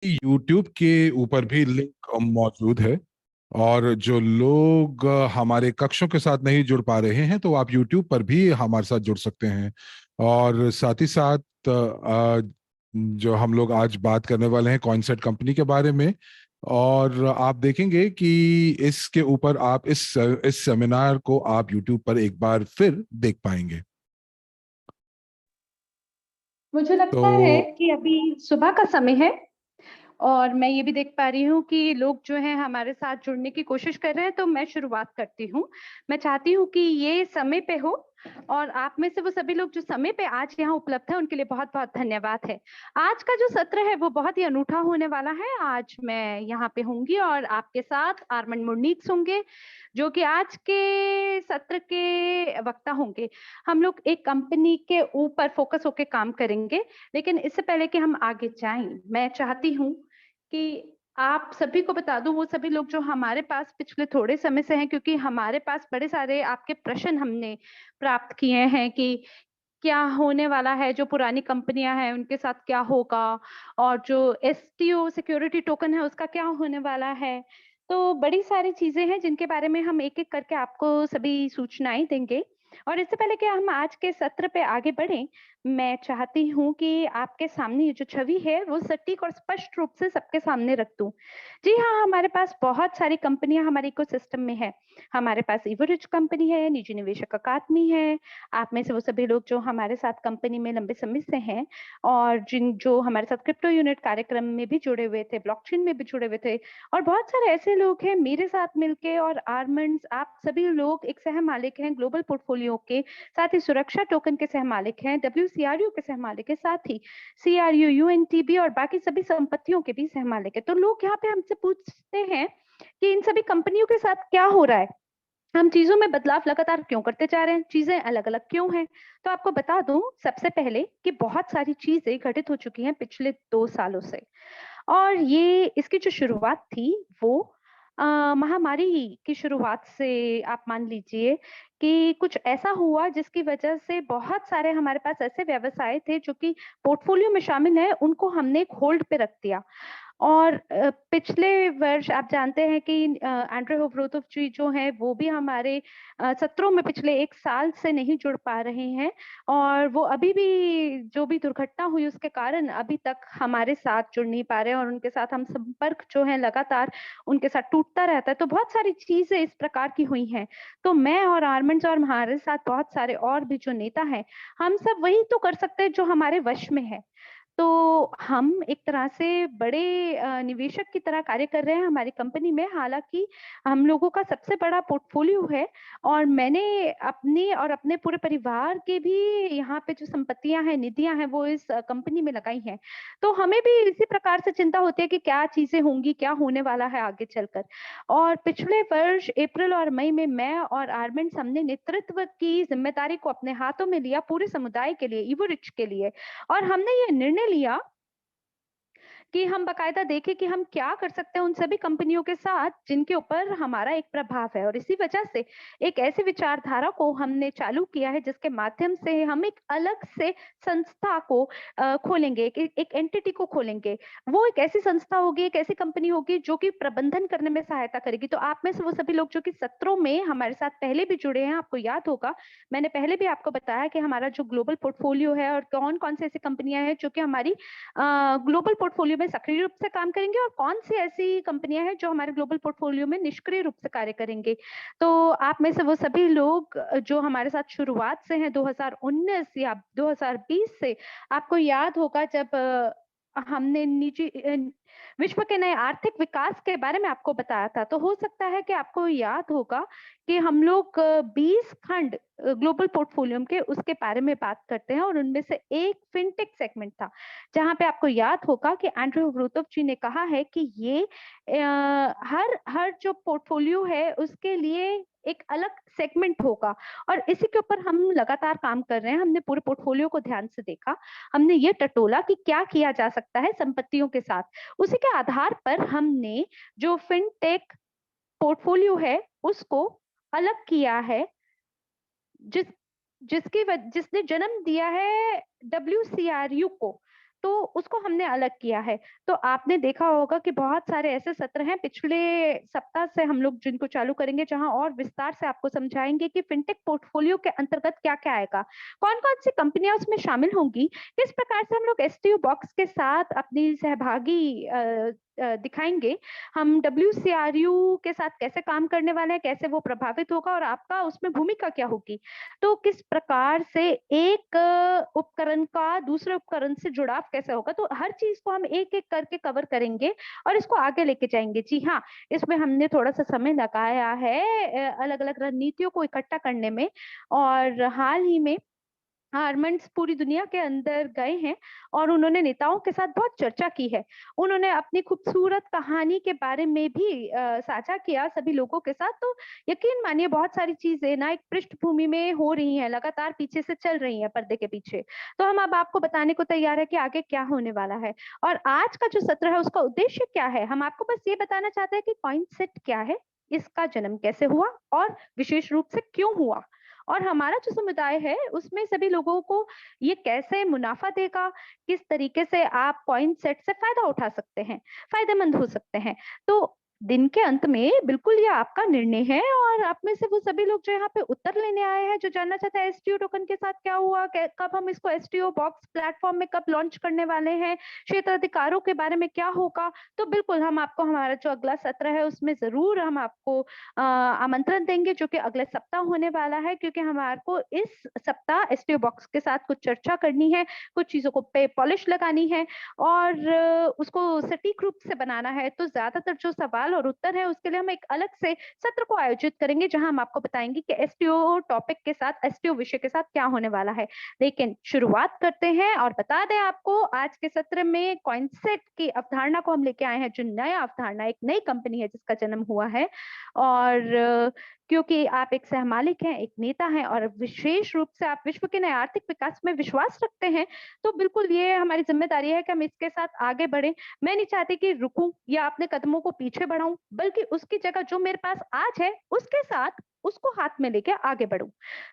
YouTube के ऊपर भी लिंक मौजूद है। और जो लोग हमारे कक्षों के साथ नहीं जुड़ पा रहे हैं, तो आप यूट्यूब पर भी हमारे साथ जुड़ सकते हैं। और साथ ही साथ जो हम लोग आज बात करने वाले हैं कॉइनसेट कंपनी के बारे में। और आप देखेंगे कि इसके ऊपर आप इस सेमिनार को आप यूट्यूब पर एक बार फिर देख पाएंगे। मुझे लगता है तो कि अभी सुबह का समय है और मैं ये भी देख पा रही हूँ कि लोग जो हैं हमारे साथ जुड़ने की कोशिश कर रहे हैं, तो मैं शुरुआत करती हूँ। मैं चाहती हूँ कि ये समय पे हो और आप में से वो सभी लोग जो समय पे आज यहाँ उपलब्ध है उनके लिए बहुत बहुत धन्यवाद है। आज का जो सत्र है वो बहुत ही अनूठा होने वाला है। आज मैं यहाँ पे होंगी और आपके साथ आर्मन मुर्नीक्स होंगे जो कि आज के सत्र के वक्ता होंगे। हम लोग एक कंपनी के ऊपर फोकस होकर काम करेंगे, लेकिन इससे पहले कि हम आगे जाएं, मैं चाहती हूँ कि आप सभी को बता दूं, वो सभी लोग जो हमारे पास पिछले थोड़े समय से हैं, क्योंकि हमारे पास बड़े सारे आपके प्रश्न हमने प्राप्त किए हैं कि क्या होने वाला है, जो पुरानी कंपनियां हैं उनके साथ क्या होगा, और जो एसटीओ सिक्योरिटी टोकन है उसका क्या होने वाला है। तो बड़ी सारी चीजें हैं जिनके बारे में हम एक एक करके आपको सभी सूचनाएं देंगे। और इससे पहले कि हम आज के सत्र पे आगे बढ़ें, मैं चाहती हूँ कि आपके सामने ये जो छवि है वो सटीक और स्पष्ट रूप से सबके सामने रख दूं। जी हाँ, हमारे पास बहुत सारी कंपनियां हमारे इकोसिस्टम में है। हमारे पास इवोरिच कंपनी है, निजी निवेशक अकादमी है। आप में से वो सभी लोग जो हमारे साथ कंपनी में लंबे समय से हैं और जो हमारे साथ क्रिप्टो यूनिट कार्यक्रम में भी जुड़े हुए थे, ब्लॉकचेन में भी जुड़े हुए थे, और बहुत सारे ऐसे लोग हैं मेरे साथ मिलके, और आर्मंड्स, आप सभी लोग एक सह मालिक हैं ग्लोबल पोर्टफोलियो के, साथ ही सुरक्षा टोकन के सह मालिक हैं, WCRU के सह मालिक है, साथ ही CRU, UNTB और बाकी सभी संपत्तियों के भी सह मालिक है। तो लोग यहाँ पे हमसे पूछते हैं कि इन सभी कंपनियों के साथ क्या हो रहा है, हम चीजों में बदलाव लगातार क्यों करते जा रहे हैं, चीजें अलग अलग क्यों हैं। तो आपको बता दूं सबसे पहले कि बहुत सारी चीजें घटित हो चुकी हैं पिछले 2 सालों से। और ये इसकी जो शुरुआत थी वो महामारी की शुरुआत से आप मान लीजिए कि कुछ ऐसा हुआ जिसकी वजह से बहुत सारे हमारे पास ऐसे व्यवसाय थे जो कि पोर्टफोलियो में शामिल है, उनको हमने एक होल्ड पे रख दिया। और पिछले वर्ष आप जानते हैं कि एंड्रे होवरोतोव जी जो हैं वो भी हमारे सत्रों में पिछले 1 साल से नहीं जुड़ पा रहे हैं, और वो अभी भी जो भी दुर्घटना हुई उसके कारण अभी तक हमारे साथ जुड़ नहीं पा रहे हैं, और उनके साथ हम संपर्क जो है लगातार उनके साथ टूटता रहता है। तो बहुत सारी चीजें इस प्रकार की हुई हैं। तो मैं और आर्मंड्स और हमारे साथ बहुत सारे और भी जो नेता हैं, हम सब वही तो कर सकते हैं जो हमारे वश में है। तो हम एक तरह से बड़े निवेशक की तरह कार्य कर रहे हैं हमारी कंपनी में। हालांकि हम लोगों का सबसे बड़ा पोर्टफोलियो है, और मैंने अपनी और अपने पूरे परिवार के भी यहाँ पे जो संपत्तियां हैं, निधियां हैं, वो इस कंपनी में लगाई हैं। तो हमें भी इसी प्रकार से चिंता होती है कि क्या चीजें होंगी, क्या होने वाला है आगे चलकर। और पिछले वर्ष अप्रैल और मई में मैं और आर्मेंट्स हमने नेतृत्व की जिम्मेदारी को अपने हाथों में लिया पूरे समुदाय के लिए, इवोरिच के लिए। और हमने ये निर्णय लिया कि हम बकायदा देखें कि हम क्या कर सकते हैं उन सभी कंपनियों के साथ जिनके ऊपर हमारा एक प्रभाव है। और इसी वजह से एक ऐसी विचारधारा को हमने चालू किया है जिसके माध्यम से हम एक अलग से संस्था को खोलेंगे, एक एंटिटी को खोलेंगे। वो एक ऐसी संस्था होगी, एक ऐसी कंपनी होगी जो कि प्रबंधन करने में सहायता करेगी। तो आप में से वो सभी लोग जो कि सत्रों में हमारे साथ पहले भी जुड़े हैं, आपको याद होगा मैंने पहले भी आपको बताया कि हमारा जो ग्लोबल पोर्टफोलियो है और कौन कौन से ऐसी कंपनियां हैं जो कि हमारी ग्लोबल पोर्टफोलियो में सक्रिय रूप से काम करेंगे, और कौन सी ऐसी कंपनियां हैं जो हमारे ग्लोबल पोर्टफोलियो में निष्क्रिय रूप से कार्य करेंगे। तो आप में से वो सभी लोग जो हमारे साथ शुरुआत से हैं 2019 या 2020 से, आपको याद होगा जब हमने निजी विश्व के नए आर्थिक विकास के बारे में आपको बताया था। तो हो सकता है कि आपको याद होगा कि हम लोग 20 खंड ग्लोबल पोर्टफोलियो के उसके बारे में बात करते हैं, और उनमें से एक फिनटेक सेगमेंट था जहां पे आपको याद होगा कि एंड्रे होवरोतोव जी ने कहा है कि ये हर हर जो पोर्टफोलियो है उसके लिए एक अलग सेगमेंट होगा। और इसी के ऊपर हम लगातार काम कर रहे हैं। हमने पूरे पोर्टफोलियो को ध्यान से देखा, हमने ये टटोला कि क्या किया जा सकता है संपत्तियों के साथ। उसी के आधार पर हमने जो फिनटेक पोर्टफोलियो है उसको अलग किया है, जिसने जन्म दिया है WCRU को। तो उसको हमने अलग किया है। तो आपने देखा होगा कि बहुत सारे ऐसे सत्र हैं पिछले सप्ताह से हम लोग जिनको चालू करेंगे, जहां और विस्तार से आपको समझाएंगे कि फिनटेक पोर्टफोलियो के अंतर्गत क्या-क्या आएगा, कौन-कौन सी कंपनियां उसमें शामिल होंगी, किस प्रकार से हम लोग एसटीओ बॉक्स के साथ अपनी सहभागी दिखाएंगे, हम डब्ल्यूसीआरयू के साथ कैसे काम करने वाले हैं, कैसे वो प्रभावित होगा और आपका उसमें भूमिका क्या होगी। तो किस प्रकार से एक उपकरण का दूसरे उपकरण से जुड़ाव कैसे होगा, तो हर चीज को हम एक-एक करके कवर करेंगे और इसको आगे लेके जाएंगे। जी हाँ, इसमें हमने थोड़ा-सा समय लगाया है अलग-अलग रणनीतियों को इकट्ठा करने में, और हाल ही में आर्मंड्स पूरी दुनिया के अंदर गए हैं और उन्होंने नेताओं के साथ बहुत चर्चा की है। उन्होंने अपनी खूबसूरत कहानी के बारे में भी साझा किया सभी लोगों के साथ। तो यकीन मानिए बहुत सारी चीज़ें ना एक पृष्ठभूमि में हो रही हैं, लगातार पीछे से चल रही हैं पर्दे के पीछे। तो हम अब आपको बताने को तैयार है कि आगे क्या होने वाला है। और आज का जो सत्र है उसका उद्देश्य क्या है? हम आपको बस ये बताना चाहते हैं कि कॉइनसेट क्या है, इसका जन्म कैसे हुआ और विशेष रूप से क्यों हुआ? और हमारा जो समुदाय है उसमें सभी लोगों को ये कैसे मुनाफा देगा, किस तरीके से आप कॉइन सेट से फायदा उठा सकते हैं, फायदेमंद हो सकते हैं। तो दिन के अंत में बिल्कुल ये आपका निर्णय है, और आप में से वो सभी लोग जो यहाँ पे उत्तर लेने आए हैं, जो जानना चाहते हैं एसटीओ टोकन के साथ क्या हुआ, कब हम इसको एसटीओ बॉक्स प्लेटफॉर्म में कब लॉन्च करने वाले हैं, क्षेत्राधिकारों के बारे में क्या होगा, तो बिल्कुल हम आपको हमारा जो अगला सत्र है उसमें जरूर हम आपको आमंत्रण देंगे, जो कि अगले सप्ताह होने वाला है, क्योंकि हमारे को इस सप्ताह एसटीओ बॉक्स के साथ कुछ चर्चा करनी है, कुछ चीजों को पे पॉलिश लगानी है और उसको सटीक रूप से बनाना है। तो ज्यादातर जो सवाल और उत्तर है उसके लिए हम एक अलग से सत्र को आयोजित करेंगे, जहां हम आपको बताएंगे कि एसटीओ टॉपिक के साथ, एसटीओ विषय के साथ क्या होने वाला है। लेकिन शुरुआत करते हैं और बता दें आपको, आज के सत्र में कॉइनसेट की अवधारणा को हम लेके आए हैं, जो नया अवधारणा, एक नई कंपनी है जिसका जन्म हुआ है। और क्योंकि आप एक सहमालिक हैं, एक नेता हैं और विशेष रूप से आप विश्व के नए आर्थिक विकास में विश्वास रखते हैं, तो बिल्कुल ये हमारी जिम्मेदारी है कि हम इसके साथ आगे बढ़ें। मैं नहीं चाहती कि रुकूं या अपने कदमों को पीछे बढ़ाऊं, बल्कि उसकी जगह जो मेरे पास आज है उसके साथ उसको हाथ में लेके आगे बढ़ूं।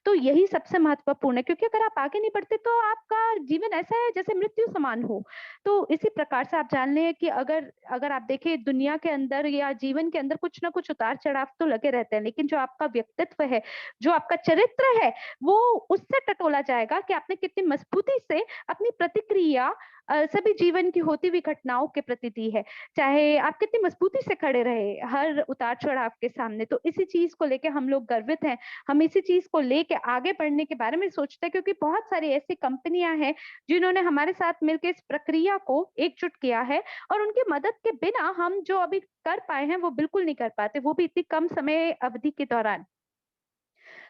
तो यही सबसे महत्वपूर्ण है, क्योंकि अगर आप आगे नहीं बढ़ते तो आपका जीवन ऐसा है जैसे मृत्यु समान हो। तो इसी प्रकार से आप जान लें कि अगर अगर आप देखें दुनिया के अंदर या जीवन के अंदर कुछ ना कुछ उतार चढ़ाव तो लगे रहते हैं, लेकिन जो आपका व्यक्तित्व है, जो आपका चरित्र है, वो उससे टटोला जाएगा कि आपने कितनी मजबूती से अपनी प्रतिक्रिया सभी जीवन की होती हुई घटनाओं के प्रति दी है, चाहे आप कितनी मजबूती से खड़े रहे हर उतार चढ़ाव के सामने। तो इसी चीज को लेके हम लोग गर्वित हैं, हम इसी चीज को लेके आगे बढ़ने के बारे में सोचते हैं, क्योंकि बहुत सारी ऐसी कंपनियां हैं जिन्होंने हमारे साथ मिलकर इस प्रक्रिया को एकजुट किया है, और उनकी मदद के बिना हम जो अभी कर पाए हैं वो बिल्कुल नहीं कर पाते, वो भी इतनी कम समय अवधि के दौरान।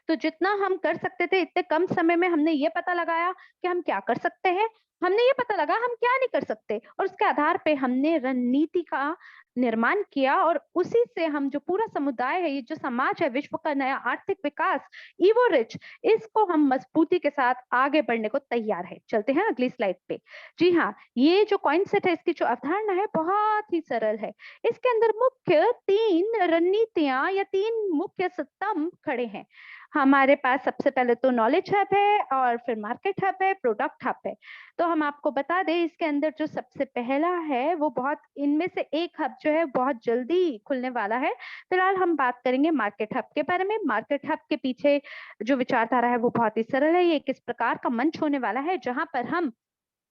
तो जितना हम कर सकते थे इतने कम समय में हमने ये पता लगाया कि हम क्या कर सकते हैं, हमने ये पता लगा हम क्या नहीं कर सकते, और उसके आधार पे हमने रणनीति का निर्माण किया, और उसी से हम जो पूरा समुदाय है, ये जो समाज है, विश्व का नया आर्थिक विकास, इवो रिच, इसको हम मजबूती के साथ आगे बढ़ने को तैयार है। चलते हैं अगली स्लाइड पे। जी हाँ, ये जो कॉइनसेट है, इसकी जो अवधारणा है बहुत ही सरल है। इसके अंदर मुख्य 3 रणनीतियां या 3 मुख्य स्तंभ खड़े हैं। हमारे पास सबसे पहले तो नॉलेज हब है, और फिर मार्केट हब है, प्रोडक्ट हब है। तो हम आपको बता दें, इसके अंदर जो सबसे पहला है वो बहुत, इनमें से एक हब जो है बहुत जल्दी खुलने वाला है। फिलहाल हम बात करेंगे मार्केट हब के बारे में। मार्केट हब के पीछे जो विचारधारा है वो बहुत ही सरल है। ये किस प्रकार का मंच होने वाला है जहां पर हम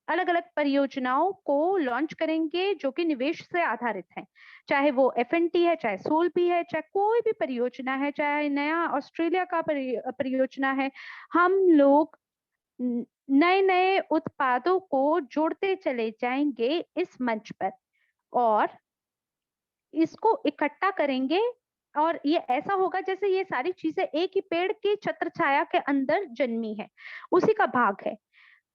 अलग अलग परियोजनाओं को लॉन्च करेंगे जो कि निवेश से आधारित हैं, चाहे वो एफएनटी है, चाहे सोलबी है, चाहे कोई भी परियोजना है, चाहे नया ऑस्ट्रेलिया का परियोजना है। हम लोग नए नए उत्पादों को जोड़ते चले जाएंगे इस मंच पर, और इसको इकट्ठा करेंगे, और ये ऐसा होगा जैसे ये सारी चीजें एक ही पेड़ की छत्र छाया के अंदर जन्मी है, उसी का भाग है।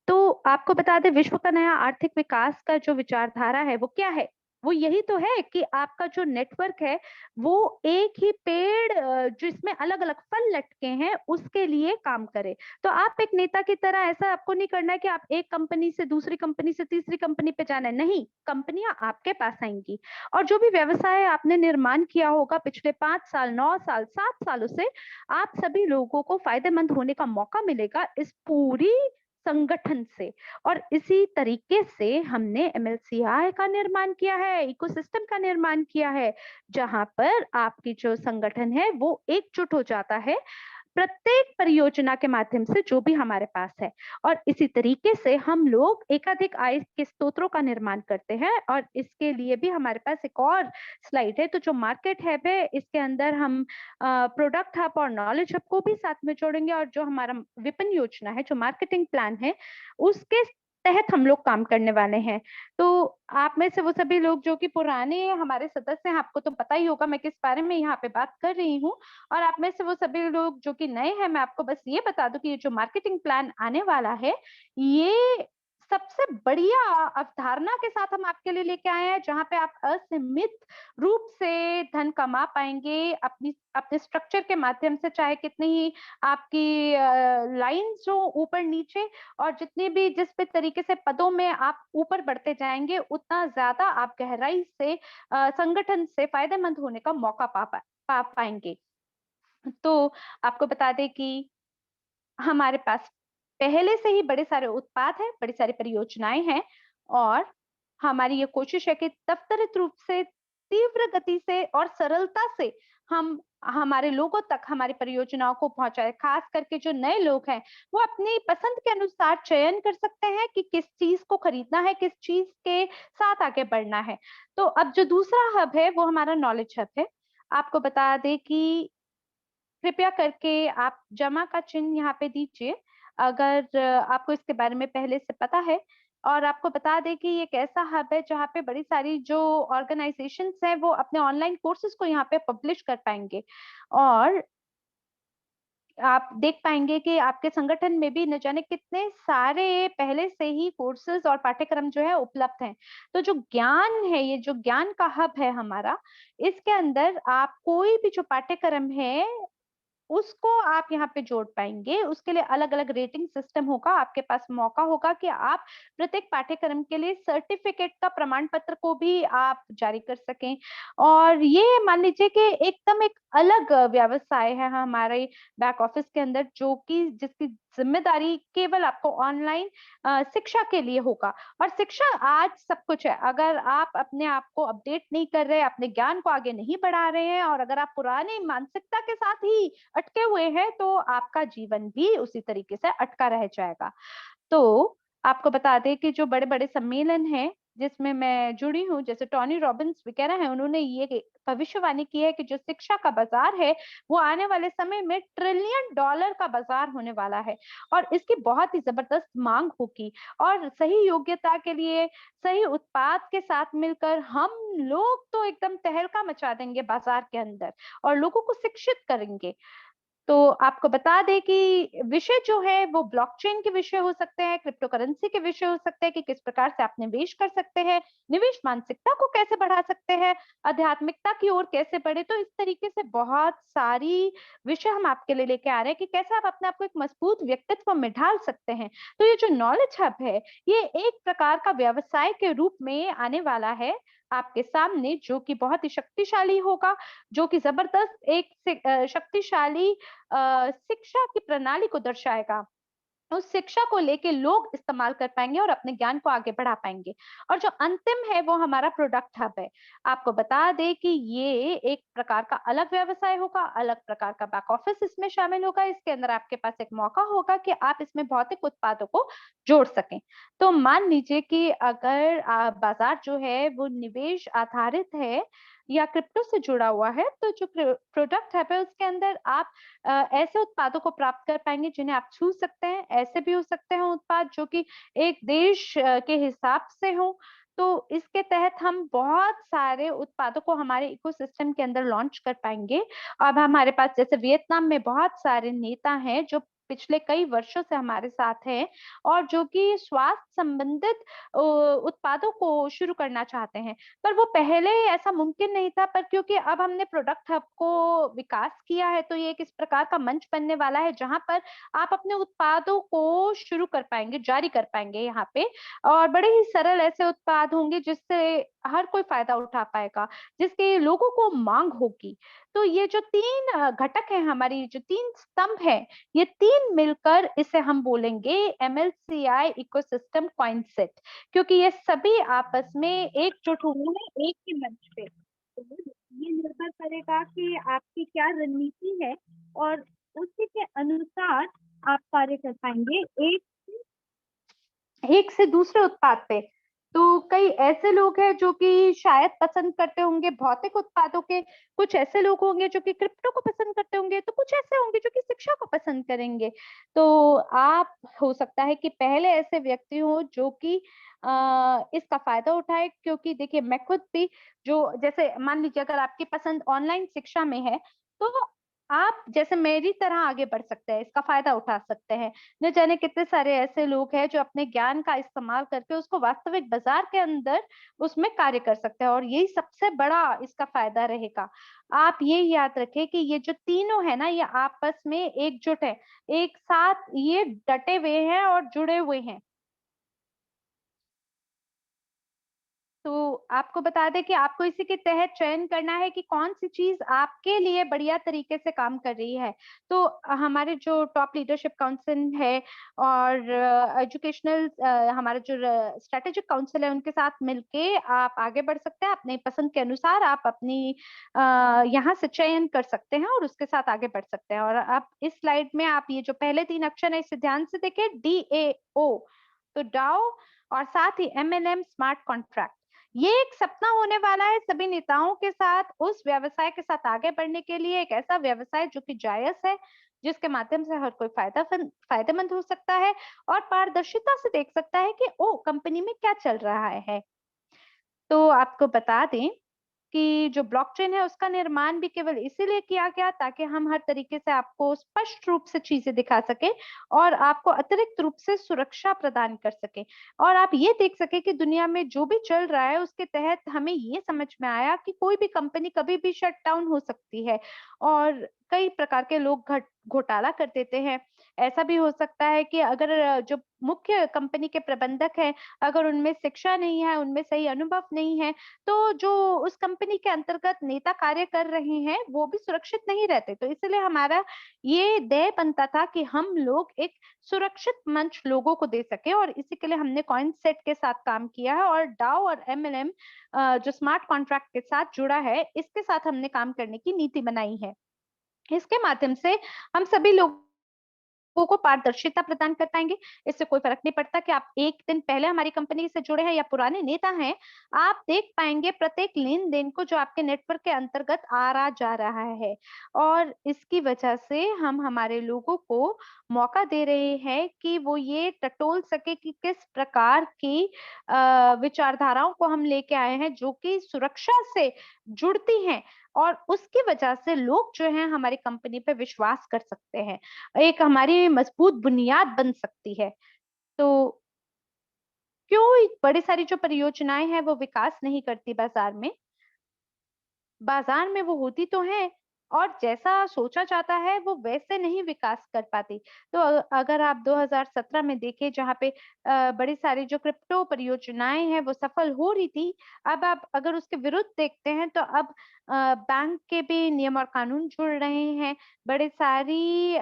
तो आपको बता दें, विश्व का नया आर्थिक विकास का जो विचारधारा है वो क्या है? वो यही तो है कि आपका जो नेटवर्क है वो एक ही पेड़ जिसमें अलग अलग फल लटके हैं उसके लिए काम करे। तो आप एक नेता की तरह ऐसा आपको नहीं करना है कि आप एक कंपनी से दूसरी कंपनी से तीसरी कंपनी पे जाना है, नहीं, कंपनियां आपके पास आएंगी, और जो भी व्यवसाय आपने निर्माण किया होगा पिछले 5 साल, 9 साल, 7 सालों से, आप सभी लोगों को फायदेमंद होने का मौका मिलेगा इस पूरी संगठन से। और इसी तरीके से हमने एमएलसीआई का निर्माण किया है, इकोसिस्टम का निर्माण किया है, जहां पर आपकी जो संगठन है वो एकजुट हो जाता है प्रत्येक परियोजना के माध्यम से जो भी हमारे पास है। और इसी तरीके से हम लोग एकाधिक आय के स्रोतों का निर्माण करते हैं। और इसके लिए भी हमारे पास एक और स्लाइड है। तो जो मार्केट हब है, इसके अंदर हम प्रोडक्ट हब और नॉलेज हब को भी साथ में जोड़ेंगे। और जो हमारा विपणन योजना है, जो मार्केटिंग प्लान है, उसके तहत हम लोग काम करने वाले हैं। तो आप में से वो सभी लोग जो कि पुराने हमारे सदस्य हैं, आपको तो पता ही होगा मैं किस बारे में यहाँ पे बात कर रही हूँ। और आप में से वो सभी लोग जो कि नए हैं, मैं आपको बस ये बता दूं कि ये जो मार्केटिंग प्लान आने वाला है, ये सबसे बढ़िया अवधारणा के साथ हम आपके लिए लेके आए हैं, जहां पे आप असीमित रूप से धन कमा पाएंगे अपने स्ट्रक्चर के माध्यम से। चाहे कितनी ही आपकी लाइंस हो ऊपर नीचे, और जितने भी जिस भी तरीके से पदों में आप ऊपर बढ़ते जाएंगे, उतना ज्यादा आप गहराई से संगठन से फायदेमंद होने का मौका पा पाएंगे। तो आपको बता दें कि हमारे पास पहले से ही बड़े सारे उत्पाद हैं, बड़ी सारी परियोजनाएं हैं। और हमारी ये कोशिश है कि त्वरित रूप से, तीव्र गति से और सरलता से हम हमारे लोगों तक हमारी परियोजनाओं को पहुंचाए। खास करके जो नए लोग हैं, वो अपनी पसंद के अनुसार चयन कर सकते हैं कि किस चीज को खरीदना है, किस चीज के साथ आगे बढ़ना है। तो अब जो दूसरा हब है, वो हमारा नॉलेज हब है। आपको बता दें कि कृपया करके आप जमा का चिन्ह यहाँ पे दीजिए अगर आपको इसके बारे में पहले से पता है। और आपको बता दें कि ये एक ऐसा हब है जहाँ पे बड़ी सारी जो ऑर्गेनाइजेशंस हैं, वो अपने ऑनलाइन कोर्सेज को यहाँ पे पब्लिश कर पाएंगे। और आप देख पाएंगे कि आपके संगठन में भी न जाने कितने सारे पहले से ही कोर्सेज और पाठ्यक्रम जो है उपलब्ध हैं। तो जो ज्ञान है, ये जो ज्ञान का हब है हमारा, इसके अंदर आप कोई भी जो पाठ्यक्रम है उसको आप यहाँ पे जोड़ पाएंगे। उसके लिए अलग अलग रेटिंग सिस्टम होगा। आपके पास मौका होगा कि आप प्रत्येक पाठ्यक्रम के लिए सर्टिफिकेट का प्रमाण पत्र को भी आप जारी कर सकें। और ये मान लीजिए कि एकदम एक अलग व्यवसाय है हमारे बैक ऑफिस के अंदर, जो कि जिसकी जिम्मेदारी केवल आपको ऑनलाइन शिक्षा के लिए होगा। और शिक्षा आज सब कुछ है। अगर आप अपने आप को अपडेट नहीं कर रहे, अपने ज्ञान को आगे नहीं बढ़ा रहे हैं, और अगर आप पुरानी मानसिकता के साथ ही अटके हुए हैं, तो आपका जीवन भी उसी तरीके से अटका रह जाएगा। तो आपको बता दें कि जो बड़े-बड़े सम्मेलन हैं, जिसमें मैं जुड़ी हूँ, जैसे टोनी रॉबिन्स वगैरह हैं, उन्होंने ये भविष्यवाणी की है कि जो शिक्षा का बाजार है, वो आने वाले समय में ट्रिलियन डॉलर का बाजार होने वाला है। और इसकी बहुत ही जबरदस्त मांग होगी। और सही योग्यता के लिए, सही उत्पाद के साथ मिलकर हम लोग तो एकदम तहलका मचा देंगे बाजार के अंदर, और लोगों को शिक्षित करेंगे। तो आपको बता दें कि विषय जो है वो ब्लॉकचेन के विषय हो सकते हैं, क्रिप्टो करेंसी के विषय हो सकते हैं कि किस प्रकार से आप निवेश कर सकते हैं, निवेश मानसिकता को कैसे बढ़ा सकते हैं, आध्यात्मिकता की ओर कैसे बढ़े। तो इस तरीके से बहुत सारी विषय हम आपके लिए लेके आ रहे हैं कि कैसे आप अपने आप को एक मजबूत व्यक्तित्व में ढाल सकते हैं। तो ये जो नॉलेज हब है, ये एक प्रकार का व्यवसाय के रूप में आने वाला है आपके सामने, जो कि बहुत ही शक्तिशाली होगा, जो कि जबरदस्त एक शक्तिशाली शिक्षा की प्रणाली को दर्शाएगा। उस शिक्षा को लेके लोग इस्तेमाल कर पाएंगे और अपने ज्ञान को आगे बढ़ा पाएंगे। और जो अंतिम है, वो हमारा प्रोडक्ट हब है। आपको बता दें कि ये एक प्रकार का अलग व्यवसाय होगा, अलग प्रकार का बैक ऑफिस इसमें शामिल होगा। इसके अंदर आपके पास एक मौका होगा कि आप इसमें भौतिक उत्पादों को जोड़ सकें। तो मान लीजिए कि अगर बाजार जो है वो निवेश आधारित है या क्रिप्टो से जुड़ा हुआ है, तो जो प्रोडक्ट हब है उसके अंदर आप ऐसे उत्पादों को प्राप्त कर पाएंगे जिन्हें आप छू सकते हैं। ऐसे भी हो सकते हैं उत्पाद जो कि एक देश के हिसाब से हो। तो इसके तहत हम बहुत सारे उत्पादों को हमारे इकोसिस्टम के अंदर लॉन्च कर पाएंगे। अब हमारे पास जैसे वियतनाम में बहुत सारे नेता हैं जो पिछले कई वर्षों से हमारे साथ हैं, और जो कि स्वास्थ्य संबंधित उत्पादों को शुरू करना चाहते हैं। पर वो पहले ऐसा मुमकिन नहीं था, पर क्योंकि अब हमने प्रोडक्ट हब को विकास किया है, तो ये एक इस प्रकार का मंच बनने वाला है जहां पर आप अपने उत्पादों को शुरू कर पाएंगे, जारी कर पाएंगे यहाँ पे। और बड़े ही सरल ऐसे उत्पाद होंगे जिससे हर कोई फायदा उठा पाएगा, जिसके लोगों को मांग होगी। तो ये जो तीन घटक है, हमारी जो तीन स्तंभ है, ये तीन तीन मिलकर इसे हम बोलेंगे एमएलसीआई इकोसिस्टम कॉइनसेट, क्योंकि ये सभी आपस में एकजुट हुए हैं एक ही मंच पे। तो ये निर्भर करेगा कि आपकी क्या रणनीति है और उसी के अनुसार आप कार्य कर पाएंगे एक से दूसरे उत्पाद पे। तो कई ऐसे लोग हैं जो कि शायद पसंद करते होंगे भौतिक उत्पादों के, कुछ ऐसे लोग होंगे जो कि क्रिप्टो को पसंद करते होंगे, तो कुछ ऐसे होंगे जो कि शिक्षा को पसंद करेंगे। तो आप हो सकता है कि पहले ऐसे व्यक्ति हो जो कि इसका फायदा उठाए, क्योंकि देखिए मैं खुद भी जो जैसे मान लीजिए अगर आपकी पसंद ऑनलाइन शिक्षा में है, तो आप जैसे मेरी तरह आगे बढ़ सकते हैं, इसका फायदा उठा सकते हैं। न जाने कितने सारे ऐसे लोग हैं जो अपने ज्ञान का इस्तेमाल करके उसको वास्तविक बाजार के अंदर उसमें कार्य कर सकते हैं, और यही सबसे बड़ा इसका फायदा रहेगा। आप ये याद रखें कि ये जो तीनों है ना, ये आपस में एकजुट है, एक साथ ये डटे हुए हैं और जुड़े हुए हैं। तो आपको बता दें कि आपको इसी के तहत चयन करना है कि कौन-सी चीज़ आपके लिए बढ़िया तरीके से काम कर रही है। तो हमारे जो टॉप लीडरशिप काउंसिल है और एजुकेशनल हमारा जो स्ट्रैटेजिक काउंसिल है, उनके साथ मिलके आप आगे बढ़ सकते हैं। अपनी पसंद के अनुसार आप अपनी यहाँ से चयन कर सकते हैं और उसके साथ आगे बढ़ सकते हैं। और आप इस स्लाइड में आप ये जो पहले 3 अक्षर है, इसे ध्यान से देखें, DAO, तो डाओ और साथ ही MLM स्मार्ट कॉन्ट्रैक्ट। ये एक सपना होने वाला है सभी नेताओं के साथ, उस व्यवसाय के साथ आगे बढ़ने के लिए, एक ऐसा व्यवसाय जो कि जायज है, जिसके माध्यम से हर कोई फायदेमंद हो सकता है और पारदर्शिता से देख सकता है कि ओ कंपनी में क्या चल रहा है। तो आपको बता दें कि जो ब्लॉकचेन है उसका निर्माण भी केवल इसीलिए किया गया ताकि हम हर तरीके से आपको स्पष्ट रूप से चीजें दिखा सके और आपको अतिरिक्त रूप से सुरक्षा प्रदान कर सके, और आप ये देख सके कि दुनिया में जो भी चल रहा है उसके तहत हमें ये समझ में आया कि कोई भी कंपनी कभी भी शट डाउन हो सकती है और कई प्रकार के लोग घोटाला कर देते हैं। ऐसा भी हो सकता है कि अगर जो मुख्य कंपनी के प्रबंधक हैं, अगर उनमें शिक्षा नहीं है, उनमें सही अनुभव नहीं है, तो जो उस कंपनी के अंतर्गत नेता कार्य कर रहे हैं, वो भी सुरक्षित नहीं रहते। तो इसलिए हमारा ये ध्येय बनता था कि हम लोग एक सुरक्षित मंच लोगों को दे सकें, और इसी के लिए हमने कॉइनसेट के साथ काम किया है और डाओ और एमएलएम जो स्मार्ट कॉन्ट्रैक्ट के साथ जुड़ा है, इसके साथ हमने काम करने की नीति बनाई है। इसके माध्यम से हम सभी लोगों को पारदर्शिता प्रदान कर पाएँगे। इससे कोई फ़र्क नहीं पड़ता कि आप 1 दिन पहले हमारी कंपनी से जुड़े हैं या पुराने नेता हैं, आप देख पाएँगे प्रत्येक लेन-देन को जो आपके नेटवर्क के अंतर्गत आ रहा जा रहा है। और इसकी वजह से हम हमारे लोगों को मौका दे रहे हैं कि वो ये टटोल सके कि किस प्रकार की विचारधाराओं को हम लेके आए हैं जो कि सुरक्षा से जुड़ती हैं, और उसकी वजह से लोग जो हैं हमारी कंपनी पे विश्वास कर सकते हैं। एक हमारी मजबूत बुनियाद बन सकती है। तो क्यों बड़ी सारी जो परियोजनाएँ हैं वो विकास नहीं करती बाज़ार में? बाज़ार में वो होती तो हैं और जैसा सोचा जाता है वो वैसे नहीं विकास कर पाती। तो अगर आप 2017 में देखें जहाँ पे बड़ी सारी जो क्रिप्टो परियोजनाएँ हैं वो सफल हो रही थी, अब आप अगर उसके विरुद्ध देखते हैं तो अब बैंक के भी नियम और कानून जुड़ रहे हैं, बड़े सारी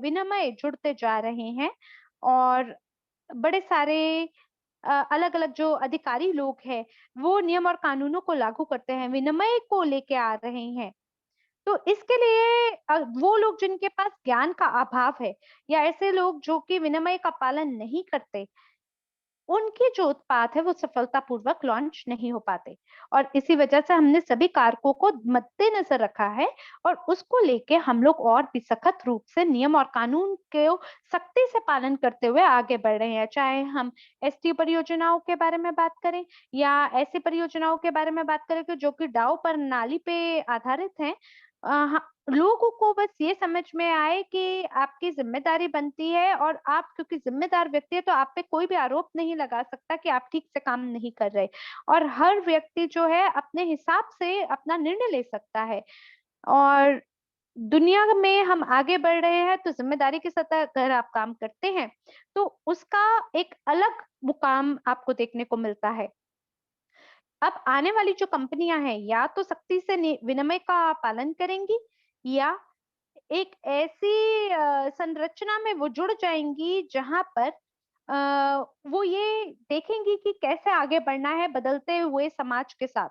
विनिमय जुड़ते जा रहे हैं और बड़े सारे अलग-अलग जो अधिकारी लोग हैं, वो नियम और कानूनों को लागू करते हैं, विनिमय को लेके आ रहे हैं। तो इसके लिए वो लोग जिनके पास ज्ञान का अभाव है या ऐसे लोग जो कि विनिमय का पालन नहीं करते, उनके जो उत्पाद है वो सफलतापूर्वक लॉन्च नहीं हो पाते, और इसी वजह से हमने सभी कारकों को मद्देनजर रखा है और उसको लेके हम लोग और भी सख्त रूप से नियम और कानून को सख्ती से पालन करते हुए आगे बढ़ रहे हैं। चाहे हम एसटी परियोजनाओं के बारे में बात करें या ऐसी परियोजनाओं के बारे में बात करें कि जो कि डाउ प्रणाली पे आधारित हैं। लोगों को बस ये समझ में आए कि आपकी ज़िम्मेदारी बनती है और आप क्योंकि ज़िम्मेदार व्यक्ति है तो आप पे कोई भी आरोप नहीं लगा सकता कि आप ठीक से काम नहीं कर रहे, और हर व्यक्ति जो है अपने हिसाब से अपना निर्णय ले सकता है। और दुनिया में हम आगे बढ़ रहे हैं तो ज़िम्मेदारी के साथ अगर आप काम करते हैं, तो उसका एक अलग मुकाम आपको देखने को मिलता है। अब आने वाली जो कंपनियाँ हैं या तो सख्ती से विनिमय का पालन करेंगी या एक ऐसी संरचना में वो जुड़ जाएँगी जहाँ पर वो ये देखेंगी कि कैसे आगे बढ़ना है बदलते हुए समाज के साथ।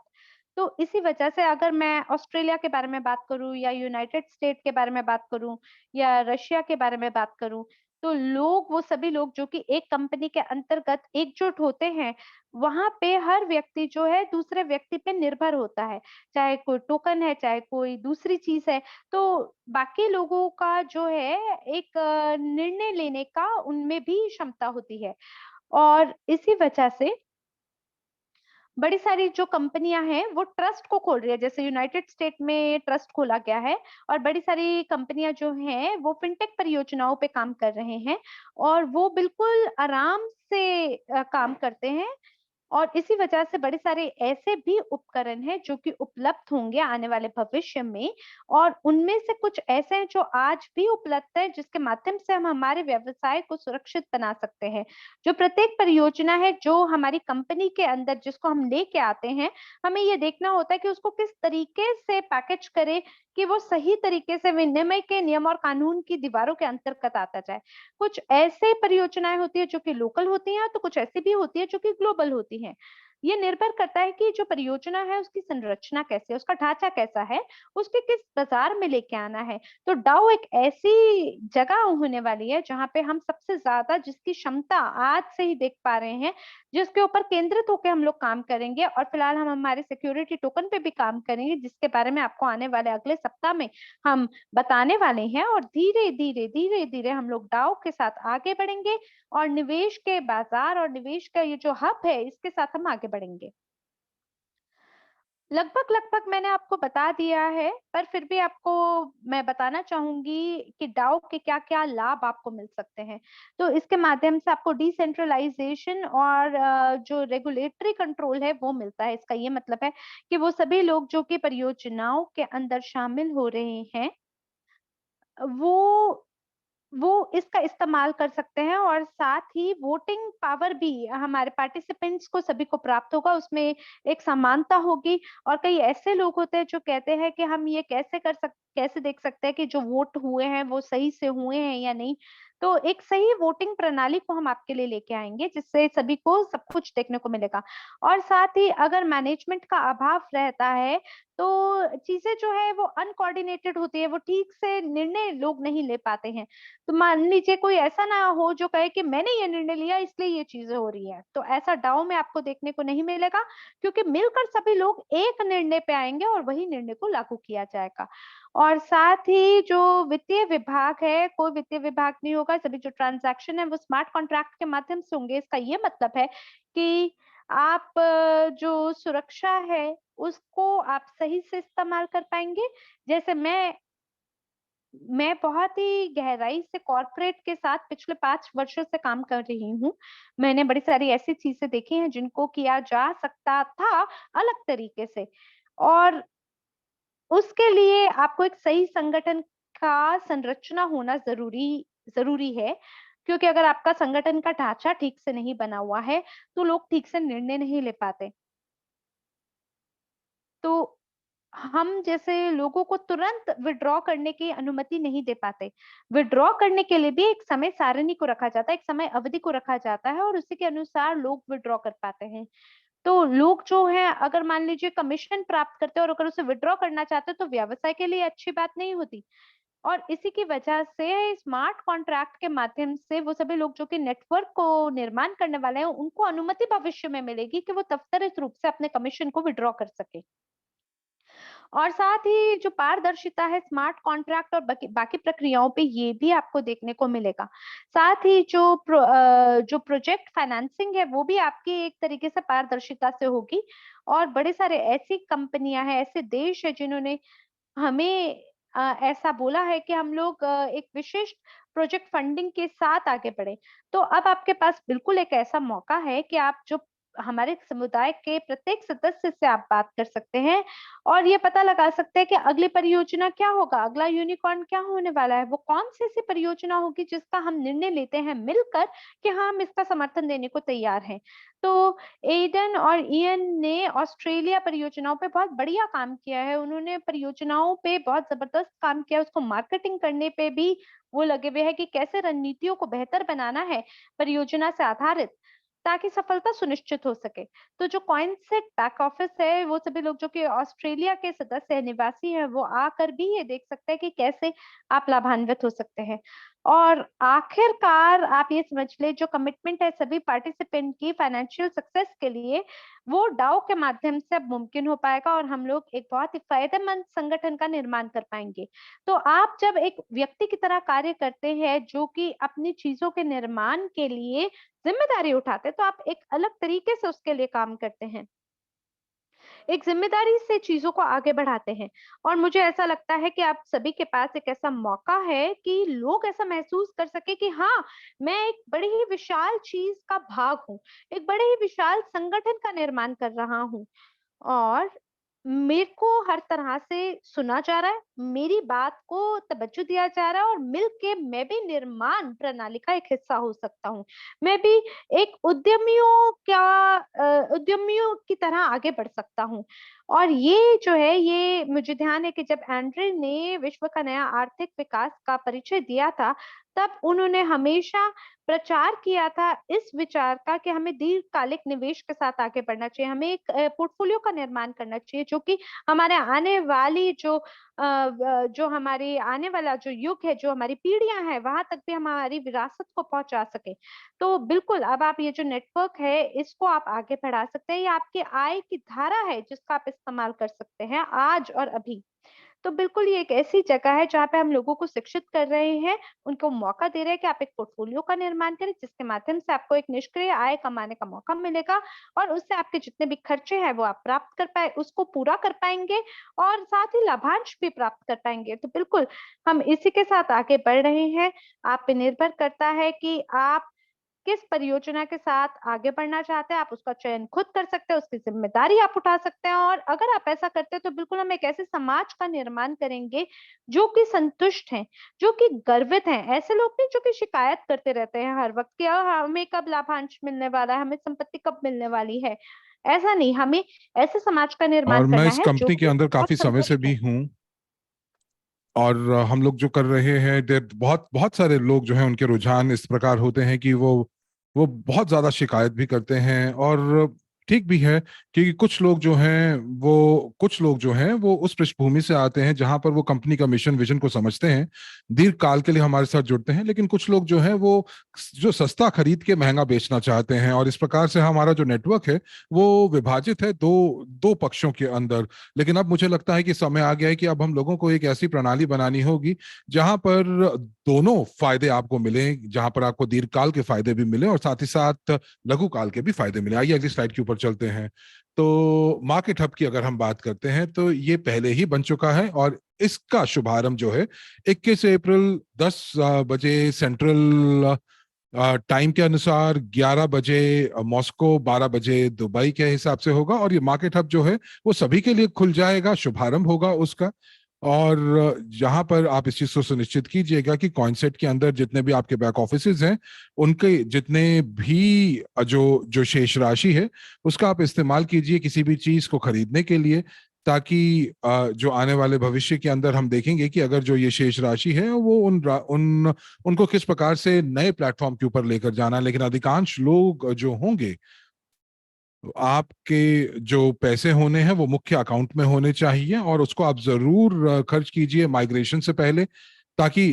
तो इसी वजह से अगर मैं ऑस्ट्रेलिया के बारे में बात करूँ या यूनाइटेड स्टेट के बारे में बात करूँ या रशिया के बारे में बात करूँ, तो लोग वो सभी लोग जो कि एक कंपनी के अंतर्गत एकजुट होते हैं, वहाँ पे हर व्यक्ति जो है दूसरे व्यक्ति पे निर्भर होता है। चाहे कोई टोकन है, चाहे कोई दूसरी चीज़ है, तो बाकी लोगों का जो है एक निर्णय लेने का उनमें भी क्षमता होती है। और इसी वजह से बड़ी सारी जो कंपनियां हैं वो ट्रस्ट को खोल रही है, जैसे यूनाइटेड स्टेट में ट्रस्ट खोला गया है और बड़ी सारी कंपनियां जो हैं वो फिनटेक परियोजनाओं पे काम कर रहे हैं और वो बिल्कुल आराम से काम करते हैं और इसी वजह से बड़े सारे ऐसे भी उपकरण हैं जो कि उपलब्ध होंगे आने वाले भविष्य में और उनमें से कुछ ऐसे हैं जो आज भी उपलब्ध है जिसके माध्यम से हम हमारे व्यवसाय को सुरक्षित बना सकते हैं। जो प्रत्येक परियोजना है जो हमारी कंपनी के अंदर जिसको हम लेके आते हैं, हमें ये देखना होता है कि उसको किस तरीके से पैकेज करें कि वो सही तरीके से विनिमय के नियम और कानून की दीवारों के अंतर्गत आता जाए। कुछ ऐसे परियोजनाएँ होती हैं जो कि लोकल होती हैं, तो कुछ ऐसी भी होती है जो कि ग्लोबल होती हैं। ये निर्भर करता है कि जो परियोजना है उसकी संरचना कैसी है, उसका ढाँचा कैसा है, उसके किस बाज़ार में लेके आना है। तो डाउ एक ऐसी जगह होने वाली है जहाँ पे हम सबसे ज़्यादा जिसकी क्षमता आज से ही देख पा रहे हैं, जिसके ऊपर केंद्रित होके हम लोग काम करेंगे और फिलहाल हम हमारे सिक्योरिटी टोकन पे भी काम करेंगे जिसके बारे में आपको आने वाले अगले सप्ताह में हम बताने वाले हैं और धीरे-धीरे, धीरे-धीरे हम लोग डाउ के साथ आगे बढ़ेंगे और निवेश के बाज़ार और निवेश का ये जो हब है, इसके साथ हम आगे बढ़ेंगे। लगभग-लगभग मैंने आपको बता दिया है, पर फिर भी आपको मैं बताना चाहूँगी कि डाउ के क्या-क्या लाभ आपको मिल सकते हैं। तो इसके माध्यम से आपको डिसेंट्रलाइज़ेशन और जो रेगुलेटरी कंट्रोल है, वो मिलता है। इसका ये मतलब है कि वो सभी लोग जो कि परियोजनाओं के अंदर शामिल हो रहे हैं, वो वो इसका इस्तेमाल कर सकते हैं और साथ ही वोटिंग पावर भी हमारे पार्टिसिपेंट्स को सभी को प्राप्त होगा, उसमें एक समानता होगी और कई ऐसे लोग होते हैं जो कहते हैं कि हम ये कैसे देख सकते हैं कि जो वोट हुए हैं वो सही से हुए हैं या नहीं। तो एक सही वोटिंग प्रणाली को हम आपके लिए लेके आएँगे जिससे सभी को सब कुछ देखने को मिलेगा। और साथ ही अगर मैनेजमेंट का अभाव रहता है तो चीज़ें जो है वो अनकोऑर्डिनेटेड होती है, वो ठीक से निर्णय लोग नहीं ले पाते हैं। तो मान लीजिए कोई ऐसा ना हो जो कहे कि मैंने ये निर्णय लिया इसलिए ये चीजें हो रही हैं। तो ऐसा डाउ में आपको देखने को नहीं मिलेगा क्योंकि मिलकर सभी लोग एक निर्णय पे आएँगे और वही निर्णय को लागू किया जाएगा। और साथ ही जो वित्तीय विभाग है, कोई वित्तीय विभाग नहीं होगा, सभी जो ट्रांज़ैक्शन है वो स्मार्ट कॉन्ट्रैक्ट के माध्यम से होंगे। इसका ये मतलब है कि आप जो सुरक्षा है उसको आप सही से इस्तेमाल कर पाएँगे। जैसे मैं बहुत ही गहराई से कॉर्पोरेट के साथ पिछले 5 वर्षों से काम कर रही हूँ। मैंने बड़ी सारी ऐसी चीज़ें देखी हैं जिनको किया जा सकता था अलग तरीके से और उसके लिए आपको एक सही संगठन का संरचना होना ज़रूरी है। क्योंकि अगर आपका संगठन का ढाँचा ठीक से नहीं बना हुआ है, तो लोग ठीक से निर्णय नहीं ले पाते। तो हम जैसे लोगों को तुरंत विथड्रॉ करने की अनुमति नहीं दे पाते। विथड्रॉ करने के लिए भी एक समय सारिणी को रखा जाता है, एक समय अवधि को रखा जाता है और उसी के अनुसार लोग विथड्रॉ कर पाते हैं। तो लोग जो हैं अगर मान लीजिए कमीशन प्राप्त करते हैं और अगर उसे विथड्रॉ करना चाहते हैं तो व्यवसाय के लिए अच्छी बात नहीं होती। और इसी की वजह से स्मार्ट कॉन्ट्रैक्ट के माध्यम से वो सभी लोग जो कि नेटवर्क को निर्माण करने वाले हैं, उनको अनुमति भविष्य में मिलेगी कि वो त्वरित रूप से अपने कमीशन को विथड्रॉ कर सकें। और साथ ही जो पारदर्शिता है स्मार्ट कॉन्ट्रैक्ट और बाकी बाकी प्रक्रियाओं पे ये भी आपको देखने को मिलेगा। साथ ही जो प्रोजेक्ट फाइनेंसिंग है वो भी आपकी एक तरीके से पारदर्शिता से होगी और बड़े सारे ऐसी कंपनियां हैं, ऐसे देश है जिन्होंने हमें ऐसा बोला है कि हम लोग एक विशिष्ट प्रोजेक्ट फंडिंग के साथ आगे बढ़े। तो अब आपके पास बिल्कुल एक ऐसा मौका है कि आप जो हमारे समुदाय के प्रत्येक सदस्य से आप बात कर सकते हैं और ये पता लगा सकते हैं कि अगली परियोजना क्या होगा, अगला यूनिकॉर्न क्या होने वाला है, वो कौन सी ऐसी परियोजना होगी जिसका हम निर्णय लेते हैं मिलकर कि हाँ, हम इसका समर्थन देने को तैयार हैं। तो एडन और इयन ने ऑस्ट्रेलिया परियोजनाओं पे बहुत बढ़िया काम किया है। उन्होंने परियोजनाओं पे बहुत जबरदस्त काम किया, उसको मार्केटिंग करने पे भी वो लगे हुए हैं कि कैसे रणनीतियों को बेहतर बनाना है परियोजना से आधारित, ताकि सफलता सुनिश्चित हो सके। तो जो कॉइनसेट बैक ऑफिस है, वो सभी लोग जो कि ऑस्ट्रेलिया के सदस्य हैं, निवासी हैं, वो आकर भी ये देख सकते हैं कि कैसे आप लाभान्वित हो सकते हैं। और आखिरकार आप ये समझ ले, जो कमिटमेंट है सभी पार्टिसिपेंट की फाइनेंशियल सक्सेस के लिए, वो डाउ के माध्यम से अब मुमकिन हो पाएगा और हम लोग एक बहुत ही फायदेमंद संगठन का निर्माण कर पाएंगे। तो आप जब एक व्यक्ति की तरह कार्य करते हैं जो कि अपनी चीजों के निर्माण के लिए जिम्मेदारी उठाते हैं, तो आप एक अलग तरीके से उसके लिए काम करते हैं, एक जिम्मेदारी से चीजों को आगे बढ़ाते हैं। और मुझे ऐसा लगता है कि आप सभी के पास एक ऐसा मौका है कि लोग ऐसा महसूस कर सके कि हाँ, मैं एक बड़ी ही विशाल चीज का भाग हूँ, एक बड़े ही विशाल संगठन का निर्माण कर रहा हूँ और मेरे को हर तरह से सुना जा रहा है, मेरी बात को तवज्जो दिया जा रहा है और मिलके मैं भी निर्माण प्रणाली का एक हिस्सा हो सकता हूँ। मैं भी एक उद्यमियों की तरह आगे बढ़ सकता हूँ। और ये जो है, ये मुझे ध्यान है कि जब एंड्रे ने विश्व का नया आर्थिक विकास का परिचय दिया था, तब उन्होंने हमेशा प्रचार किया था इस विचार का कि हमें दीर्घकालिक निवेश के साथ आगे बढ़ना चाहिए। हमें एक पोर्टफोलियो का निर्माण करना चाहिए जो कि हमारे आने वाली जो हमारी आने वाला जो युग है, जो हमारी पीढ़ियां हैं, वहां तक भी हम हमारी विरासत को पहुंचा सके। तो बिल्कुल, अब आप ये जो नेटवर्क है, इसको आप आगे बढ़ा सकते हैं। ये आपकी आय की धारा है जिसका आप इस्तेमाल कर सकते हैं आज और अभी। तो बिल्कुल ये एक ऐसी जगह है जहाँ पे हम लोगों को शिक्षित कर रहे हैं, उनको मौका दे रहे हैं कि आप एक पोर्टफोलियो का निर्माण करें, जिसके माध्यम से आपको एक निष्क्रिय आय कमाने का मौका मिलेगा और उससे आपके जितने भी खर्चे हैं वो आप प्राप्त कर पाए, उसको पूरा कर पाएंगे और साथ ही लाभांश भी प्राप्त कर पाएंगे। तो बिल्कुल हम इसी के साथ आगे बढ़ रहे हैं। आप पे निर्भर करता है कि आप किस परियोजना के साथ आगे बढ़ना चाहते हैं। आप उसका चयन खुद कर सकते हैं, उसकी जिम्मेदारी आप उठा सकते हैं और अगर आप ऐसा करते हैं तो बिल्कुल हम एक ऐसे समाज का निर्माण करेंगे जो कि संतुष्ट हैं, जो कि गर्वित हैं। ऐसे लोग नहीं जो कि शिकायत करते रहते हैं हर वक्त कि हमें कब लाभांश मिलने वाला है, हमें संपत्ति कब मिलने वाली है। ऐसा नहीं, हमें ऐसे समाज का निर्माण और मैं करना इस है जो कंपनी के कि अंदर बहुत काफी समय से संतुष्ट भी है। हूँ। और हम लोग जो कर रहे हैं, बहुत बहुत सारे लोग जो हैं उनके रुझान इस प्रकार होते हैं कि वो बहुत ज्यादा शिकायत भी करते हैं। और ठीक भी है, क्योंकि कुछ लोग जो हैं वो उस पृष्ठभूमि से आते हैं जहां पर वो कंपनी का मिशन विजन को समझते हैं, दीर्घ काल के लिए हमारे साथ जुड़ते हैं। लेकिन कुछ लोग जो हैं वो जो सस्ता खरीद के महंगा बेचना चाहते हैं। और इस प्रकार से हमारा जो नेटवर्क है वो विभाजित है दो दो पक्षों के अंदर। लेकिन अब मुझे लगता है कि समय आ गया है कि अब हम लोगों को एक ऐसी प्रणाली बनानी होगी जहां पर दोनों फायदे आपको मिले, जहां पर आपको दीर्घकाल के फायदे भी मिले और साथ ही साथ लघु काल के भी फायदे मिले। आइए अगली स्लाइड के ऊपर चलते हैं। तो मार्केट हब की अगर हम बात करते हैं तो ये पहले ही बन चुका है और इसका शुभारंभ जो है 21 अप्रैल 10 बजे सेंट्रल टाइम के अनुसार, 11 बजे मॉस्को, 12 बजे दुबई के हिसाब से होगा। और ये मार्केट हब जो है वो सभी के लिए खुल जाएगा, शुभारंभ होगा उसका। और जहां पर आप इस चीज को सुनिश्चित कीजिएगा कि कॉइनसेट के अंदर जितने भी आपके बैक ऑफिसेज हैं, उनके जितने भी जो जो शेष राशि है उसका आप इस्तेमाल कीजिए किसी भी चीज को खरीदने के लिए, ताकि जो आने वाले भविष्य के अंदर हम देखेंगे कि अगर जो ये शेष राशि है वो उनको किस प्रकार से नए प्लेटफॉर्म के ऊपर लेकर जाना है। लेकिन अधिकांश लोग जो होंगे, आपके जो पैसे होने हैं वो मुख्य अकाउंट में होने चाहिए और उसको आप जरूर खर्च कीजिए माइग्रेशन से पहले, ताकि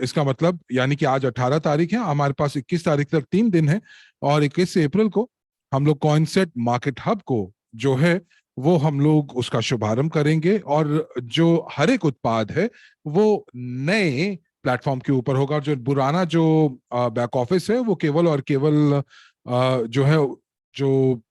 इसका मतलब, यानी कि आज 18 तारीख है, हमारे पास 21 तारीख तक 3 दिन है। और 21 अप्रैल को हम लोग कॉइनसेट मार्केट हब को जो है वो हम लोग उसका शुभारंभ करेंगे। और जो हर एक उत्पाद है वो नए प्लेटफॉर्म के ऊपर होगा। जो पुराना जो बैक ऑफिस है वो केवल और केवल जो है, जो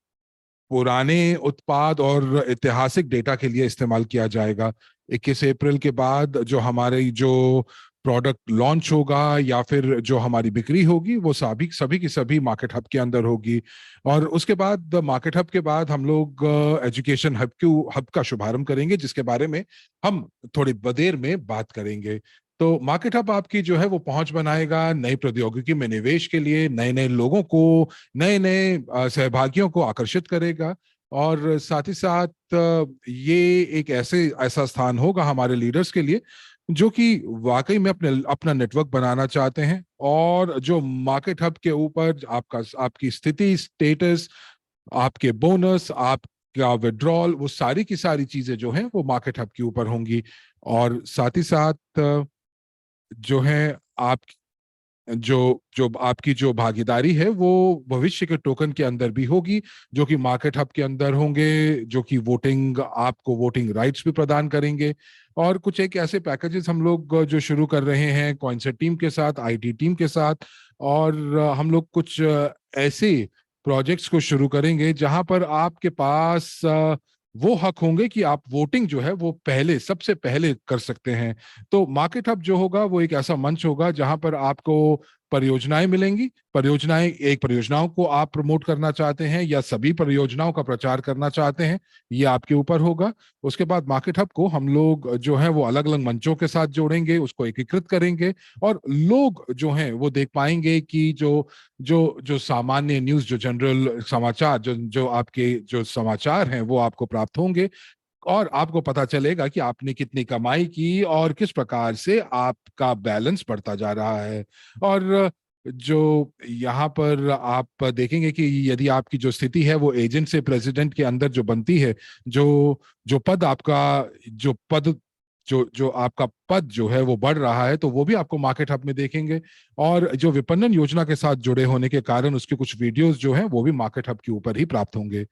पुराने उत्पाद और ऐतिहासिक डेटा के लिए इस्तेमाल किया जाएगा। 21 अप्रैल के बाद जो हमारे जो प्रोडक्ट लॉन्च होगा या फिर जो हमारी बिक्री होगी वो सभी सभी की सभी मार्केट हब के अंदर होगी। और उसके बाद मार्केट हब के बाद हम लोग एजुकेशन हब का शुभारंभ करेंगे, जिसके बारे में हम थोड़ी देर में बात करेंगे। तो मार्केट हब आपकी जो है वो पहुंच बनाएगा नई प्रौद्योगिकी में निवेश के लिए, नए नए लोगों को, नए नए सहभागियों को आकर्षित करेगा। और साथ ही साथ ये एक ऐसा स्थान होगा हमारे लीडर्स के लिए जो कि वाकई में अपना नेटवर्क बनाना चाहते हैं, और जो मार्केट हब के ऊपर आपकी स्थिति, स्टेटस, आपके बोनस, आपका विड्रॉल, वो सारी की सारी चीजें जो हैं वो मार्केट हब के ऊपर होंगी। और साथ ही साथ जो है आप जो जो आपकी जो भागीदारी है वो भविष्य के टोकन के अंदर भी होगी, जो कि मार्केट हब के अंदर होंगे, जो कि आपको वोटिंग राइट्स भी प्रदान करेंगे। और कुछ एक ऐसे पैकेजेस हम लोग जो शुरू कर रहे हैं कॉइनसेट टीम के साथ, आईटी टीम के साथ। और हम लोग कुछ ऐसे प्रोजेक्ट्स को शुरू करेंगे जहां पर आपके पास वो हक होंगे कि आप वोटिंग जो है वो सबसे पहले कर सकते हैं। तो मार्केट हब जो होगा वो एक ऐसा मंच होगा जहां पर आपको परियोजनाएं मिलेंगी। परियोजनाओं को आप प्रमोट करना चाहते हैं या सभी परियोजनाओं का प्रचार करना चाहते हैं, ये आपके ऊपर होगा। उसके बाद मार्केट हब को हम लोग जो है वो अलग अलग मंचों के साथ जोड़ेंगे, उसको एकीकृत करेंगे, और लोग जो हैं वो देख पाएंगे कि जो जो जो सामान्य न्यूज, जो जनरल समाचार, जो जो आपके जो समाचार हैं वो आपको प्राप्त होंगे, और आपको पता चलेगा कि आपने कितनी कमाई की और किस प्रकार से आपका बैलेंस बढ़ता जा रहा है। और जो यहाँ पर आप देखेंगे कि यदि आपकी जो स्थिति है वो एजेंट से प्रेसिडेंट के अंदर जो बनती है, जो जो पद आपका जो पद जो जो आपका पद जो है वो बढ़ रहा है, तो वो भी आपको मार्केट हब में देखेंगे। और जो विपणन योजना के साथ जुड़े होने के कारण उसके कुछ वीडियोस जो हैं वो भी मार्केट हब के ऊपर ही प्राप्त होंगे।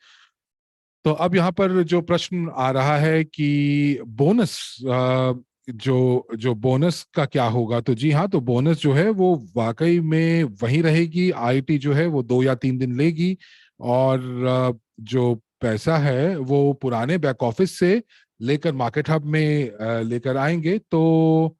तो अब यहाँ पर जो प्रश्न आ रहा है कि बोनस, जो जो बोनस का क्या होगा, तो जी हाँ, तो बोनस जो है वो वाकई में वही रहेगी। आईटी जो है वो 2 या 3 दिन लेगी, और जो पैसा है वो पुराने बैक ऑफिस से लेकर मार्केट हब में लेकर आएंगे। तो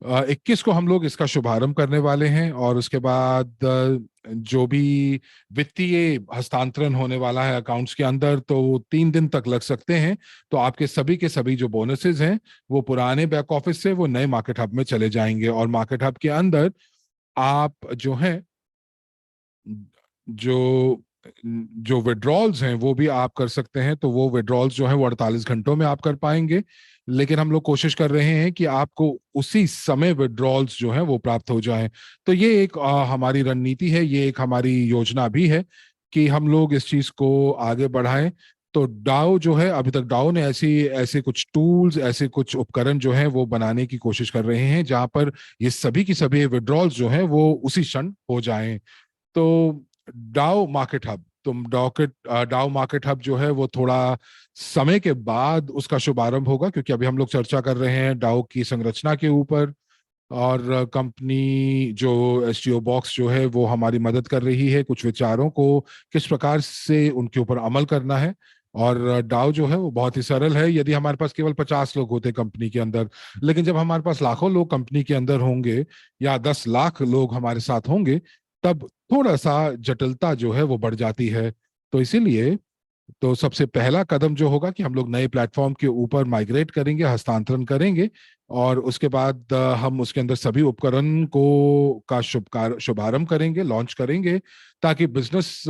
21 को हम लोग इसका शुभारंभ करने वाले हैं, और उसके बाद जो भी वित्तीय हस्तांतरण होने वाला है अकाउंट्स के अंदर, तो 3 दिन तक लग सकते हैं। तो आपके सभी के सभी जो बोनसेस हैं वो पुराने बैक ऑफिस से वो नए मार्केट हब में चले जाएंगे, और मार्केट हब के अंदर आप जो है जो जो विड्रॉल्स हैं वो भी आप कर सकते हैं। तो वो विड्रॉल्स जो है वो 48 घंटों में आप कर पाएंगे, लेकिन हम लोग कोशिश कर रहे हैं कि आपको उसी समय विड्रॉल्स जो है वो प्राप्त हो जाएं। तो ये एक हमारी रणनीति है, ये एक हमारी योजना भी है कि हम लोग इस चीज को आगे बढ़ाएं। तो डाओ जो है, अभी तक डाओ ने ऐसी ऐसे कुछ टूल्स, ऐसे कुछ उपकरण जो है वो बनाने की कोशिश कर रहे हैं जहां पर ये सभी की सभी विड्रॉल्स जो है वो उसी क्षण हो जाएं। तो डाउ मार्केट हब, डाउ मार्केट हब जो है वो थोड़ा समय के बाद उसका शुभारंभ होगा, क्योंकि अभी हम लोग चर्चा कर रहे हैं डाउ की संरचना के ऊपर। और कंपनी जो एसटीओ बॉक्स जो है वो हमारी मदद कर रही है कुछ विचारों को किस प्रकार से उनके ऊपर अमल करना है। और डाउ जो है वो बहुत ही सरल है। यदि हमारे पास केवल 50 लोग होते कंपनी के अंदर, लेकिन जब हमारे पास लाखों लोग कंपनी के अंदर होंगे या 10 लाख लोग हमारे साथ होंगे, तब थोड़ा सा जटिलता जो है वो बढ़ जाती है। तो इसीलिए तो सबसे पहला कदम जो होगा कि हम लोग नए प्लेटफॉर्म के ऊपर माइग्रेट करेंगे, हस्तांतरण करेंगे, और उसके बाद हम उसके अंदर सभी उपकरण को का शुभारंभ करेंगे, लॉन्च करेंगे, ताकि बिजनेस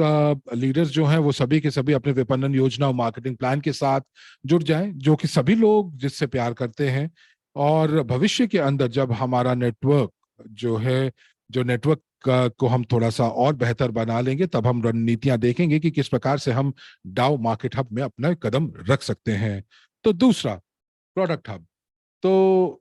लीडर्स जो हैं वो सभी के सभी अपने विपणन योजना और मार्केटिंग प्लान के साथ जुड़ जाएं, जो कि सभी लोग जिससे प्यार करते हैं। और भविष्य के अंदर जब हमारा नेटवर्क जो है, जो नेटवर्क को हम थोड़ा सा और बेहतर बना लेंगे, तब हम रणनीतियां देखेंगे कि किस प्रकार से हम डाउ मार्केट हब में अपना कदम रख सकते हैं। तो दूसरा, प्रोडक्ट हब। तो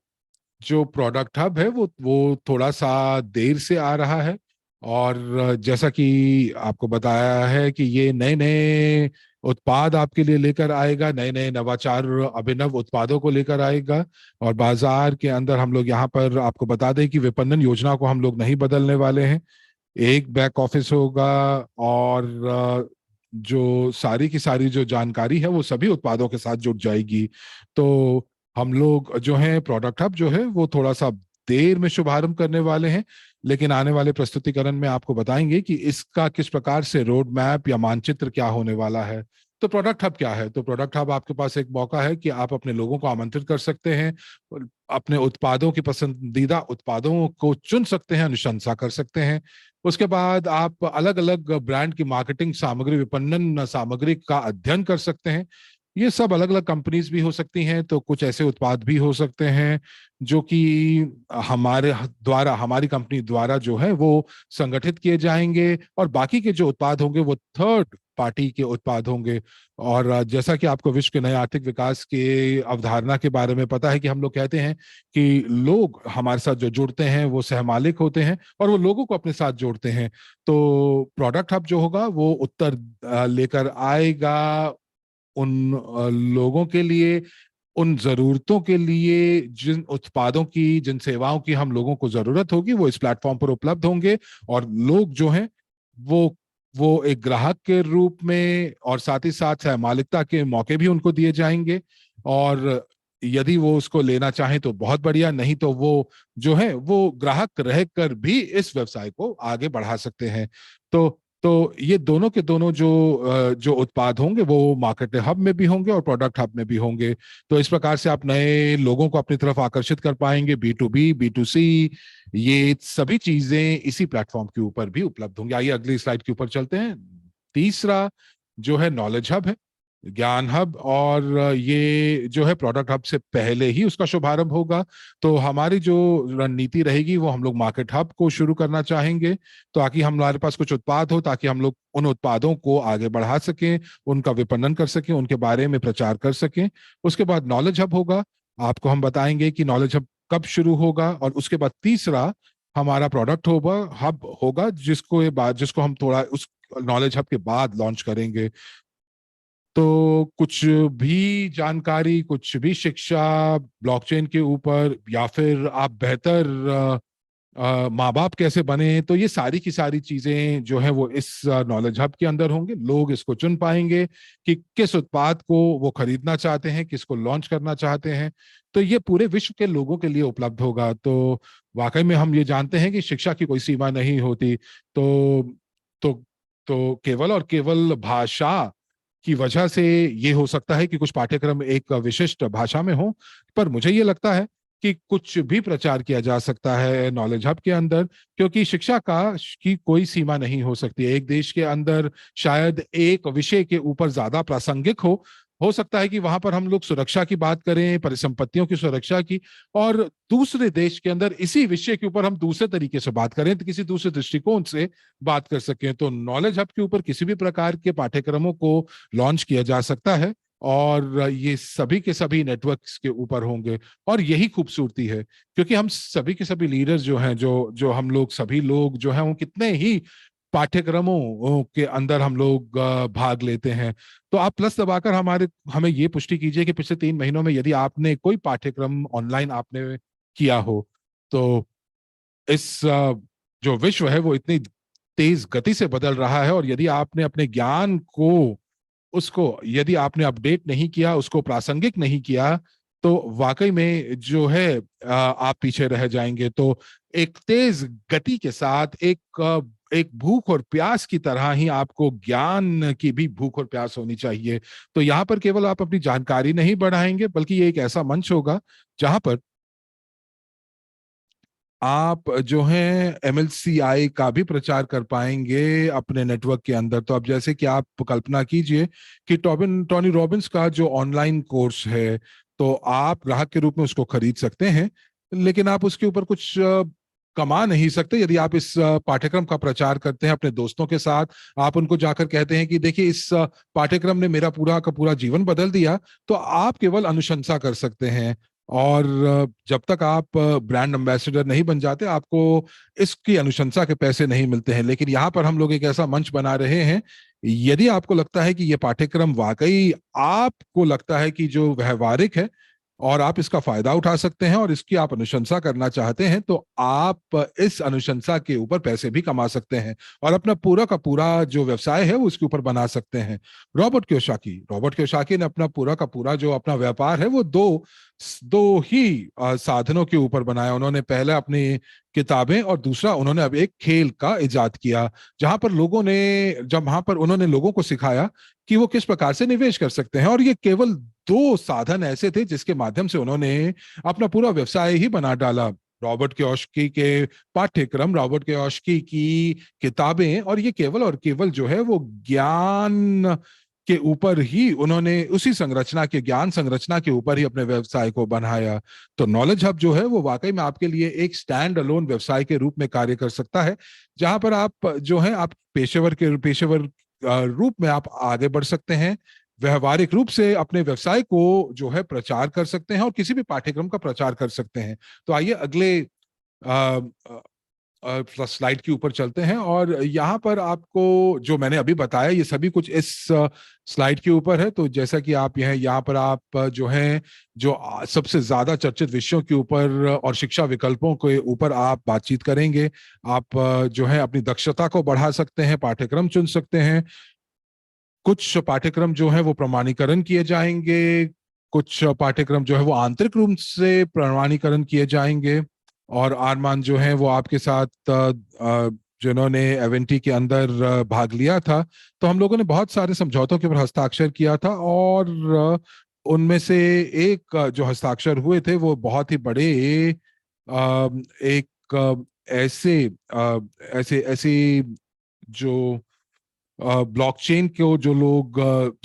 जो प्रोडक्ट हब है वो थोड़ा सा देर से आ रहा है, और जैसा कि आपको बताया है कि ये नए नए उत्पाद आपके लिए लेकर आएगा, नए नए नवाचार, अभिनव उत्पादों को लेकर आएगा। और बाजार के अंदर हम लोग यहाँ पर आपको बता दें कि विपणन योजना को हम लोग नहीं बदलने वाले हैं। एक बैक ऑफिस होगा, और जो सारी की सारी जो जानकारी है वो सभी उत्पादों के साथ जुड़ जाएगी। तो हम लोग जो है प्रोडक्ट हब जो है वो थोड़ा सा देर में शुभारंभ करने वाले हैं, लेकिन आने वाले प्रस्तुतिकरण में आपको बताएंगे कि इसका किस प्रकार से रोड मैप या मानचित्र क्या होने वाला है। तो प्रोडक्ट हब क्या है? तो प्रोडक्ट हब आपके पास एक मौका है कि आप अपने लोगों को आमंत्रित कर सकते हैं, अपने उत्पादों की पसंदीदा उत्पादों को चुन सकते हैं, अनुशंसा कर सकते हैं। उसके बाद आप अलग अलग ब्रांड की मार्केटिंग सामग्री, विपणन सामग्री का अध्ययन कर सकते हैं। ये सब अलग अलग कंपनीज भी हो सकती हैं, तो कुछ ऐसे उत्पाद भी हो सकते हैं जो कि हमारे द्वारा, हमारी कंपनी द्वारा जो है वो संगठित किए जाएंगे, और बाकी के जो उत्पाद होंगे वो थर्ड पार्टी के उत्पाद होंगे। और जैसा कि आपको विश्व के नए आर्थिक विकास के अवधारणा के बारे में पता है कि हम लोग कहते हैं कि लोग हमारे साथ जो जुड़ते हैं वो सहमालिक होते हैं, और वो लोगों को अपने साथ जोड़ते हैं। तो प्रोडक्ट हब जो होगा वो उत्तर लेकर आएगा उन लोगों के लिए, उन जरूरतों के लिए, जिन उत्पादों की, जिन सेवाओं की हम लोगों को जरूरत होगी वो इस प्लेटफॉर्म पर उपलब्ध होंगे। और लोग जो हैं वो वो एक ग्राहक के रूप में और साथ ही साथ मालिकता के मौके भी उनको दिए जाएंगे। और यदि वो उसको लेना चाहें तो बहुत बढ़िया, नहीं तो वो जो है वो ग्राहक रहकर भी इस व्यवसाय को आगे बढ़ा सकते हैं। तो ये दोनों के दोनों जो उत्पाद होंगे वो मार्केट हब में भी होंगे और प्रोडक्ट हब में भी होंगे। तो इस प्रकार से आप नए लोगों को अपनी तरफ आकर्षित कर पाएंगे। B2B, B2C, ये सभी चीजें इसी प्लेटफॉर्म के ऊपर भी उपलब्ध होंगी। आइए अगली स्लाइड के ऊपर चलते हैं। तीसरा जो है नॉलेज हब है, ज्ञान हब, और ये जो है प्रोडक्ट हब से पहले ही उसका शुभारंभ होगा। तो हमारी जो रणनीति रहेगी वो हम लोग मार्केट हब को शुरू करना चाहेंगे, ताकि हमारे पास कुछ उत्पाद हो, ताकि हम लोग उन उत्पादों को आगे बढ़ा सकें, उनका विपणन कर सकें, उनके बारे में प्रचार कर सकें। उसके बाद नॉलेज हब होगा, आपको हम बताएंगे कि नॉलेज हब कब शुरू होगा। और उसके बाद तीसरा हमारा प्रोडक्ट होगा, हब होगा, जिसको हम थोड़ा उस नॉलेज हब के बाद लॉन्च करेंगे। तो कुछ भी जानकारी, कुछ भी शिक्षा ब्लॉकचेन के ऊपर, या फिर आप बेहतर माँ बाप कैसे बने, तो ये सारी की सारी चीजें जो है वो इस नॉलेज हब के अंदर होंगे। लोग इसको चुन पाएंगे कि किस उत्पाद को वो खरीदना चाहते हैं, किसको लॉन्च करना चाहते हैं। तो ये पूरे विश्व के लोगों के लिए उपलब्ध होगा। तो वाकई में हम ये जानते हैं कि शिक्षा की कोई सीमा नहीं होती। तो तो तो केवल और केवल भाषा की वजह से ये हो सकता है कि कुछ पाठ्यक्रम एक विशिष्ट भाषा में हो, पर मुझे ये लगता है कि कुछ भी प्रचार किया जा सकता है नॉलेज हब के अंदर, क्योंकि शिक्षा का की कोई सीमा नहीं हो सकती। एक देश के अंदर शायद एक विषय के ऊपर ज्यादा प्रासंगिक हो सकता है कि वहां पर हम लोग सुरक्षा की बात करें, परिसंपत्तियों की सुरक्षा की, और दूसरे देश के अंदर इसी विषय के ऊपर हम दूसरे तरीके से बात करें, तो किसी दूसरे दृष्टिकोण से बात कर सकें। तो नॉलेज हब के ऊपर किसी भी प्रकार के पाठ्यक्रमों को लॉन्च किया जा सकता है, और ये सभी के सभी नेटवर्क्स के ऊपर होंगे। और यही खूबसूरती है, क्योंकि हम सभी के सभी लीडर्स जो हैं, जो जो हम लोग सभी लोग जो हैं वो कितने ही पाठ्यक्रमों के अंदर हम लोग भाग लेते हैं। तो आप प्लस दबाकर हमें ये पुष्टि कीजिए कि पिछले 3 महीनों में यदि आपने कोई पाठ्यक्रम ऑनलाइन आपने किया हो, तो इस जो विश्व है वो इतनी तेज गति से बदल रहा है, और यदि आपने अपने ज्ञान को, उसको यदि आपने अपडेट नहीं किया, उसको प्रासंगिक नहीं किया, तो वाकई में जो है आप पीछे रह जाएंगे। तो एक तेज गति के साथ एक भूख और प्यास की तरह ही आपको ज्ञान की भी भूख और प्यास होनी चाहिए। तो यहाँ पर केवल आप अपनी जानकारी नहीं बढ़ाएंगे, बल्कि ये एक ऐसा मंच होगा जहां पर आप जो है MLCI का भी प्रचार कर पाएंगे अपने नेटवर्क के अंदर। तो अब जैसे कि आप कल्पना कीजिए कि टोनी रॉबिन्स का जो ऑनलाइन कोर्स है, तो आप ग्राहक के रूप में उसको खरीद सकते हैं, लेकिन आप उसके ऊपर कुछ कमा नहीं सकते। यदि आप इस पाठ्यक्रम का प्रचार करते हैं अपने दोस्तों के साथ, आप उनको जाकर कहते हैं कि देखिए इस पाठ्यक्रम ने मेरा पूरा का पूरा जीवन बदल दिया, तो आप केवल अनुशंसा कर सकते हैं। और जब तक आप ब्रांड एम्बेसडर नहीं बन जाते, आपको इसकी अनुशंसा के पैसे नहीं मिलते हैं। लेकिन यहाँ पर हम लोग एक ऐसा मंच बना रहे हैं, यदि आपको लगता है कि ये पाठ्यक्रम वाकई आपको लगता है कि जो व्यवहारिक है, और आप इसका फायदा उठा सकते हैं और इसकी आप अनुशंसा करना चाहते हैं तो आप इस अनुशंसा के ऊपर पैसे भी कमा सकते हैं और अपना पूरा का पूरा जो व्यवसाय है वो उसके ऊपर बना सकते हैं। रॉबर्ट कियोसाकी ने अपना पूरा का पूरा जो अपना व्यापार है वो दो दो ही साधनों के ऊपर बनाया। उन्होंने पहले अपनी किताबें और दूसरा उन्होंने अब एक खेल का इजाद किया, जहां पर उन्होंने लोगों को सिखाया कि वो किस प्रकार से निवेश कर सकते हैं। और ये केवल दो साधन ऐसे थे जिसके माध्यम से उन्होंने अपना पूरा व्यवसाय ही बना डाला। रॉबर्ट कियोसाकी के पाठ्यक्रम, रॉबर्ट कियोसाकी की किताबें, और ये केवल और केवल जो है वो ज्ञान के ऊपर ही उन्होंने उसी संरचना के ज्ञान संरचना के ऊपर ही अपने व्यवसाय को बनाया। तो नॉलेज हब जो है वो वाकई में आपके लिए एक स्टैंड अलोन व्यवसाय के रूप में कार्य कर सकता है, जहां पर आप जो है आप पेशेवर रूप में आप आगे बढ़ सकते हैं, व्यवहारिक रूप से अपने व्यवसाय को जो है प्रचार कर सकते हैं और किसी भी पाठ्यक्रम का प्रचार कर सकते हैं। तो आइए अगले स्लाइड के ऊपर चलते हैं और यहाँ पर आपको जो मैंने अभी बताया ये सभी कुछ इस स्लाइड के ऊपर है। तो जैसा कि आप यहाँ पर आप जो है जो सबसे ज्यादा चर्चित विषयों के ऊपर और शिक्षा विकल्पों के ऊपर आप बातचीत करेंगे। आप जो है अपनी दक्षता को बढ़ा सकते हैं, पाठ्यक्रम चुन सकते हैं। कुछ पाठ्यक्रम जो है वो प्रमाणीकरण किए जाएंगे, कुछ पाठ्यक्रम जो है वो आंतरिक रूप से प्रमाणीकरण किए जाएंगे। और आरमान जो है वो आपके साथ जिन्होंने एवेंटी के अंदर भाग लिया था, तो हम लोगों ने बहुत सारे समझौतों के ऊपर हस्ताक्षर किया था और उनमें से एक जो हस्ताक्षर हुए थे वो बहुत ही बड़े एक ऐसे ऐसे ऐसी जो ब्लॉकचेन को जो लोग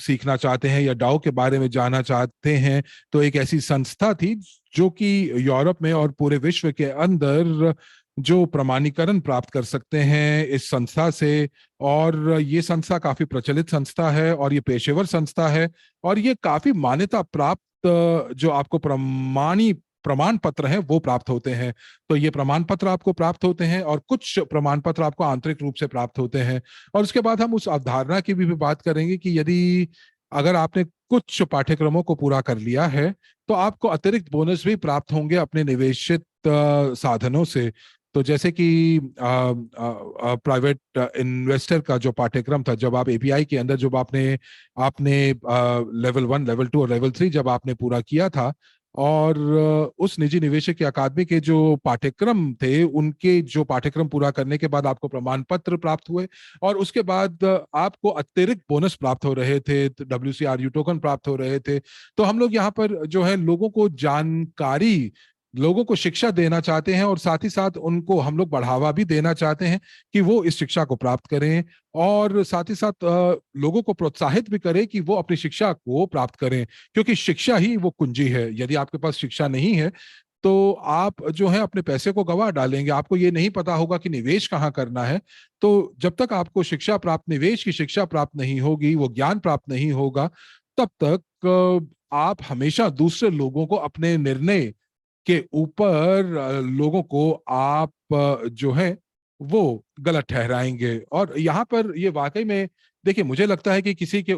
सीखना चाहते हैं या डाओ के बारे में जानना चाहते हैं, तो एक ऐसी संस्था थी जो कि यूरोप में और पूरे विश्व के अंदर जो प्रमाणीकरण प्राप्त कर सकते हैं इस संस्था से। और ये संस्था काफी प्रचलित संस्था है और ये पेशेवर संस्था है और ये काफी मान्यता प्राप्त जो आपको प्रमाण पत्र हैं वो प्राप्त होते हैं। तो ये प्रमाण पत्र आपको प्राप्त होते हैं और कुछ प्रमाण पत्र आपको आंतरिक रूप से प्राप्त होते हैं। और उसके बाद हम उस अवधारणा की भी बात करेंगे कि यदि अगर आपने कुछ पाठ्यक्रमों को पूरा कर लिया है तो आपको अतिरिक्त बोनस भी प्राप्त होंगे अपने निवेशित साधनों से। तो जैसे कि प्राइवेट इन्वेस्टर का जो पाठ्यक्रम था, जब आप एपीआई के अंदर जब आपने आपने लेवल 1, लेवल 2 और लेवल 3 जब आपने पूरा किया था और उस निजी निवेशक की अकादमी के जो पाठ्यक्रम थे उनके जो पाठ्यक्रम पूरा करने के बाद आपको प्रमाण पत्र प्राप्त हुए और उसके बाद आपको अतिरिक्त बोनस प्राप्त हो रहे थे, WCRU टोकन प्राप्त हो रहे थे। तो हम लोग यहाँ पर जो है लोगों को शिक्षा देना चाहते हैं और साथ ही साथ उनको हम लोग बढ़ावा भी देना चाहते हैं कि वो इस शिक्षा को प्राप्त करें और साथ ही साथ लोगों को प्रोत्साहित भी करें कि वो अपनी शिक्षा को प्राप्त करें, क्योंकि शिक्षा ही वो कुंजी है। यदि आपके पास शिक्षा नहीं है तो आप जो है अपने पैसे को गवा डालेंगे, आपको ये नहीं पता होगा कि निवेश कहाँ करना है। तो जब तक आपको निवेश की शिक्षा प्राप्त नहीं होगी, वो ज्ञान प्राप्त नहीं होगा, तब तक आप हमेशा दूसरे लोगों को अपने निर्णय के ऊपर लोगों को आप जो है वो गलत ठहराएंगे। और यहाँ पर ये वाकई में देखिए, मुझे लगता है कि किसी के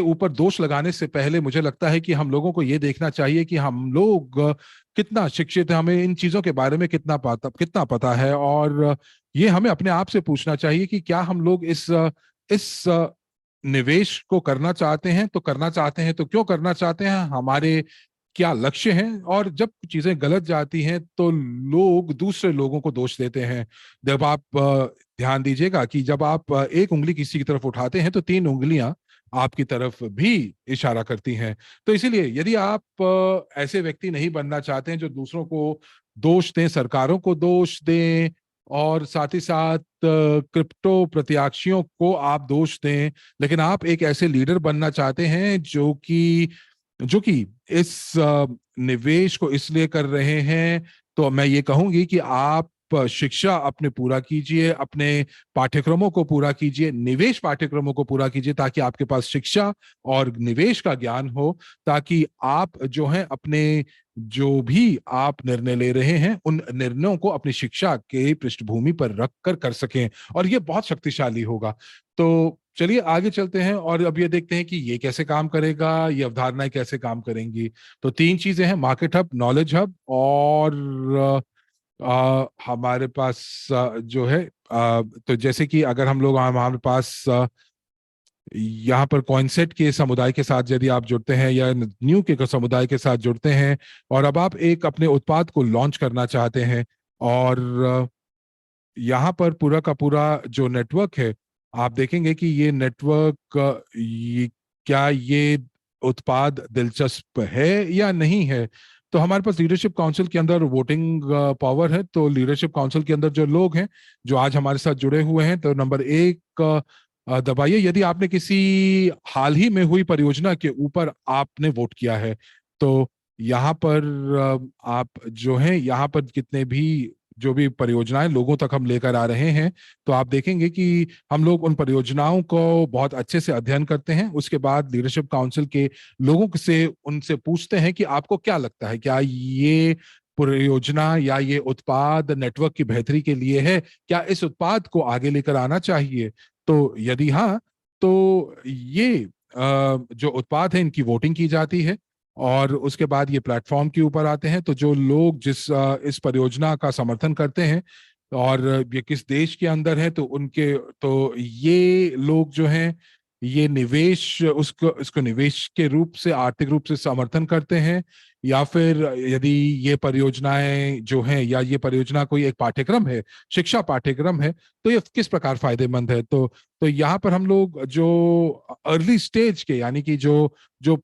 ऊपर दोष लगाने से पहले मुझे लगता है कि हम लोगों को ये देखना चाहिए कि हम लोग कितना शिक्षित हैं, हमें इन चीजों के बारे में कितना पता है। और ये हमें अपने आप से पूछना चाहिए कि क्या हम लोग इस निवेश को करना चाहते हैं तो क्यों करना चाहते हैं, हमारे क्या लक्ष्य हैं। और जब चीजें गलत जाती हैं तो लोग दूसरे लोगों को दोष देते हैं। जब आप ध्यान दीजिएगा कि जब आप एक उंगली किसी की तरफ उठाते हैं तो 3 उंगलियां आपकी तरफ भी इशारा करती हैं। तो इसीलिए यदि आप ऐसे व्यक्ति नहीं बनना चाहते हैं जो दूसरों को दोष दें, सरकारों को दोष दें और साथ ही साथ क्रिप्टो प्रत्याशियों को आप दोष दें, लेकिन आप एक ऐसे लीडर बनना चाहते हैं जो कि इस निवेश को इसलिए कर रहे हैं, तो मैं ये कहूंगी कि आप शिक्षा अपने पूरा कीजिए, अपने पाठ्यक्रमों को पूरा कीजिए, निवेश पाठ्यक्रमों को पूरा कीजिए, ताकि आपके पास शिक्षा और निवेश का ज्ञान हो, ताकि आप जो है अपने जो भी आप निर्णय ले रहे हैं उन निर्णयों को अपनी शिक्षा के पृष्ठभूमि पर रख कर सकें और ये बहुत शक्तिशाली होगा। तो चलिए आगे चलते हैं और अब ये देखते हैं कि ये कैसे काम करेगा, ये अवधारणाएं कैसे काम करेंगी। तो तीन चीजें हैं, मार्केट हब, नॉलेज हब और हमारे पास जो है तो जैसे कि अगर हम लोग हमारे पास यहाँ पर कॉइनसेट के समुदाय के साथ यदि आप जुड़ते हैं या न्यू के समुदाय के साथ जुड़ते हैं और अब आप एक अपने उत्पाद को लॉन्च करना चाहते हैं और यहाँ पर पूरा का पूरा जो नेटवर्क है, आप देखेंगे कि ये नेटवर्क क्या ये उत्पाद दिलचस्प है या नहीं है। तो हमारे पास लीडरशिप काउंसिल के अंदर वोटिंग पावर है। तो लीडरशिप काउंसिल के अंदर जो लोग हैं जो आज हमारे साथ जुड़े हुए हैं, तो नंबर एक दबाइए यदि आपने किसी हाल ही में हुई परियोजना के ऊपर आपने वोट किया है। तो यहाँ पर आप जो हैं यहाँ पर कितने भी जो भी परियोजनाएं लोगों तक हम लेकर आ रहे हैं, तो आप देखेंगे कि हम लोग उन परियोजनाओं को बहुत अच्छे से अध्ययन करते हैं। उसके बाद लीडरशिप काउंसिल के लोगों से उनसे पूछते हैं कि आपको क्या लगता है, क्या ये परियोजना या ये उत्पाद नेटवर्क की बेहतरी के लिए है, क्या इस उत्पाद को आगे लेकर आना चाहिए। तो यदि हाँ, तो ये जो उत्पाद है इनकी वोटिंग की जाती है और उसके बाद ये प्लेटफॉर्म के ऊपर आते हैं। तो जो लोग इस परियोजना का समर्थन करते हैं और ये किस देश के अंदर है, तो उनके तो ये लोग जो हैं ये निवेश उसको इसको निवेश के रूप से आर्थिक रूप से समर्थन करते हैं, या फिर यदि ये परियोजनाएं जो हैं या ये परियोजना कोई एक पाठ्यक्रम है, शिक्षा पाठ्यक्रम है, तो ये किस प्रकार फायदेमंद है। तो यहाँ पर हम लोग जो अर्ली स्टेज के यानी कि जो जो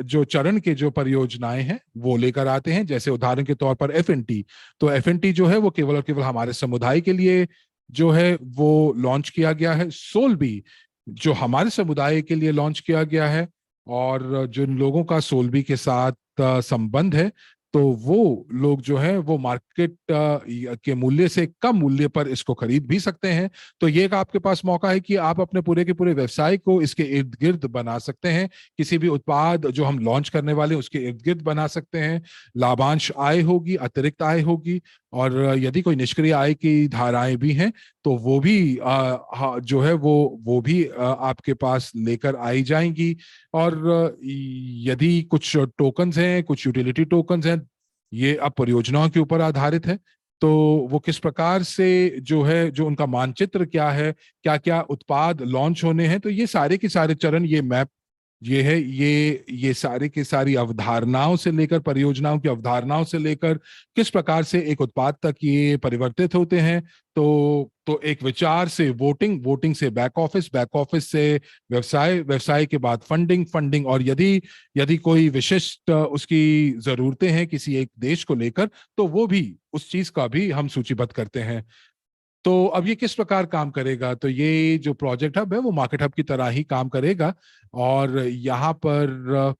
जो चरण के जो परियोजनाएं हैं वो लेकर आते हैं। जैसे उदाहरण के तौर पर एफएनटी। तो एफएनटी जो है वो केवल और केवल हमारे समुदाय के लिए जो है वो लॉन्च किया गया है। सोलबी जो हमारे समुदाय के लिए लॉन्च किया गया है और जिन लोगों का सोलबी के साथ संबंध है, तो वो लोग जो है वो मार्केट के मूल्य से कम मूल्य पर इसको खरीद भी सकते हैं। तो ये एक आपके पास मौका है कि आप अपने पूरे के पूरे व्यवसाय को इसके इर्द गिर्द बना सकते हैं। किसी भी उत्पाद जो हम लॉन्च करने वाले हैं उसके इर्द गिर्द बना सकते हैं। लाभांश आय होगी, अतिरिक्त आय होगी, और यदि कोई निष्क्रिय आय की धाराएं भी हैं तो वो भी जो है वो भी आपके पास लेकर आई जाएंगी। और यदि कुछ टोकन्स हैं, कुछ यूटिलिटी टोकन्स हैं, ये अब परियोजनाओं के ऊपर आधारित है। तो वो किस प्रकार से जो है, जो उनका मानचित्र क्या है, क्या क्या उत्पाद लॉन्च होने हैं, तो ये सारे के सारे चरण, ये मैप ये है, ये सारे के सारी अवधारणाओं से लेकर, परियोजनाओं की अवधारणाओं से लेकर किस प्रकार से एक उत्पाद तक ये परिवर्तित होते हैं। तो एक विचार से वोटिंग, वोटिंग से बैक ऑफिस, बैक ऑफिस से व्यवसाय, व्यवसाय के बाद फंडिंग, फंडिंग, और यदि यदि कोई विशिष्ट उसकी जरूरतें हैं किसी एक देश को लेकर, तो वो भी, उस चीज का भी हम सूचीबद्ध करते हैं। तो अब ये किस प्रकार काम करेगा, तो ये जो प्रोजेक्ट हब है वो मार्केट हब की तरह ही काम करेगा। और यहाँ पर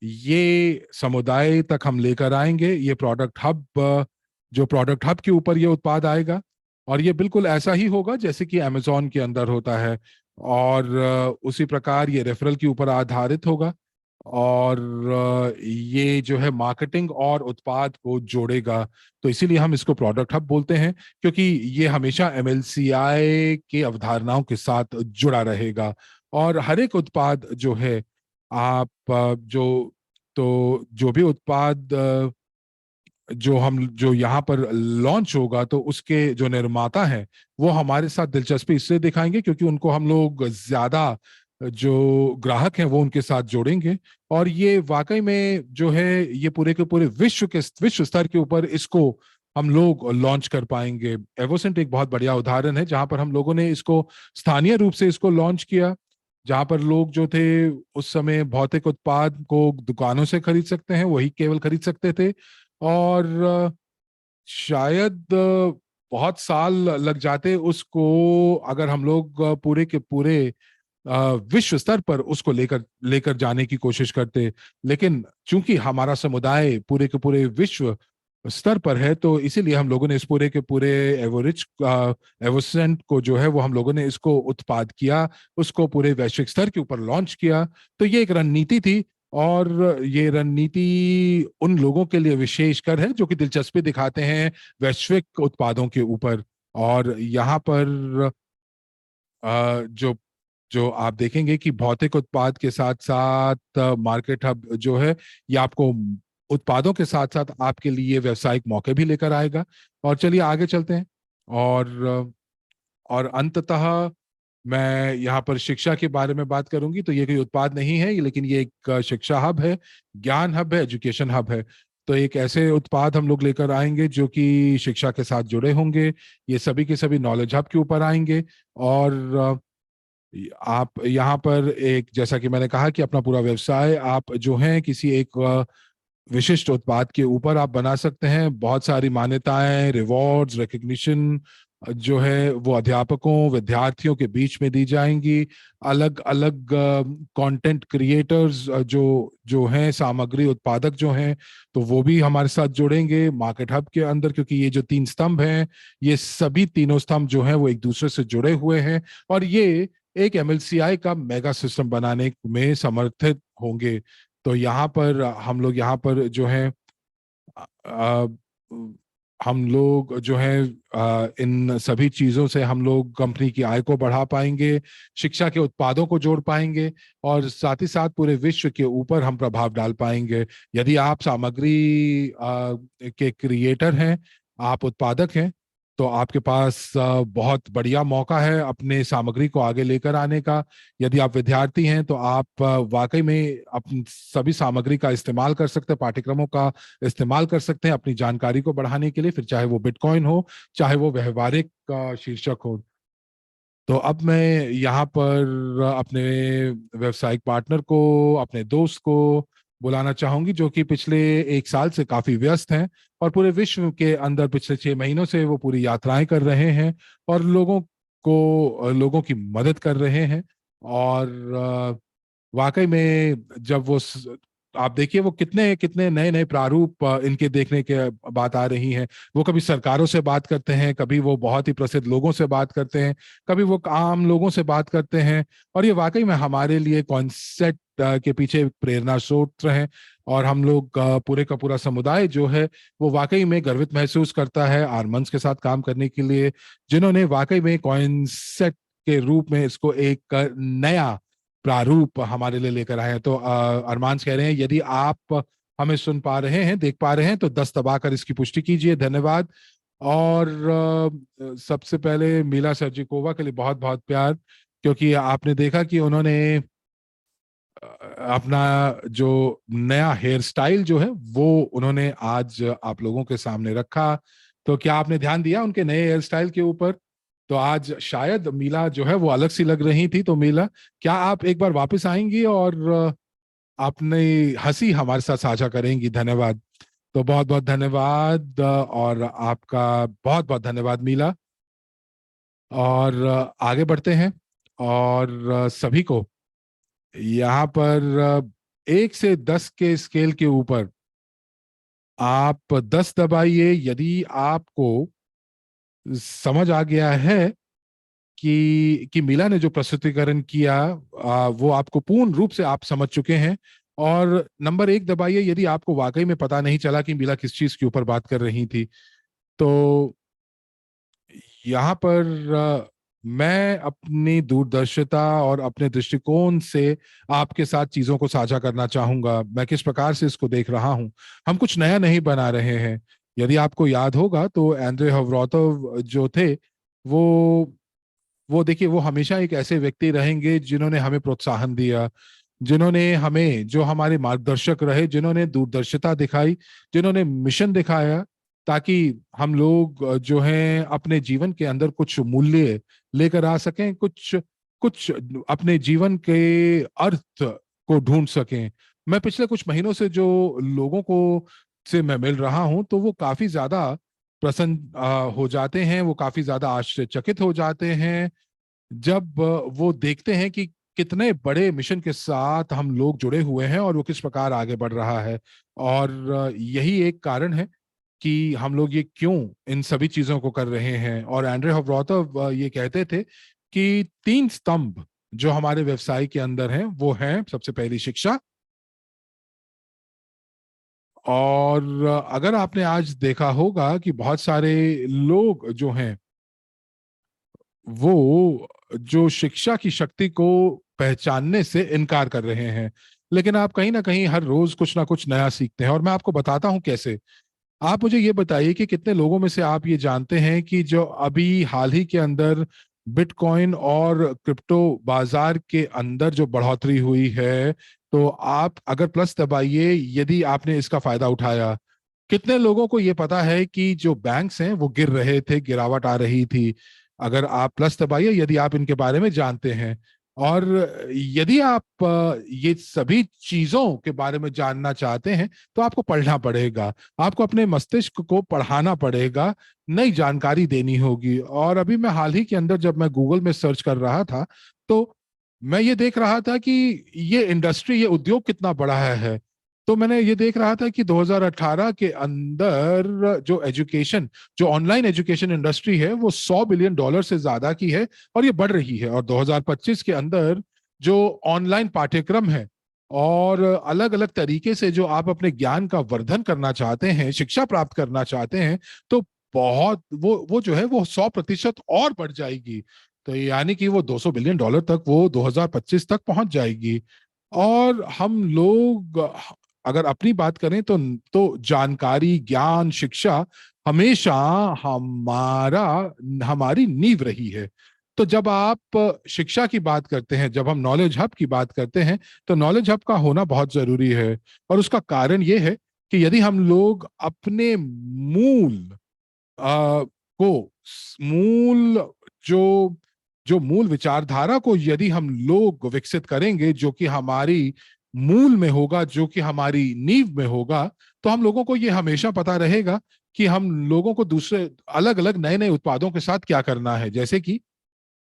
ये समुदाय तक हम लेकर आएंगे ये प्रोडक्ट हब, जो प्रोडक्ट हब के ऊपर ये उत्पाद आएगा। और ये बिल्कुल ऐसा ही होगा जैसे कि अमेजोन के अंदर होता है, और उसी प्रकार ये रेफरल के ऊपर आधारित होगा। और ये जो है मार्केटिंग और उत्पाद को जोड़ेगा। तो इसीलिए हम इसको प्रोडक्ट हब बोलते हैं, क्योंकि ये हमेशा एमएलसीआई के अवधारणाओं के साथ जुड़ा रहेगा। और हर एक उत्पाद जो है, आप जो भी उत्पाद जो यहाँ पर लॉन्च होगा, तो उसके जो निर्माता हैं वो हमारे साथ दिलचस्पी इससे दिखाएंगे क्योंकि उनको हम लोग ज्यादा, जो ग्राहक हैं वो उनके साथ जोड़ेंगे। और ये वाकई में जो है ये पूरे के पूरे विश्व स्तर के ऊपर इसको हम लोग लॉन्च कर पाएंगे। एवोसेंट एक बहुत बढ़िया उदाहरण है जहां पर हम लोगों ने इसको स्थानीय रूप से इसको लॉन्च किया, जहां पर लोग जो थे उस समय भौतिक उत्पाद को दुकानों से खरीद सकते हैं, वही केवल खरीद सकते थे। और शायद बहुत साल लग जाते उसको, अगर हम लोग पूरे के पूरे विश्व स्तर पर उसको लेकर लेकर जाने की कोशिश करते। लेकिन चूंकि हमारा समुदाय पूरे के पूरे विश्व स्तर पर है, तो इसीलिए हम लोगों ने इस पूरे के पूरे एवोसेंट को जो है वो हम लोगों ने इसको उत्पाद किया, उसको पूरे वैश्विक स्तर के ऊपर लॉन्च किया। तो ये एक रणनीति थी, और ये रणनीति उन लोगों के लिए विशेषकर है जो कि दिलचस्पी दिखाते हैं वैश्विक उत्पादों के ऊपर। और यहाँ पर जो जो आप देखेंगे कि भौतिक उत्पाद के साथ साथ मार्केट हब जो है, ये आपको उत्पादों के साथ साथ आपके लिए व्यावसायिक मौके भी लेकर आएगा। और चलिए आगे चलते हैं। और अंततः मैं यहाँ पर शिक्षा के बारे में बात करूंगी। तो ये कोई उत्पाद नहीं है, लेकिन ये एक शिक्षा हब है, ज्ञान हब है, एजुकेशन हब है। तो एक ऐसे उत्पाद हम लोग लेकर आएंगे जो कि शिक्षा के साथ जुड़े होंगे। ये सभी के सभी नॉलेज हब के ऊपर आएंगे। और आप यहाँ पर एक, जैसा कि मैंने कहा कि अपना पूरा व्यवसाय आप जो है किसी एक विशिष्ट उत्पाद के ऊपर आप बना सकते हैं। बहुत सारी मान्यताएं, रिवॉर्ड्स, रिकग्निशन जो है वो अध्यापकों, विद्यार्थियों के बीच में दी जाएंगी। अलग अलग कंटेंट क्रिएटर्स जो जो हैं, सामग्री उत्पादक जो हैं, तो वो भी हमारे साथ जुड़ेंगे मार्केट हब के अंदर, क्योंकि ये जो तीन स्तंभ हैं, ये सभी तीनों स्तंभ जो हैं वो एक दूसरे से जुड़े हुए हैं। और ये एक एमएलसीआई का मेगा सिस्टम बनाने में समर्थित होंगे। तो यहाँ पर हम लोग यहाँ पर जो है अ, हम लोग जो है इन सभी चीजों से हम लोग कंपनी की आय को बढ़ा पाएंगे, शिक्षा के उत्पादों को जोड़ पाएंगे, और साथ ही साथ पूरे विश्व के ऊपर हम प्रभाव डाल पाएंगे। यदि आप सामग्री के क्रिएटर हैं, आप उत्पादक हैं, तो आपके पास बहुत बढ़िया मौका है अपने सामग्री को आगे लेकर आने का। यदि आप विद्यार्थी हैं तो आप वाकई में अपनी सभी सामग्री का इस्तेमाल कर सकते हैं, पाठ्यक्रमों का इस्तेमाल कर सकते हैं अपनी जानकारी को बढ़ाने के लिए, फिर चाहे वो बिटकॉइन हो, चाहे वो व्यवहारिक शीर्षक हो। तो अब मैं यहाँ पर अपने व्यवसायिक पार्टनर को, अपने दोस्त को बुलाना चाहूंगी, जो कि पिछले एक साल से काफी व्यस्त हैं और पूरे विश्व के अंदर पिछले 6 महीनों से वो पूरी यात्राएं कर रहे हैं और लोगों की मदद कर रहे हैं। और वाकई में जब आप देखिए वो कितने कितने नए नए प्रारूप इनके देखने के बात आ रही हैं। वो कभी सरकारों से बात करते हैं, कभी वो बहुत ही प्रसिद्ध लोगों से बात करते हैं, कभी वो आम लोगों से बात करते हैं। और ये वाकई में हमारे लिए कॉन्सेप्ट के पीछे एक प्रेरणा स्रोत है। और हम लोग पूरे का पूरा समुदाय जो है वो वाकई में गर्वित महसूस करता है आरमंस के साथ काम करने के लिए, जिन्होंने वाकई में कॉन्सेप्ट के रूप में इसको एक नया प्रारूप हमारे लिए लेकर आए हैं। तो अरमांस कह रहे हैं, यदि आप हमें सुन पा रहे हैं, देख पा रहे हैं, तो 10 दबाकर इसकी पुष्टि कीजिए। धन्यवाद। और सबसे पहले मीला सर्जिकोवा के लिए बहुत बहुत प्यार, क्योंकि आपने देखा कि उन्होंने अपना जो नया हेयर स्टाइल जो है वो उन्होंने आज आप लोगों के सामने रखा। तो क्या आपने ध्यान दिया उनके नए हेयर स्टाइल के ऊपर? तो आज शायद मीला जो है वो अलग सी लग रही थी। तो मीला, क्या आप एक बार वापस आएंगी और अपनी हंसी हमारे साथ साझा करेंगी? धन्यवाद। तो बहुत बहुत धन्यवाद, और आपका बहुत बहुत धन्यवाद मीला। और आगे बढ़ते हैं। और सभी को यहाँ पर 1 से 10 के स्केल के ऊपर आप 10 दबाइए यदि आपको समझ आ गया है कि मीला ने जो प्रस्तुतिकरण किया वो आपको पूर्ण रूप से आप समझ चुके हैं। और नंबर 1 दबाइए यदि आपको वाकई में पता नहीं चला कि मीला किस चीज के ऊपर बात कर रही थी। तो यहाँ पर मैं अपनी दूरदर्शिता और अपने दृष्टिकोण से आपके साथ चीजों को साझा करना चाहूंगा। मैं किस प्रकार से इसको देख रहा हूं। हम कुछ नया नहीं बना रहे हैं। यदि आपको याद होगा तो एंड्रे हवरोतव जो थे, वो वो देखिए वो हमेशा एक ऐसे व्यक्ति रहेंगे जिन्होंने हमें प्रोत्साहन दिया, जिन्होंने हमें, जो हमारे मार्गदर्शक रहे, जिन्होंने दूरदर्शिता दिखाई, जिन्होंने मिशन दिखाया, ताकि हम लोग जो हैं अपने जीवन के अंदर कुछ मूल्य लेकर आ सकें, कुछ कुछ अपने जीवन के अर्थ को ढूंढ सकें। मैं पिछले कुछ महीनों से जो लोगों को से मैं मिल रहा हूं, तो वो काफी ज्यादा प्रसन्न हो जाते हैं, वो काफी ज्यादा आश्चर्यचकित हो जाते हैं जब वो देखते हैं कि कितने बड़े मिशन के साथ हम लोग जुड़े हुए हैं और वो किस प्रकार आगे बढ़ रहा है। और यही एक कारण है कि हम लोग ये क्यों इन सभी चीजों को कर रहे हैं। और एंड्रे हवरोतव ये कहते थे कि 3 स्तंभ जो हमारे व्यवसाय के अंदर हैं वो हैं, सबसे पहली शिक्षा। और अगर आपने आज देखा होगा कि बहुत सारे लोग जो हैं वो जो शिक्षा की शक्ति को पहचानने से इनकार कर रहे हैं। लेकिन आप कहीं ना कहीं हर रोज कुछ ना कुछ नया सीखते हैं, और मैं आपको बताता हूं कैसे। आप मुझे ये बताइए कि कितने लोगों में से आप ये जानते हैं कि जो अभी हाल ही के अंदर बिटकॉइन और क्रिप्टो बाजार के अंदर जो बढ़ोतरी हुई है, तो आप अगर प्लस दबाइए यदि आपने इसका फायदा उठाया। कितने लोगों को ये पता है कि जो बैंक्स हैं वो गिर रहे थे, गिरावट आ रही थी। अगर आप प्लस दबाइए यदि आप इनके बारे में जानते हैं। और यदि आप ये सभी चीजों के बारे में जानना चाहते हैं तो आपको पढ़ना पड़ेगा। आपको अपने मस्तिष्क को पढ़ाना पड़ेगा, नई जानकारी देनी होगी। और अभी मैं हाल ही के अंदर जब मैं गूगल में सर्च कर रहा था, तो मैं ये देख रहा था कि ये इंडस्ट्री, ये उद्योग कितना बड़ा है। तो मैंने ये देख रहा था कि 2018 के अंदर जो ऑनलाइन एजुकेशन इंडस्ट्री है वो $100 बिलियन से ज्यादा की है, और ये बढ़ रही है। और 2025 के अंदर जो ऑनलाइन पाठ्यक्रम है और अलग अलग तरीके से जो आप अपने ज्ञान का वर्धन करना चाहते हैं, शिक्षा प्राप्त करना चाहते हैं, तो बहुत वो जो है वो 100% और बढ़ जाएगी। तो यानी कि वो $200 बिलियन तक वो 2025 तक पहुंच जाएगी। और हम लोग अगर अपनी बात करें तो जानकारी, ज्ञान, शिक्षा हमेशा हमारा हमारी नींव रही है। तो जब आप शिक्षा की बात करते हैं, जब हम नॉलेज हब की बात करते हैं, तो नॉलेज हब का होना बहुत जरूरी है। और उसका कारण ये है कि यदि हम लोग अपने को मूल जो जो मूल विचारधारा को यदि हम लोग विकसित करेंगे, जो कि हमारी मूल में होगा, जो कि हमारी नींव में होगा, तो हम लोगों को ये हमेशा पता रहेगा कि हम लोगों को दूसरे अलग अलग नए नए उत्पादों के साथ क्या करना है। जैसे कि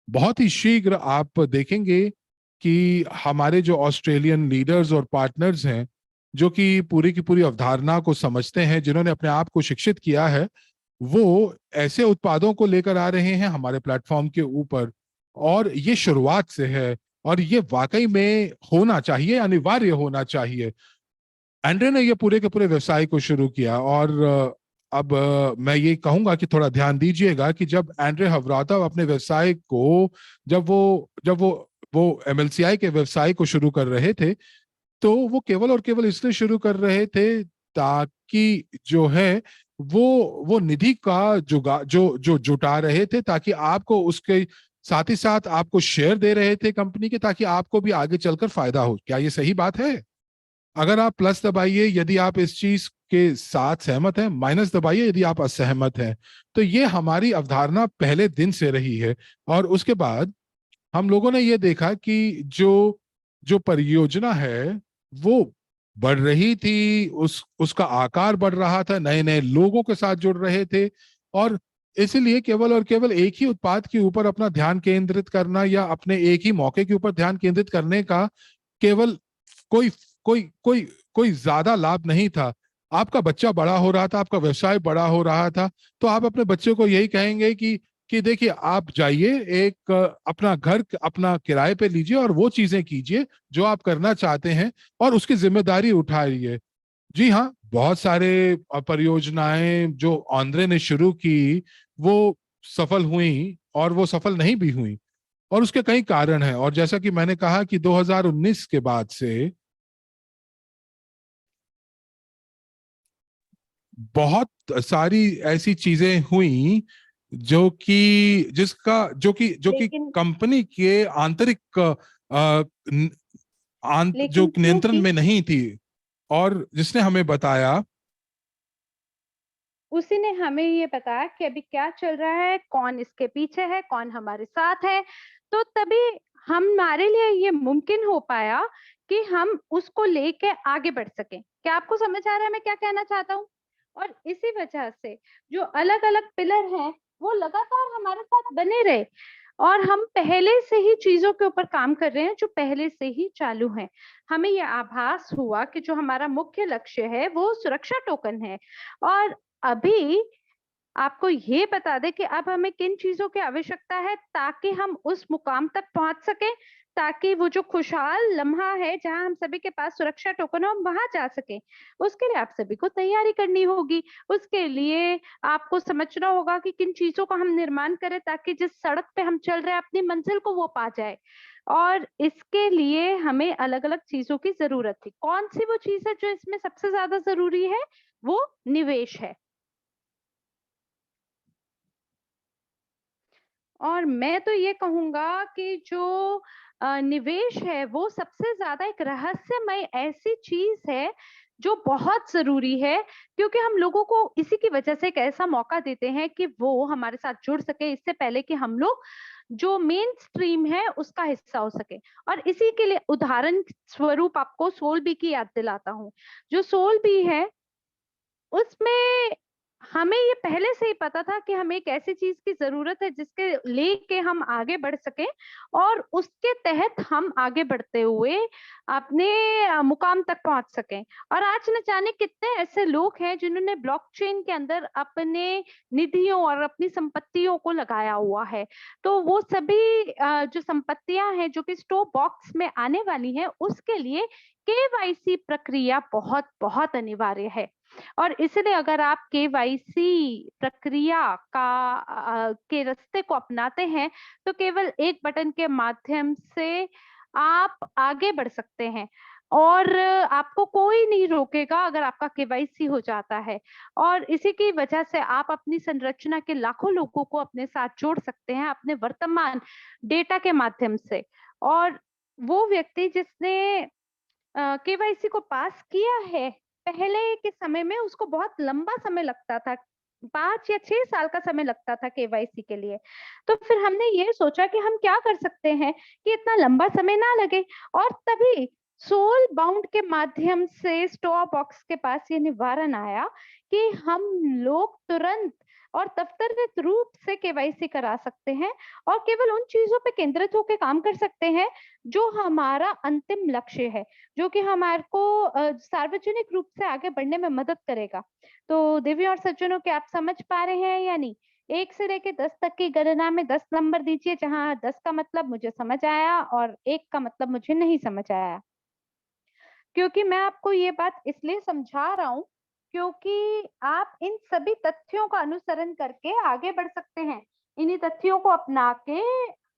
बहुत ही शीघ्र आप देखेंगे कि हमारे जो ऑस्ट्रेलियन लीडर्स और पार्टनर्स हैं, जो कि पूरी की पूरी अवधारणा को समझते हैं, जिन्होंने अपने आप को शिक्षित किया है, वो ऐसे उत्पादों को लेकर आ रहे हैं हमारे प्लेटफॉर्म के ऊपर। और ये शुरुआत से है, और ये वाकई में होना चाहिए, अनिवार्य होना चाहिए। एंड्रे ने ये पूरे के पूरे व्यवसाय को शुरू किया। और अब मैं ये कहूंगा कि थोड़ा ध्यान दीजिएगा कि जब एंड्रे हवराता अपने व्यवसाय को, जब वो एमएलसीआई के व्यवसाय को शुरू कर रहे थे, तो वो केवल और केवल इसलिए शुरू कर रहे थे ताकि जो है वो निधि का जुगा जो जो जुटा रहे थे, ताकि आपको उसके साथ ही साथ आपको शेयर दे रहे थे कंपनी के, ताकि आपको भी आगे चलकर फायदा हो। क्या ये सही बात है? अगर आप प्लस दबाइए यदि आप इस चीज के साथ सहमत हैं, माइनस दबाइए यदि आप असहमत हैं। तो ये हमारी अवधारणा पहले दिन से रही है। और उसके बाद हम लोगों ने ये देखा कि जो जो परियोजना है वो बढ़ रही थी, उसका आकार बढ़ रहा था, नए नए लोगों के साथ जुड़ रहे थे। और इसीलिए केवल और केवल एक ही उत्पाद के ऊपर अपना ध्यान केंद्रित करना, या अपने एक ही मौके के ऊपर ध्यान केंद्रित करने का केवल कोई कोई कोई कोई ज्यादा लाभ नहीं था। आपका बच्चा बड़ा हो रहा था, आपका व्यवसाय बड़ा हो रहा था, तो आप अपने बच्चे को यही कहेंगे कि देखिए आप जाइए, एक अपना घर अपना किराए पे लीजिए और वो चीजें कीजिए जो आप करना चाहते हैं, और उसकी जिम्मेदारी उठाइए। जी हाँ, बहुत सारे परियोजनाएं जो आंद्रे ने शुरू की वो सफल हुई, और वो सफल नहीं भी हुई। और उसके कई कारण हैं। और जैसा कि मैंने कहा कि 2019 के बाद से बहुत सारी ऐसी चीजें हुई जो कि लेकिन कंपनी के आंतरिक जो लेकिन नियंत्रण क्योंकि में नहीं थी, और जिसने हमें बताया। उसी ने हमें ये बताया कि अभी क्या चल रहा है, कौन इसके पीछे है, कौन हमारे साथ है। तो तभी हमारे लिए ये मुमकिन हो पाया कि हम उसको लेके आगे बढ़ सकें। क्या आपको समझ आ रहा है मैं क्या कहना चाहता हूँ? और इसी वजह से जो अलग अलग पिलर हैं वो लगातार हमारे साथ बने रहे, और हम पहले से ही चीजों के ऊपर काम कर रहे हैं जो पहले से ही चालू हैं। हमें यह आभास हुआ कि जो हमारा मुख्य लक्ष्य है वो सुरक्षा टोकन है। और अभी आपको ये बता दें कि अब हमें किन चीजों की आवश्यकता है ताकि हम उस मुकाम तक पहुंच सके। ताकि वो जो खुशहाल लम्हा है जहां हम सभी के पास सुरक्षा टोकन हो, हम वहां जा सके। उसके लिए आप सभी को तैयारी करनी होगी। उसके लिए आपको समझना होगा कि किन चीजों का हम निर्माण करें ताकि जिस सड़क पे हम चल रहे हैं अपनी मंजिल को वो पा जाए। और इसके लिए हमें अलग अलग चीजों की जरूरत थी। कौन सी वो चीज है जो इसमें सबसे ज्यादा जरूरी है? वो निवेश है। और मैं तो ये कहूँगा कि जो निवेश है वो सबसे ज़्यादा एक रहस्यमय ऐसी चीज़ है जो बहुत ज़रूरी है, क्योंकि हम लोगों को इसी की वजह से एक ऐसा मौका देते हैं कि वो हमारे साथ जुड़ सके इससे पहले कि हम लोग जो मेन स्ट्रीम है उसका हिस्सा हो सके। और इसी के लिए उदाहरण स्वरूप आपको सोलबी की याद दिलाता हूँ। जो सोलबी है उसमें हमें ये पहले से ही पता था कि हमें एक ऐसी चीज की जरूरत है जिसके लेके हम आगे बढ़ सकें, और उसके तहत हम आगे बढ़ते हुए अपने मुकाम तक पहुंच सकें। और आज न जाने कितने ऐसे लोग हैं जिन्होंने ब्लॉकचेन के अंदर अपने निधियों और अपनी संपत्तियों को लगाया हुआ है। तो वो सभी जो संपत्तियां हैं जो कि स्टॉक बॉक्स में आने वाली हैं, उसके लिए केवाईसी प्रक्रिया बहुत बहुत अनिवार्य है। और इसलिए अगर आप केवाईसी प्रक्रिया के रास्ते को अपनाते हैं तो केवल एक बटन के माध्यम से आप आगे बढ़ सकते हैं, और आपको कोई नहीं रोकेगा अगर आपका केवाईसी हो जाता है। और इसी की वजह से आप अपनी संरचना के लाखों लोगों को अपने साथ जोड़ सकते हैं अपने वर्तमान डेटा के माध्यम से। और वो व्यक्ति जिसने केवाईसी को पास किया है, पहले के समय में उसको बहुत लंबा समय लगता था, 5 या 6 साल का समय लगता था केवाईसी के लिए। तो फिर हमने ये सोचा कि हम क्या कर सकते हैं कि इतना लंबा समय ना लगे, और तभी सोल बाउंड के माध्यम से स्टॉक बॉक्स के पास ये निवारण आया कि हम लोग तुरंत और दफ्तरगत रूप से केवाईसी करा सकते हैं, और केवल उन चीजों पे केंद्रित होकर काम कर सकते हैं जो हमारा अंतिम लक्ष्य है, जो कि हमारे को सार्वजनिक रूप से आगे बढ़ने में मदद करेगा। तो देवियों और सज्जनों, क्या आप समझ पा रहे हैं या नहीं? 1 से लेके 10 तक की गणना में 10 नंबर दीजिए, जहाँ 10 का मतलब मुझे समझ आया और 1 का मतलब मुझे नहीं समझ आया। क्योंकि मैं आपको ये बात इसलिए समझा रहा हूँ, क्योंकि आप इन सभी तथ्यों का अनुसरण करके आगे बढ़ सकते हैं। इन्हीं तथ्यों को अपना के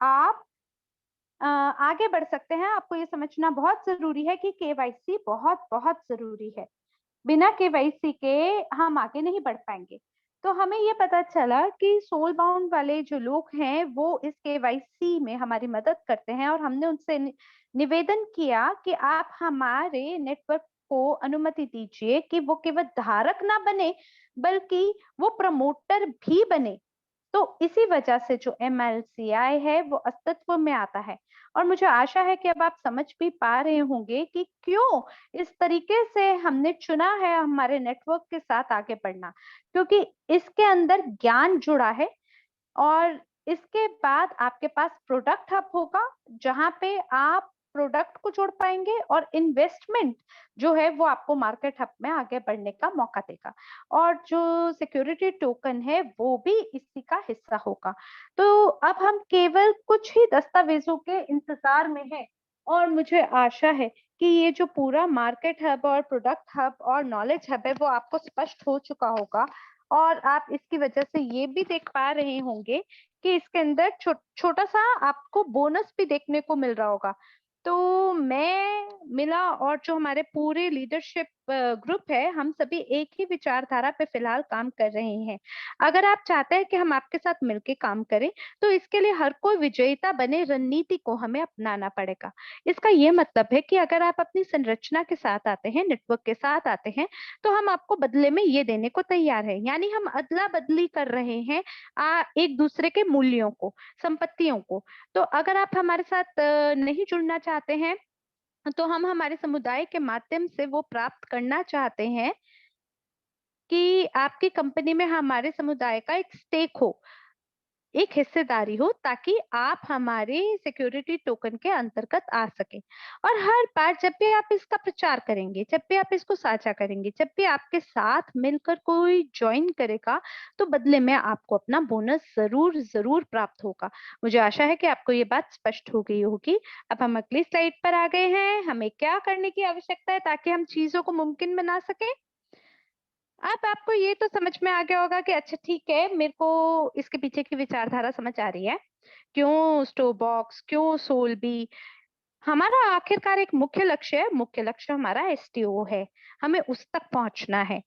आप आगे बढ़ सकते हैं। आपको ये समझना बहुत ज़रूरी है कि केवाईसी बहुत-बहुत ज़रूरी है। बिना केवाईसी के हम आगे नहीं बढ़ पाएँगे। तो हमें ये पता चला कि सोल बाउंड वाले जो लोग हैं, वो इस केवाईसी में हमारी मदद करते हैं, और हमने उनसे निवेदन किया कि आप हमारे नेटवर्क को अनुमति दीजिए कि वो केवल धारक ना बने, बल्कि वो प्रमोटर भी बने। तो इसी वजह से जो एमएलसीआई है वो अस्तित्व में आता है। और मुझे आशा है कि अब आप समझ भी पा रहे होंगे कि क्यों इस तरीके से हमने चुना है हमारे नेटवर्क के साथ आगे बढ़ना, क्योंकि इसके अंदर ज्ञान जुड़ा है। और इसके बाद आपके पास प्रोडक्ट हब होगा, जहां पे आप प्रोडक्ट को जोड़ पाएंगे, और इन्वेस्टमेंट जो है वो आपको मार्केट हब में आगे बढ़ने का मौका देगा। और जो सिक्योरिटी टोकन है वो भी इसी का हिस्सा होगा। तो अब हम केवल कुछ ही दस्तावेजों के इंतजार में हैं, और मुझे आशा है कि ये जो पूरा मार्केट हब और प्रोडक्ट हब और नॉलेज हब है वो आपको स्पष्ट हो चुका होगा। और आप इसकी वजह से ये भी देख पा रहे होंगे कि इसके अंदर छोटा सा आपको बोनस भी देखने को मिल रहा होगा। तो मैं मिला और जो हमारे पूरे लीडरशिप ग्रुप है, हम सभी एक ही विचारधारा पे फिलहाल काम कर रहे हैं। अगर आप चाहते हैं कि हम आपके साथ मिलके काम करें, तो इसके लिए हर कोई विजेता बने रणनीति को हमें अपनाना पड़ेगा। इसका ये मतलब है कि अगर आप अपनी संरचना के साथ आते हैं, नेटवर्क के साथ आते हैं, तो हम आपको बदले में ये देने को तैयार हैं। यानी हम अदला-बदली कर रहे हैं एक दूसरे के मूल्यों को, संपत्तियों को। तो अगर आप हमारे साथ नहीं जुड़ना चाहते हैं, तो हम हमारे समुदाय के माध्यम से वो प्राप्त करना चाहते हैं कि आपकी कंपनी में हमारे समुदाय का एक स्टेक हो। एक हिस्सेदारी हो, ताकि आप हमारे सिक्योरिटी टोकन के अंतर्गत आ सके। और हर बार जब भी आप इसका प्रचार करेंगे, जब भी आप इसको साझा करेंगे, जब भी आपके साथ मिलकर कोई ज्वाइन करेगा, तो बदले में आपको अपना बोनस जरूर जरूर प्राप्त होगा। मुझे आशा है कि आपको ये बात स्पष्ट हो गई होगी। अब हम अगली स्लाइड पर आ गए हैं। हमें क्या करने की आवश्यकता है ताकि हम चीजों को मुमकिन बना सके। अब आपको ये तो समझ में आ गया होगा कि अच्छा ठीक है, मेरे को इसके पीछे की विचारधारा समझ आ रही है। क्यों स्टोव बॉक्स, क्यों सोलबी। हमारा आखिरकार एक मुख्य लक्ष्य है, मुख्य लक्ष्य हमारा एसटीओ है, हमें उस तक पहुंचना है।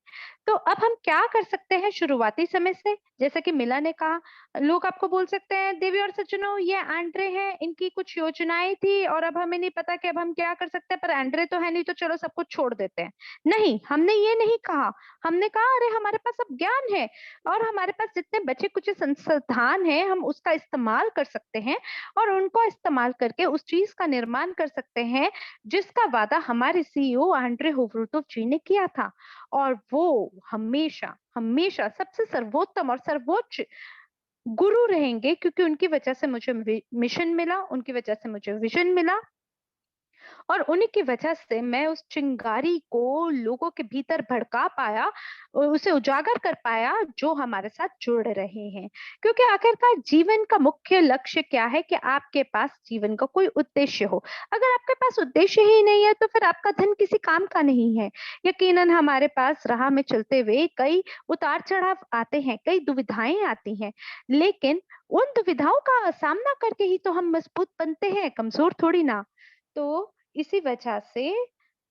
तो अब हम क्या कर सकते हैं शुरुआती समय से, जैसा कि मिला ने कहा, लोग आपको बोल सकते हैं देवी और सज्जनों ये एंड्रे हैं, इनकी कुछ योजनाएं थी और अब हमें नहीं पता कि अब हम क्या कर सकते हैं, पर एंड्रे तो है नहीं तो चलो सब कुछ छोड़ देते हैं। नहीं, हमने ये नहीं कहा। हमने कहा अरे हमारे पास अब ज्ञान है और हमारे पास जितने बचे कुछ संसाधन हैं हम उसका इस्तेमाल कर सकते हैं और उनको इस्तेमाल करके उस चीज का निर्माण कर सकते हैं जिसका वादा हमारे सीईओ एंड्रे होवरुटोव जी ने किया था। और वो हमेशा हमेशा सबसे सर्वोत्तम और सर्वोच्च गुरु रहेंगे, क्योंकि उनकी वजह से मुझे मिशन मिला, उनकी वजह से मुझे विजन मिला और उन्हीं की वजह से मैं उस चिंगारी को लोगों के भीतर भड़का पाया, उसे उजागर कर पाया जो हमारे साथ जुड़ रहे हैं। क्योंकि आखिरकार जीवन का मुख्य लक्ष्य क्या है कि आपके पास जीवन का कोई उद्देश्य हो। अगर आपके पास उद्देश्य ही नहीं है तो फिर आपका धन किसी काम का नहीं है। यकीनन हमारे पास राह में चलते हुए कई उतार चढ़ाव आते हैं, कई दुविधाएं आती हैं, लेकिन उन दुविधाओं का सामना करके ही तो हम मजबूत बनते हैं, कमजोर थोड़ी ना। तो इसी वजह से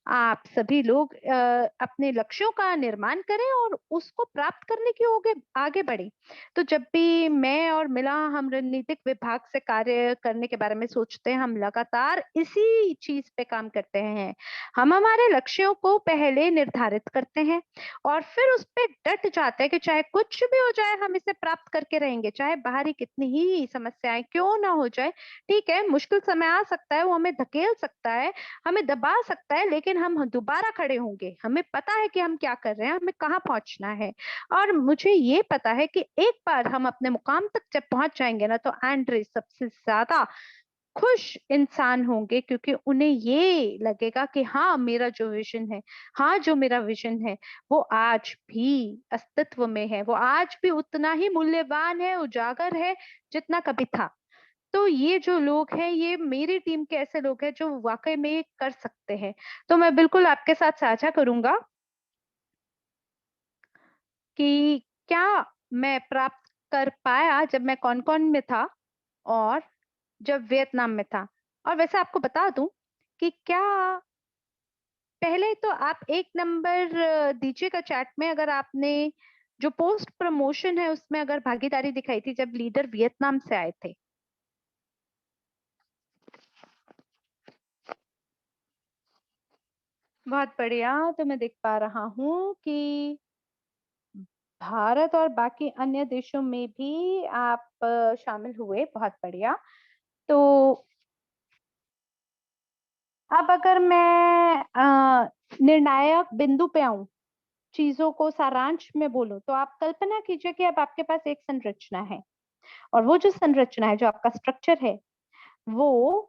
आप सभी लोग अपने लक्ष्यों का निर्माण करें और उसको प्राप्त करने की ओर आगे बढ़े। तो जब भी मैं और मिला हम रणनीतिक विभाग से कार्य करने के बारे में सोचते हैं, हम लगातार इसी चीज पे काम करते हैं। हम हमारे लक्ष्यों को पहले निर्धारित करते हैं और फिर उस पे डट जाते हैं कि चाहे कुछ भी हो जाए हम इसे प्राप्त करके रहेंगे, चाहे बाहरी कितनी ही समस्याएं क्यों ना हो जाए। ठीक है, मुश्किल समय आ सकता है, वो हमें धकेल सकता है, हमें दबा सकता है, लेकिन हम दोबारा खड़े होंगे। हमें पता है कि हम क्या कर रहे हैं, हमें कहाँ पहुंचना है। और मुझे ये पता है कि एक बार हम अपने मुकाम तक जब पहुंच जाएंगे ना, तो एंड्रे सबसे ज्यादा खुश इंसान होंगे, क्योंकि उन्हें ये लगेगा कि हाँ मेरा जो विजन है, हाँ जो मेरा विजन है वो आज भी अस्तित्व में है, वो आज भी उतना ही मूल्यवान है, उजागर है जितना कभी था। तो ये जो लोग हैं, ये मेरी टीम के ऐसे लोग हैं जो वाकई में ये कर सकते हैं। तो मैं बिल्कुल आपके साथ साझा करूंगा कि क्या मैं प्राप्त कर पाया जब मैं कौन-कौन में था और जब वियतनाम में था। और वैसे आपको बता दूं कि क्या पहले तो आप एक नंबर दीजिएगा चैट में, अगर आपने जो पोस्ट प्रमोशन है उसमें अगर भागीदारी दिखाई थी जब लीडर वियतनाम से आए थे। बहुत बढ़िया। तो मैं देख पा रहा हूँ कि भारत और बाकी अन्य देशों में भी आप शामिल हुए, बहुत बढ़िया। तो अब अगर मैं निर्णायक बिंदु पे आऊं, चीजों को सारांश में बोलूं, तो आप कल्पना कीजिए कि अब आपके पास एक संरचना है और वो जो संरचना है, जो आपका स्ट्रक्चर है, वो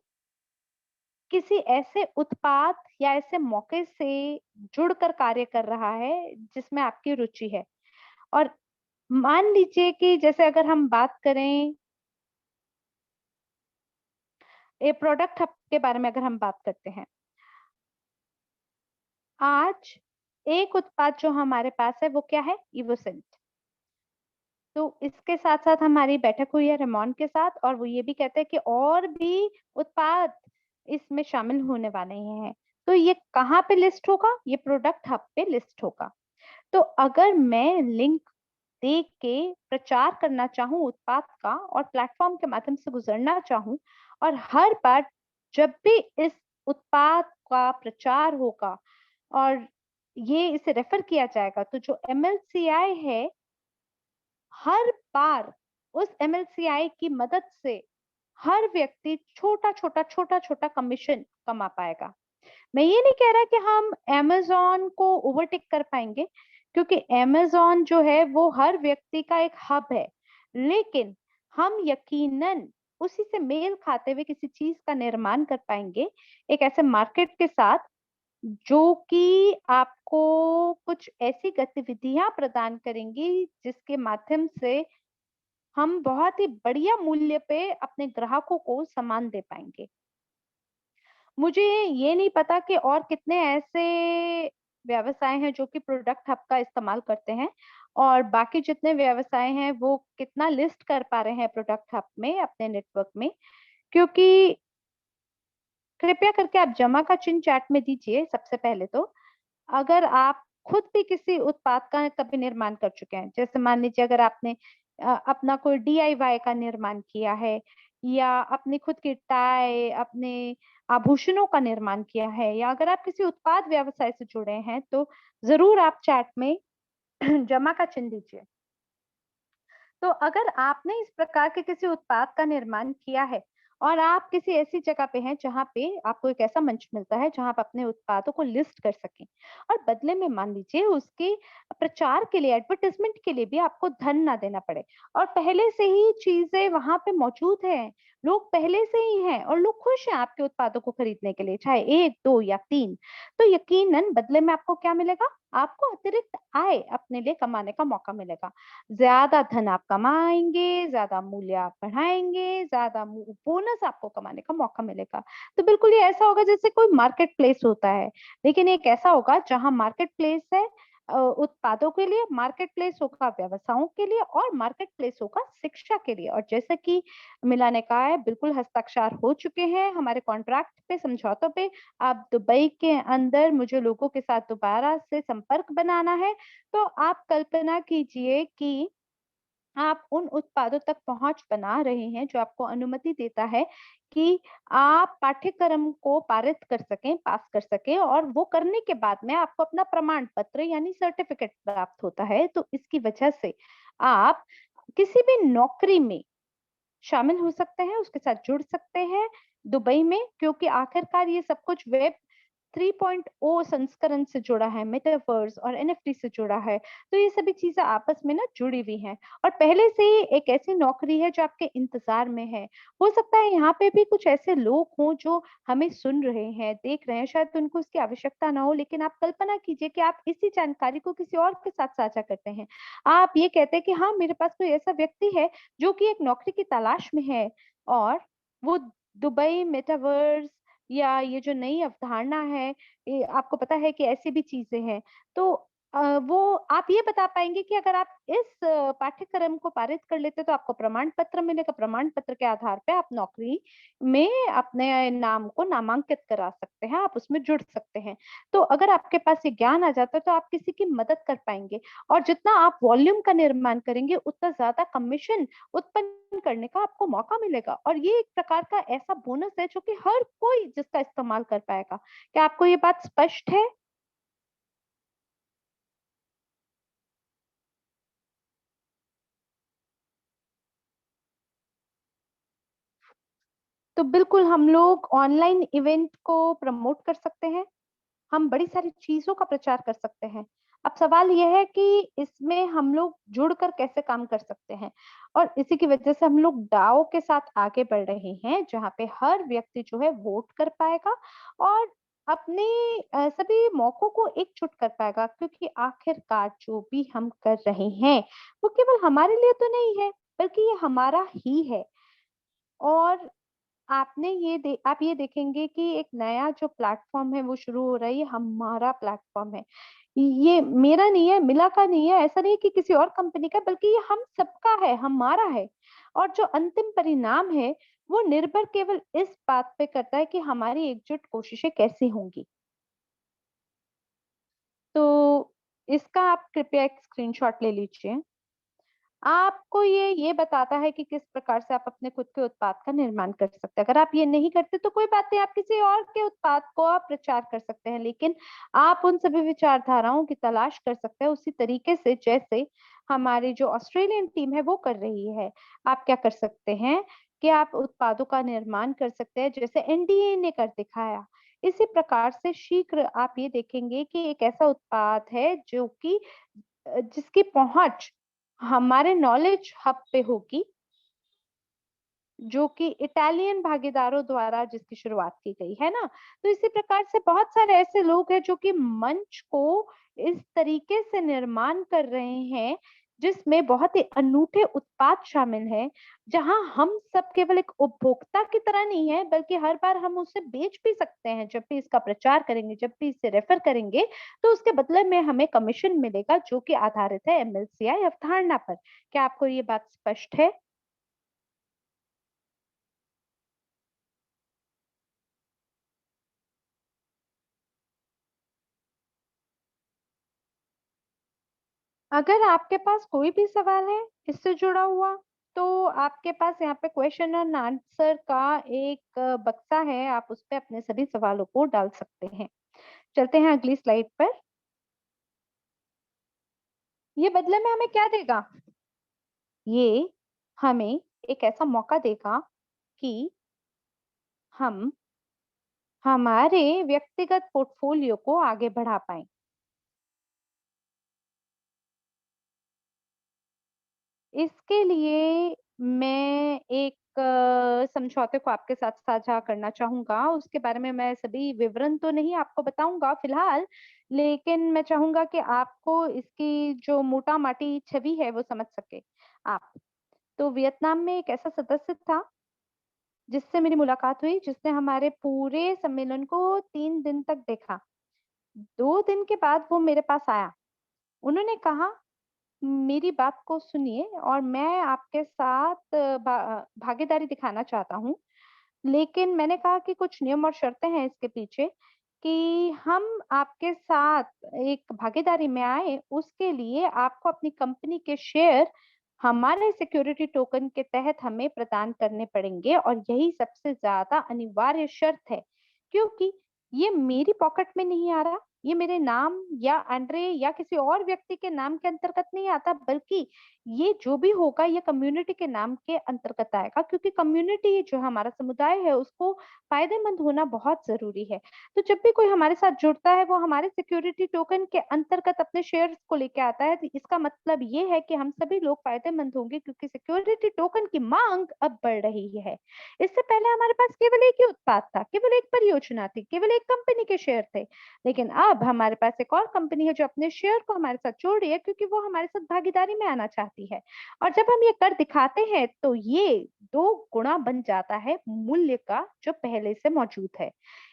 किसी ऐसे उत्पाद या ऐसे मौके से जुड़कर कार्य कर रहा है जिसमें आपकी रुचि है। और मान लीजिए कि जैसे अगर हम बात करें, ये प्रोडक्ट हब के बारे में अगर हम बात करते हैं, आज एक उत्पाद जो हमारे पास है वो क्या है, इवोसेंट। तो इसके साथ साथ हमारी बैठक हुई है रेमॉन के साथ और वो ये भी कहते हैं कि और भी उत्पाद इसमें शामिल होने वाले हैं। तो ये कहाँ पे लिस्ट होगा, ये प्रोडक्ट हब पे लिस्ट होगा। तो अगर मैं लिंक दे के प्रचार करना चाहूँ उत्पाद का और प्लेटफॉर्म के माध्यम से गुजरना चाहूँ, और हर बार जब भी इस उत्पाद का प्रचार होगा और ये इसे रेफर किया जाएगा, तो जो एमएलसीआई है हर बार उस एमएलसीआई की मदद से हर व्यक्ति छोटा छोटा कमीशन कमा पाएगा। मैं ये नहीं कह रहा कि हम अमेज़न को ओवरटेक कर पाएंगे, क्योंकि अमेज़न जो है वो हर व्यक्ति का एक हब है, लेकिन हम यकीनन उसी से मेल खाते हुए किसी चीज का निर्माण कर पाएंगे, एक ऐसे मार्केट के साथ जो कि आपको कुछ ऐसी गतिविधियां प्रदान करेंगी जिसके माध्यम से हम बहुत ही बढ़िया मूल्य पे अपने ग्राहकों को सामान दे पाएंगे। मुझे ये नहीं पता कि और कितने ऐसे व्यवसाय हैं जो कि प्रोडक्ट हब का इस्तेमाल करते हैं, और बाकी जितने व्यवसाय हैं वो कितना लिस्ट कर पा रहे हैं प्रोडक्ट हब में अपने नेटवर्क में। क्योंकि कृपया करके आप जमा का चिन्ह चैट में दीजिए सबसे पहले तो। अगर आप खुद भी किसी उत्पाद का कभी निर्माण कर चुके हैं, जैसे मान लीजिए अगर आपने अपना कोई डीआईवाई का निर्माण किया है, या अपनी खुद की टाई, अपने आभूषणों का निर्माण किया है, या अगर आप किसी उत्पाद व्यवसाय से जुड़े हैं, तो जरूर आप चैट में जमा का चिन्ह दीजिए। तो अगर आपने इस प्रकार के किसी उत्पाद का निर्माण किया है और आप किसी ऐसी जगह पे हैं जहाँ पे आपको एक ऐसा मंच मिलता है जहाँ आप अपने उत्पादों को लिस्ट कर सकें, और बदले में मान लीजिए उसके प्रचार के लिए, एडवर्टाइजमेंट के लिए भी आपको धन ना देना पड़े, और पहले से ही चीजें वहां पे मौजूद है, लोग पहले से ही हैं और लोग खुश हैं आपके उत्पादों को खरीदने के लिए, चाहे एक, दो या तीन, तो यकीनन बदले में आपको क्या मिलेगा? आपको अतिरिक्त आय अपने लिए कमाने का मौका मिलेगा। ज्यादा धन आप कमाएंगे, ज्यादा मूल्य आप बढ़ाएंगे, ज्यादा बोनस आपको कमाने का मौका मिलेगा। तो बिल्कुल ये ऐसा होगा जैसे कोई मार्केट प्लेस होता है, लेकिन एक ऐसा होगा जहां मार्केट प्लेस है उत्पादों के लिए, मार्केट प्लेस होगा व्यवसायों के लिए, और मार्केट प्लेस होगा शिक्षा के लिए। और जैसे कि मिला ने कहा है, बिल्कुल हस्ताक्षर हो चुके हैं हमारे कॉन्ट्रैक्ट पे, समझौतों पे। अब दुबई के अंदर मुझे लोगों के साथ दोबारा से संपर्क बनाना है, तो आप कल्पना कीजिए कि आप उन उत्पादों तक पहुंच बना रहे हैं जो आपको अनुमति देता है कि आप पाठ्यक्रम को पारित कर सकें, पास कर सकें, और वो करने के बाद में आपको अपना प्रमाण पत्र यानी सर्टिफिकेट प्राप्त होता है। तो इसकी वजह से आप किसी भी नौकरी में शामिल हो सकते हैं, उसके साथ जुड़ सकते हैं दुबई में, क्योंकि आखिरकार ये सब कुछ वेब 3.0 संस्करण से जुड़ा है, मेटावर्स और एनएफटी से जुड़ा है। तो ये सभी चीजें आपस में ना जुड़ी हुई हैं, और पहले से ही एक ऐसी नौकरी है जो आपके इंतजार में है। हो सकता है यहाँ पे भी कुछ ऐसे लोग हों जो हमें सुन रहे हैं, देख रहे हैं, शायद उनको इसकी आवश्यकता ना हो, लेकिन आप कल्पना कीजिए कि आप इसी जानकारी को किसी और के साथ साझा करते हैं। आप ये कहते हैं कि हाँ, मेरे पास कोई ऐसा व्यक्ति है जो कि एक नौकरी की तलाश में है, और वो दुबई मेटावर्स या ये जो नई अवधारणा है, ये आपको पता है कि ऐसी भी चीजें हैं। तो वो आप ये बता पाएंगे कि अगर आप इस पाठ्यक्रम को पारित कर लेते तो आपको प्रमाण पत्र मिलेगा, प्रमाण पत्र के आधार पे आप नौकरी में अपने नाम को नामांकित करा सकते हैं, आप उसमें जुड़ सकते हैं। तो अगर आपके पास ये ज्ञान आ जाता है तो आप किसी की मदद कर पाएंगे, और जितना आप वॉल्यूम का निर्माण करेंगे उतना ज्यादा कमीशन उत्पन्न करने का आपको मौका मिलेगा। और ये एक प्रकार का ऐसा बोनस है जो कि हर कोई जिसका इस्तेमाल कर पाएगा। क्या आपको ये बात स्पष्ट है? तो बिल्कुल हम लोग ऑनलाइन इवेंट को प्रमोट कर सकते हैं, हम बड़ी सारी चीजों का प्रचार कर सकते हैं। अब सवाल यह है कि इसमें हम लोग जुड़कर कैसे काम कर सकते हैं, और इसी की वजह से हम लोग डाओ के साथ आगे बढ़ रहे हैं, जहाँ पे हर व्यक्ति जो है वोट कर पाएगा और अपने सभी मौकों को एकजुट कर पाएगा, क्योंकि आखिरकार जो भी हम कर रहे हैं वो केवल हमारे लिए तो नहीं है, बल्कि ये हमारा ही है। और आप ये देखेंगे कि एक नया जो प्लेटफॉर्म है वो शुरू हो रहा है, ये हमारा प्लेटफॉर्म है। ये मेरा नहीं है, मिला का नहीं है, ऐसा नहीं है कि किसी और कंपनी का, बल्कि ये हम सबका है, हमारा है। और जो अंतिम परिणाम है वो निर्भर केवल इस बात पे करता है कि हमारी एकजुट कोशिशें कैसी होंगी। तो इसका आप कृपया एक स्क्रीनशॉट ले लीजिए। आपको ये बताता है कि किस प्रकार से आप अपने खुद के उत्पाद का निर्माण कर सकते हैं। अगर आप ये नहीं करते तो कोई बात नहीं, आप किसी और के उत्पाद को आप प्रचार कर सकते हैं, लेकिन आप उन सभी विचारधाराओं की तलाश कर सकते हैं उसी तरीके से जैसे हमारी जो ऑस्ट्रेलियन टीम है वो कर रही है। आप क्या कर सकते हैं कि आप उत्पादों का निर्माण कर सकते हैं जैसे एनडीए ने कर दिखाया। इसी प्रकार से शीघ्र आप ये देखेंगे कि एक ऐसा उत्पाद है जो कि जिसकी पहुंच हमारे नॉलेज हब पे होगी, जो कि इटालियन भागीदारों द्वारा जिसकी शुरुआत की गई है ना। तो इसी प्रकार से बहुत सारे ऐसे लोग हैं जो कि मंच को इस तरीके से निर्माण कर रहे हैं जिसमें बहुत ही अनूठे उत्पाद शामिल हैं, जहां हम सब केवल एक उपभोक्ता की तरह नहीं है बल्कि हर बार हम उसे बेच भी सकते हैं। जब भी इसका प्रचार करेंगे, जब भी इसे रेफर करेंगे, तो उसके बदले में हमें कमीशन मिलेगा जो कि आधारित है एमएलसीआई अवधारणा पर। क्या आपको ये बात स्पष्ट है? अगर आपके पास कोई भी सवाल है इससे जुड़ा हुआ, तो आपके पास यहाँ पे क्वेश्चन एंड आंसर का एक बक्सा है, आप उस पे अपने सभी सवालों को डाल सकते हैं। चलते हैं अगली स्लाइड पर। ये बदले में हमें क्या देगा? ये हमें एक ऐसा मौका देगा कि हम हमारे व्यक्तिगत पोर्टफोलियो को आगे बढ़ा पाएं। इसके लिए मैं एक समझौते को आपके साथ साझा करना चाहूंगा। उसके बारे में मैं सभी विवरण तो नहीं आपको बताऊंगा फिलहाल, लेकिन मैं चाहूंगा कि आपको इसकी जो मोटा माटी छवि है वो समझ सके आप। तो वियतनाम में एक ऐसा सदस्य था जिससे मेरी मुलाकात हुई, जिसने हमारे पूरे सम्मेलन को 3 दिन तक देखा। 2 दिन के बाद वो मेरे पास आया। उन्होंने कहा, मेरी बात को सुनिए और मैं आपके साथ भागीदारी दिखाना चाहता हूँ। लेकिन मैंने कहा कि कुछ नियम और शर्तें हैं इसके पीछे, कि हम आपके साथ एक भागीदारी में आए, उसके लिए आपको अपनी कंपनी के शेयर हमारे सिक्योरिटी टोकन के तहत हमें प्रदान करने पड़ेंगे और यही सबसे ज्यादा अनिवार्य शर्त है, क्योंकि ये मेरी पॉकेट में नहीं आ रहा, ये मेरे नाम या एंड्रे या किसी और व्यक्ति के नाम के अंतर्गत नहीं आता, बल्कि ये जो भी होगा ये कम्युनिटी के नाम के अंतर्गत आएगा, क्योंकि कम्युनिटी जो हमारा समुदाय है उसको फायदेमंद होना बहुत जरूरी है। तो जब भी कोई हमारे साथ जुड़ता है वो हमारे सिक्योरिटी टोकन के अंतर्गत अपने शेयर्स को लेके आता है, तो इसका मतलब ये है कि हम सभी लोग फायदेमंद होंगे, क्योंकि सिक्योरिटी टोकन की मांग अब बढ़ रही है। इससे पहले हमारे पास केवल एक ही उत्पाद था, केवल एक परियोजना थी, केवल एक कंपनी के शेयर थे। लेकिन अब हमारे पास एक और कंपनी है जो अपने शेयर को हमारे साथ जोड़ रही है, क्योंकि वो हमारे साथ भागीदारी में आना चाहती है। और जब हम ये कर दिखाते हैं तो ये 2 गुना बन जाता है मूल्य का जो पहले से मौजूद है।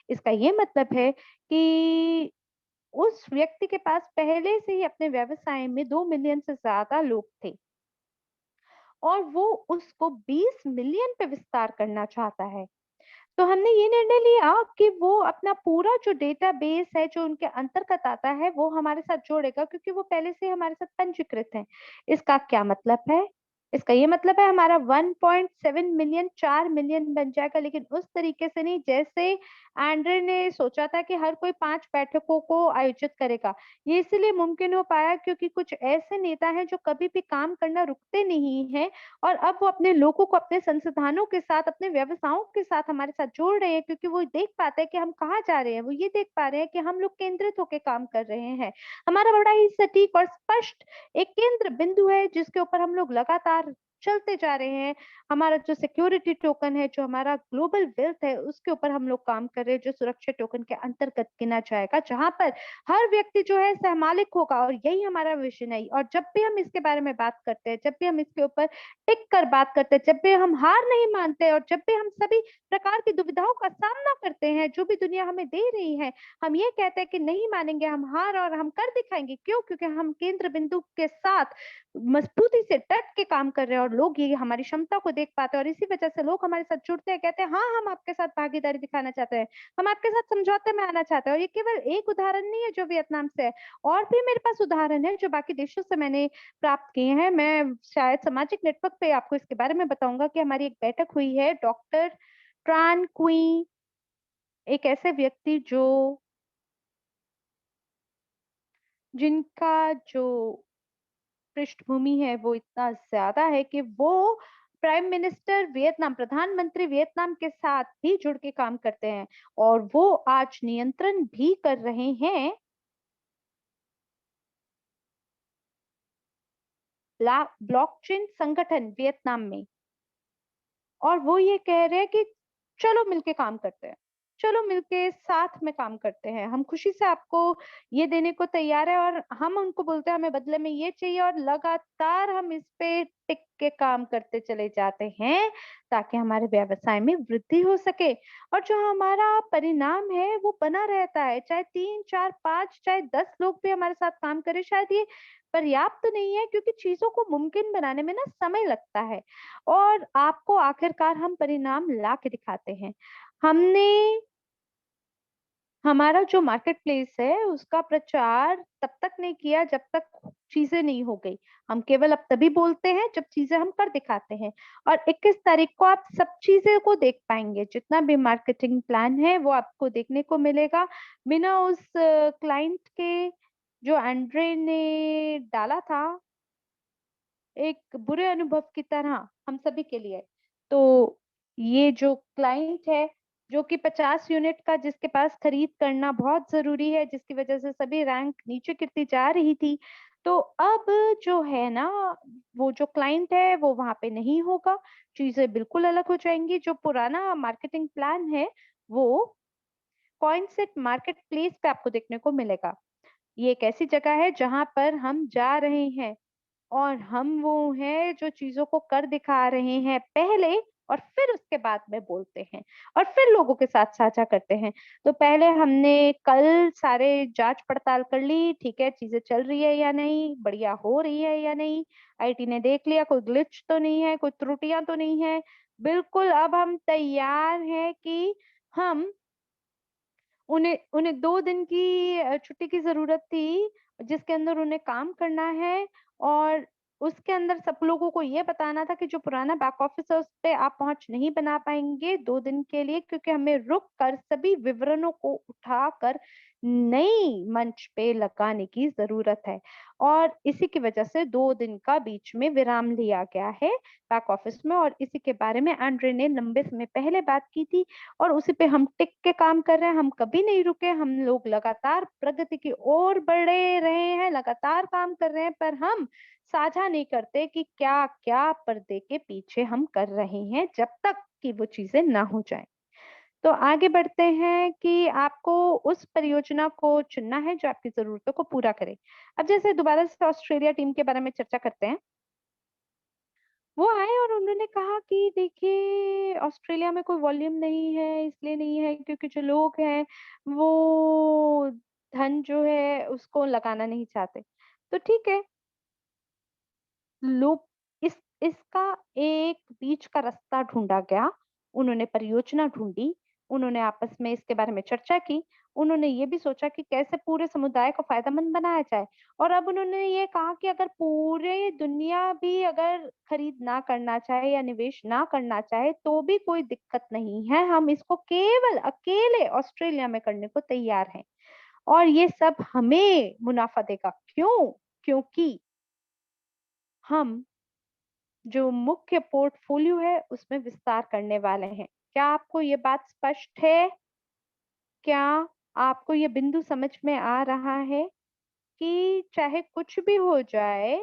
इसका ये मतलब है कि उस व्यक्ति के पास पहले से ही अपने व्यवसाय में 2 मिलियन से ज्यादा लोग थे और वो उसको 20 मिलियन पे विस्तार करना चाहता है। तो हमने ये निर्णय लिया कि वो अपना पूरा जो डेटाबेस है जो उनके अंतर्गत आता है वो हमारे साथ जोड़ेगा, क्योंकि वो पहले से हमारे साथ पंजीकृत है। इसका क्या मतलब है? इसका ये मतलब है हमारा 1.7 मिलियन 4 मिलियन बन जाएगा, लेकिन उस तरीके से नहीं जैसे एंड्रे ने सोचा था कि हर कोई 5 बैठकों को आयोजित करेगा। ये इसलिए मुमकिन हो पाया क्योंकि कुछ ऐसे नेता हैं जो कभी भी काम करना रुकते नहीं है, और अब वो अपने लोगों को अपने संसाधनों के साथ, अपने व्यवसायों के साथ हमारे साथ जोड़ रहे हैं, क्योंकि वो देख पाते हैं कि हम कहाँ जा रहे हैं, वो ये देख पा रहे हैं कि हम लोग केंद्रित होकर काम कर रहे हैं। हमारा बड़ा ही सटीक और स्पष्ट एक केंद्र बिंदु है जिसके ऊपर हम लोग लगातार चलते जा रहे हैं। हमारा जो सिक्योरिटी टोकन है, जो हमारा ग्लोबल वेल्थ है, उसके ऊपर हम लोग काम कर रहे हैं, जो सुरक्षा टोकन के अंतर्गत गिना जाएगा, जहां पर हर व्यक्ति जो है सहमालिक होगा, और यही हमारा विजन है। और जब भी हम इसके बारे में बात करते हैं, जब भी हम इसके ऊपर टिक कर बात करते हैं, जब भी हम हार नहीं मानते और जब भी हम सभी प्रकार की दुविधाओं का सामना करते हैं जो भी दुनिया हमें दे रही है, हम ये कहते हैं कि नहीं मानेंगे हम हार और हम कर दिखाएंगे। क्यों? क्योंकि हम केंद्र बिंदु के साथ मजबूती से डट के काम कर रहे हैं और लोग ये हमारी क्षमता को देख पाते हैं, और इसी वजह से लोग हमारे साथ जुड़ते हैं, कहते हैं हाँ हम आपके साथ भागीदारी दिखाना चाहते हैं, हम आपके साथ समझौते में आना चाहते हैं। और ये केवल एक उदाहरण नहीं है जो वियतनाम से है, और भी मेरे पास उदाहरण है जो बाकी देशों से मैंने प्राप्त किए हैं। मैं शायद सामाजिक नेटवर्क पे आपको इसके बारे में बताऊंगा कि हमारी एक बैठक हुई है डॉक्टर ट्रान क्वी, एक ऐसे व्यक्ति जो जिनका जो पृष्ठभूमि है वो इतना ज्यादा है कि वो प्राइम मिनिस्टर वियतनाम, प्रधानमंत्री वियतनाम के साथ भी जुड़ के काम करते हैं, और वो आज नियंत्रण भी कर रहे हैं ब्लॉकचेन संगठन वियतनाम में। और वो ये कह रहे हैं कि चलो मिलके काम करते हैं, चलो मिलके साथ में काम करते हैं, हम खुशी से आपको ये देने को तैयार है और हम उनको बोलते हैं हमें बदले में ये चाहिए और लगातार हम इस पे टिक के काम करते चले जाते हैं ताकि हमारे व्यवसाय में वृद्धि हो सके और जो हमारा परिणाम है वो बना रहता है, चाहे 3, 4, 5 चाहे 10 लोग भी हमारे साथ काम करें, शायद ये पर्याप्त नहीं है क्योंकि चीजों को मुमकिन बनाने में ना समय लगता है और आपको आखिरकार हम परिणाम ला के दिखाते हैं। हमने हमारा जो मार्केट प्लेस है उसका प्रचार तब तक नहीं किया जब तक चीजें नहीं हो गई। हम केवल अब तभी बोलते हैं जब चीजें हम कर दिखाते हैं और 21 तारीख को आप सब चीजें को देख पाएंगे। जितना भी मार्केटिंग प्लान है वो आपको देखने को मिलेगा। बिना उस क्लाइंट के जो एंड्रे ने डाला था एक बुरे अनुभव की तरह हम सभी के लिए। तो ये जो क्लाइंट है, जो कि 50 यूनिट का जिसके पास खरीद करना बहुत ज़रूरी है, जिसकी वज़ह से सभी रैंक नीचे गिरती जा रही थी। तो अब जो है ना, वो जो क्लाइंट है वो वहाँ पे नहीं होगा, चीज़ें बिल्कुल अलग हो जाएँगी। जो पुराना मार्केटिंग प्लान है, वो कॉइनसेट मार्केट प्लेस पे आपको देखने को मिलेगा। ये एक ऐसी जगह है जहाँ पर हम जा रहे हैं और हम वो हैं जो चीज़ों को कर दिखा रहे हैं पहले और फिर उसके बाद में बोलते हैं और फिर लोगों के साथ साझा करते हैं। तो पहले हमने कल सारे जाँच-पड़ताल कर ली, ठीक है, चीज़ें चल रही है या नहीं, बढ़िया हो रही है या नहीं, आईटी ने देख लिया कोई ग्लिच तो नहीं है, कोई त्रुटियाँ तो नहीं है। बिल्कुल अब हम तैयार हैं कि हम उन्हें उन्हें 2 दिन की छुट्टी की ज़रूरत थी, जिसके अंदर उन्हें काम करना है और उसके अंदर सब लोगों को ये बताना था कि जो पुराना बैक ऑफ़िस है, उस पे आप पहुँच नहीं बना पाएँगे 2 दिन के लिए क्योंकि हमें रुक कर सभी विवरणों को उठाकर नई मंच पे लगाने की ज़रूरत है और इसी की वजह से 2 दिन का बीच में विराम लिया गया है बैक ऑफ़िस में और इसी के बारे में एंड्रे ने लंबे समय पहले बात की थी और उसी पे हम टिक के काम कर रहे हैं, हम कभी नहीं रुके, हम लोग लगातार प्रगति की ओर बढ़े रहे हैं, लगातार काम कर रहे हैं, पर हम साझा नहीं करते कि क्या-क्या पर्दे के पीछे हम कर रहे हैं, जब तक कि वो चीज़ें ना हो जाएँ। तो आगे बढ़ते हैं कि आपको उस परियोजना को चुनना है जो आपकी ज़रूरतों को पूरा करे। अब जैसे दोबारा से ऑस्ट्रेलिया टीम के बारे में चर्चा करते हैं। वो आए और उन्होंने कहा कि देखिए ऑस्ट्रेलिया में कोई वॉल्यूम नहीं है, इसलिए नहीं है क्योंकि जो लोग हैं वो धन जो है उसको लगाना नहीं चाहते। तो ठीक है, लोग इसका एक बीच का रास्ता ढूँढा गया। उन्होंने परियोजना ढूँढी, उन्होंने आपस में इसके बारे में चर्चा की, उन्होंने ये भी सोचा कि कैसे पूरे समुदाय को फ़ायदेमंद बनाया जाए और अब उन्होंने ये कहा कि अगर पूरे दुनिया भी अगर खरीद ना करना चाहे या निवेश ना करना चाहे, तो भी कोई दिक्कत नहीं है, हम इसको केवल अकेले ऑस्ट्रेलिया में करने को तैयार हैं और ये सब हमें मुनाफ़ा देगा। क्यों? क्योंकि हम जो मुख्य पोर्टफोलियो है उसमें विस्तार करने वाले हैं। क्या आपको ये बात स्पष्ट है? क्या आपको ये बिंदु समझ में आ रहा है कि चाहे कुछ भी हो जाए,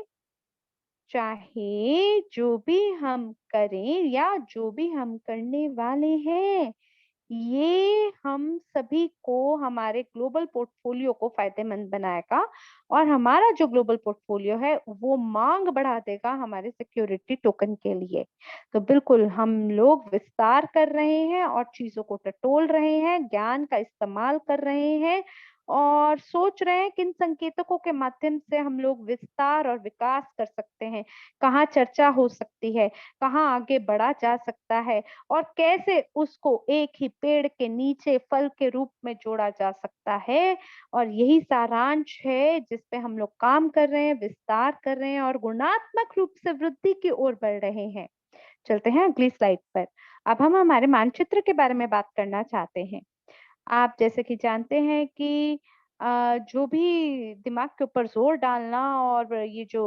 चाहे जो भी हम करें या जो भी हम करने वाले हैं, ये हम सभी को हमारे ग्लोबल पोर्टफोलियो को फ़ायदेमंद बनाएगा और हमारा जो ग्लोबल पोर्टफोलियो है, वो माँग बढ़ा देगा हमारे सिक्योरिटी टोकन के लिए। तो बिल्कुल हम लोग विस्तार कर रहे हैं और चीज़ों को टटोल रहे हैं, ज्ञान का इस्तेमाल कर रहे हैं और सोच रहे हैं किन संकेतकों के माध्यम से हम लोग विस्तार और विकास कर सकते हैं, कहाँ चर्चा हो सकती है, कहाँ आगे बढ़ा जा सकता है और कैसे उसको एक ही पेड़ के नीचे फल के रूप में जोड़ा जा सकता है और यही सारांश है जिस पे हम लोग काम कर रहे हैं, विस्तार कर रहे हैं और गुणात्मक रूप से वृद्धि की ओर बढ़ रहे हैं। चलते हैं अगली स्लाइड पर। अब हम हमारे मानचित्र के बारे में बात करना चाहते हैं। आप जैसे कि जानते हैं कि जो भी दिमाग के ऊपर ज़ोर डालना और ये जो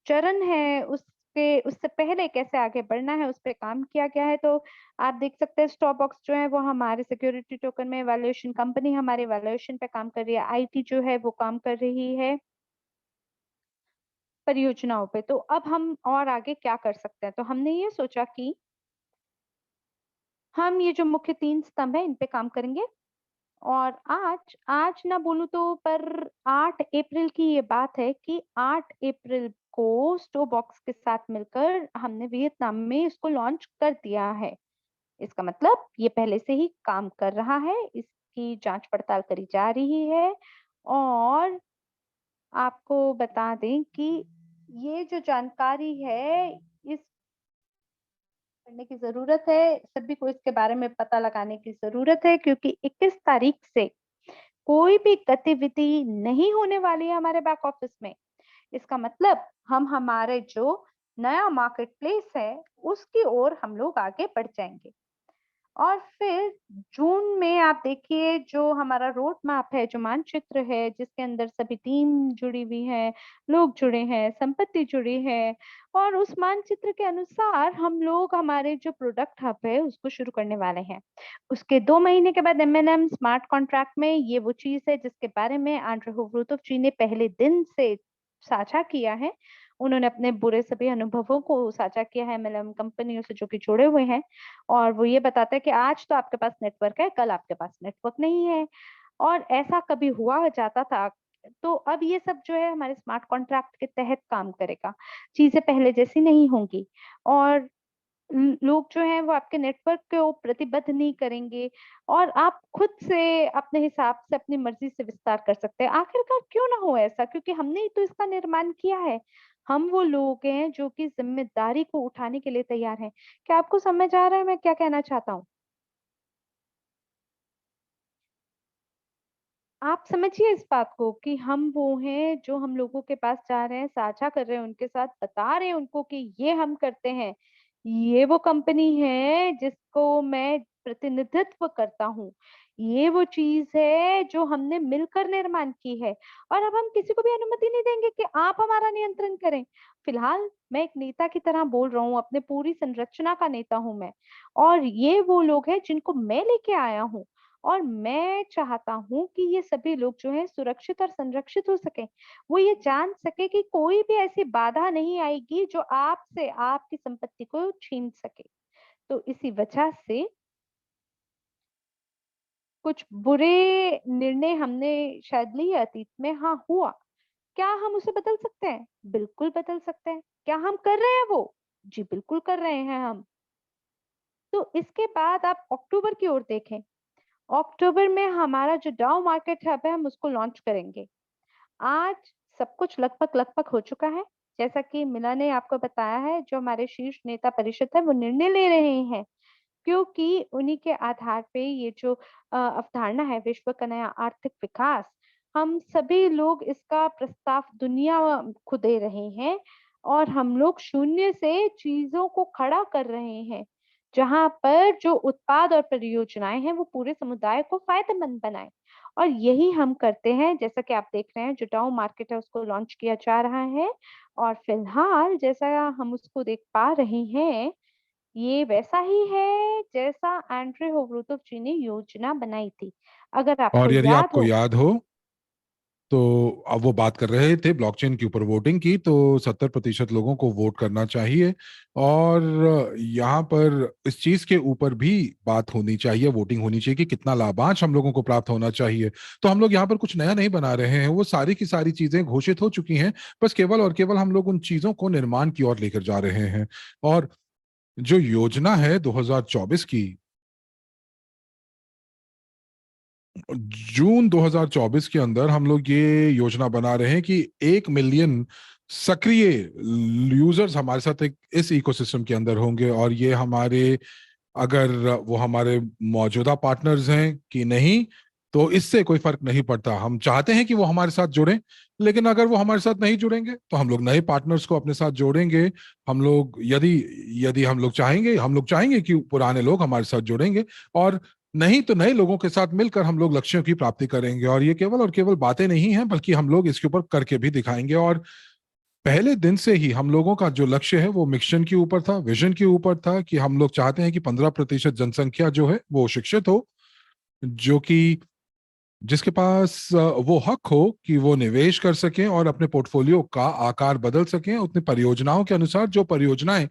चरण है उसके उससे पहले कैसे आगे बढ़ना है उस पे काम किया गया है। तो आप देख सकते हैं स्टॉप बॉक्स जो है वो हमारे सिक्योरिटी टोकन में वैल्यूएशन कंपनी हमारे वैल्यूएशन पे काम कर रही है। आईटी जो है वो काम कर रही है परियोजनाओं पे। तो अब हम और आगे क्या कर सकते हैं? तो हमने ये सोचा कि हम ये जो मुख्य 3 स्तंभ हैं इन पे काम करेंगे। और आज आज ना बोलूँ तो पर 8 अप्रैल की ये बात है कि 8 अप्रैल को स्टोबॉक्स के साथ मिलकर हमने वियतनाम में इसको लॉन्च कर दिया है। इसका मतलब ये पहले से ही काम कर रहा है, इसकी जाँच-पड़ताल करी जा रही है और आपको बता दें कि ये जो जानकारी है, इस करने की ज़रूरत है, सभी को इसके बारे में पता लगाने की ज़रूरत है क्योंकि 21 तारीख से कोई भी गतिविधि नहीं होने वाली है हमारे बैक ऑफिस में। इसका मतलब हम हमारे जो नया मार्केट प्लेस है, उसकी ओर हम लोग आगे बढ़ जाएँगे। और फिर जून में आप देखिए जो हमारा रोड मैप है, जो मानचित्र है, जिसके अंदर सभी टीम जुड़ी हुई है, लोग जुड़े हैं, संपत्ति जुड़ी है और उस मानचित्र के अनुसार हम लोग हमारे जो प्रोडक्ट हब है, उसको शुरू करने वाले हैं। उसके 2 महीने के बाद एम-एन-एम स्मार्ट कॉन्ट्रैक्ट में ये वो चीज़ है जिसके बारे में आंड्रे होवरूटोव जी ने पहले दिन से साझा किया है। उन्होंने अपने बुरे सभी अनुभवों को साझा किया है एम-एल-एम कंपनियों से जो कि जुड़े हुए हैं। और वो ये बताता है कि आज तो आपके पास नेटवर्क है, कल आपके पास नेटवर्क नहीं है और ऐसा कभी हुआ जाता था। तो अब ये सब जो है हमारे स्मार्ट कॉन्ट्रैक्ट के तहत काम करेगा। चीज़ें पहले जैसी नहीं होंगी और लोग जो हैं वो आपके नेटवर्क को प्रतिबद्ध नहीं करेंगे और आप खुद से अपने हिसाब से अपनी मर्ज़ी से विस्तार कर सकते हैं। आखिरकार क्यों ना हो ऐसा? क्योंकि हमने ही तो इसका निर्माण किया है। हम वो लोग हैं जो कि ज़िम्मेदारी को उठाने के लिए तैयार हैं। क्या आपको समझ आ रहा है मैं क्या कहना चाहता हूँ? आप समझिए इस बात को कि हम वो हैं जो हम लोगों के पास जा रहे हैं, साझा कर रहे हैं उनके साथ, बता रहे हैं उनको कि ये हम करते हैं। ये वो कंपनी है जिसको मैं प्रतिनिधित्व करता हूँ। ये वो चीज़ है जो हमने मिलकर निर्माण की है और अब हम किसी को भी अनुमति नहीं देंगे कि आप हमारा नियंत्रण करें। फिलहाल मैं एक नेता की तरह बोल रहा हूँ, अपने पूरी संरचना का नेता हूँ मैं और ये वो लोग हैं जिनको मैं लेके आया हूँ। और मैं चाहता हूँ कि ये सभी लोग जो हैं सुरक्षित और संरक्षित हो सकें। वो ये जान सके कि कोई भी ऐसी बाधा नहीं आएगी जो आपसे आपकी संपत्ति को छीन सके। तो इसी वजह से कुछ बुरे निर्णय हमने शायद लिए अतीत में, हाँ, हुआ। क्या हम उसे बदल सकते हैं? बिल्कुल बदल सकते हैं। क्या हम कर रहे हैं वो? जी, बिल्कुल कर रहे हैं हम। तो इसके बाद आप अक्टूबर की ओर देखें। अक्टूबर में हमारा जो डाउ मार्केट हब है हम उसको लॉन्च करेंगे। आज सब कुछ लगभग-लगभग हो चुका है। जैसा कि मिला ने आपको बताया है, जो हमारे शीर्ष नेता परिषद है वो निर्णय ले रहे हैं, क्योंकि उन्हीं के आधार पे ये जो अवधारणा है विश्व का नया आर्थिक विकास, हम सभी लोग इसका प्रस्ताव दुनिया को दे रहे हैं और हम लोग शून्य से चीज़ों को खड़ा कर रहे हैं, जहाँ पर जो उत्पाद और परियोजनाएँ हैं वो पूरे समुदाय को फ़ायदेमंद बनाएँ। और यही हम करते हैं, जैसा कि आप देख रहे हैं जो टाउ मार्केट है उसको लॉन्च किया जा रहा है और फिलहाल जैसा हम उसको देख पा रहे हैं, ये वैसा ही है जैसा एंड्रे होवरूटोव जी ने योजना बनाई थी। अगर आपको और यदि याद आपको हो याद हो तो अब वो बात कर रहे थे ब्लॉकचेन के ऊपर वोटिंग की, तो 70% लोगों को वोट करना चाहिए। और यहाँ पर इस चीज के ऊपर भी बात होनी चाहिए, वोटिंग होनी चाहिए कि कितना लाभांश हम लोगों को प्राप्त होना चाहिए। तो हम लोग यहाँ पर कुछ नया नहीं बना रहे हैं, वो सारी की सारी चीजें घोषित हो चुकी हैं। बस केवल और केवल हम लोग उन चीजों को निर्माण की ओर लेकर जा रहे हैं। और जो योजना है 2024 की, जून 2024 के अंदर हम लोग ये योजना बना रहे हैं कि 1 मिलियन सक्रिय यूजर्स हमारे साथ एक इस इकोसिस्टम के अंदर होंगे। और ये हमारे, अगर वो हमारे मौजूदा पार्टनर्स हैं कि नहीं, तो इससे कोई फर्क नहीं पड़ता। हम चाहते हैं कि वो हमारे साथ जुड़ें, लेकिन अगर वो हमारे साथ नहीं जुड़ेंगे तो हम लोग नए पार्टनर्स को अपने साथ जोड़ेंगे। हम लोग यदि यदि हम लोग चाहेंगे कि पुराने लोग हमारे साथ जुड़ेंगे, और नहीं तो नए लोगों के साथ मिलकर हम लोग लक्ष्यों की प्राप्ति करेंगे। और ये केवल और केवल बातें नहीं हैं, बल्कि हम लोग इसके ऊपर करके भी दिखाएंगे। और पहले दिन से ही हम लोगों का जो लक्ष्य है वो मिशन के ऊपर था, विजन के ऊपर था, कि हम लोग चाहते हैं कि 15% जनसंख्या जो है वो शिक्षित हो, जो कि जिसके पास वो हक हो कि वो निवेश कर सकें और अपने पोर्टफोलियो का आकार बदल सकें उतनी परियोजनाओं के अनुसार, जो परियोजनाएं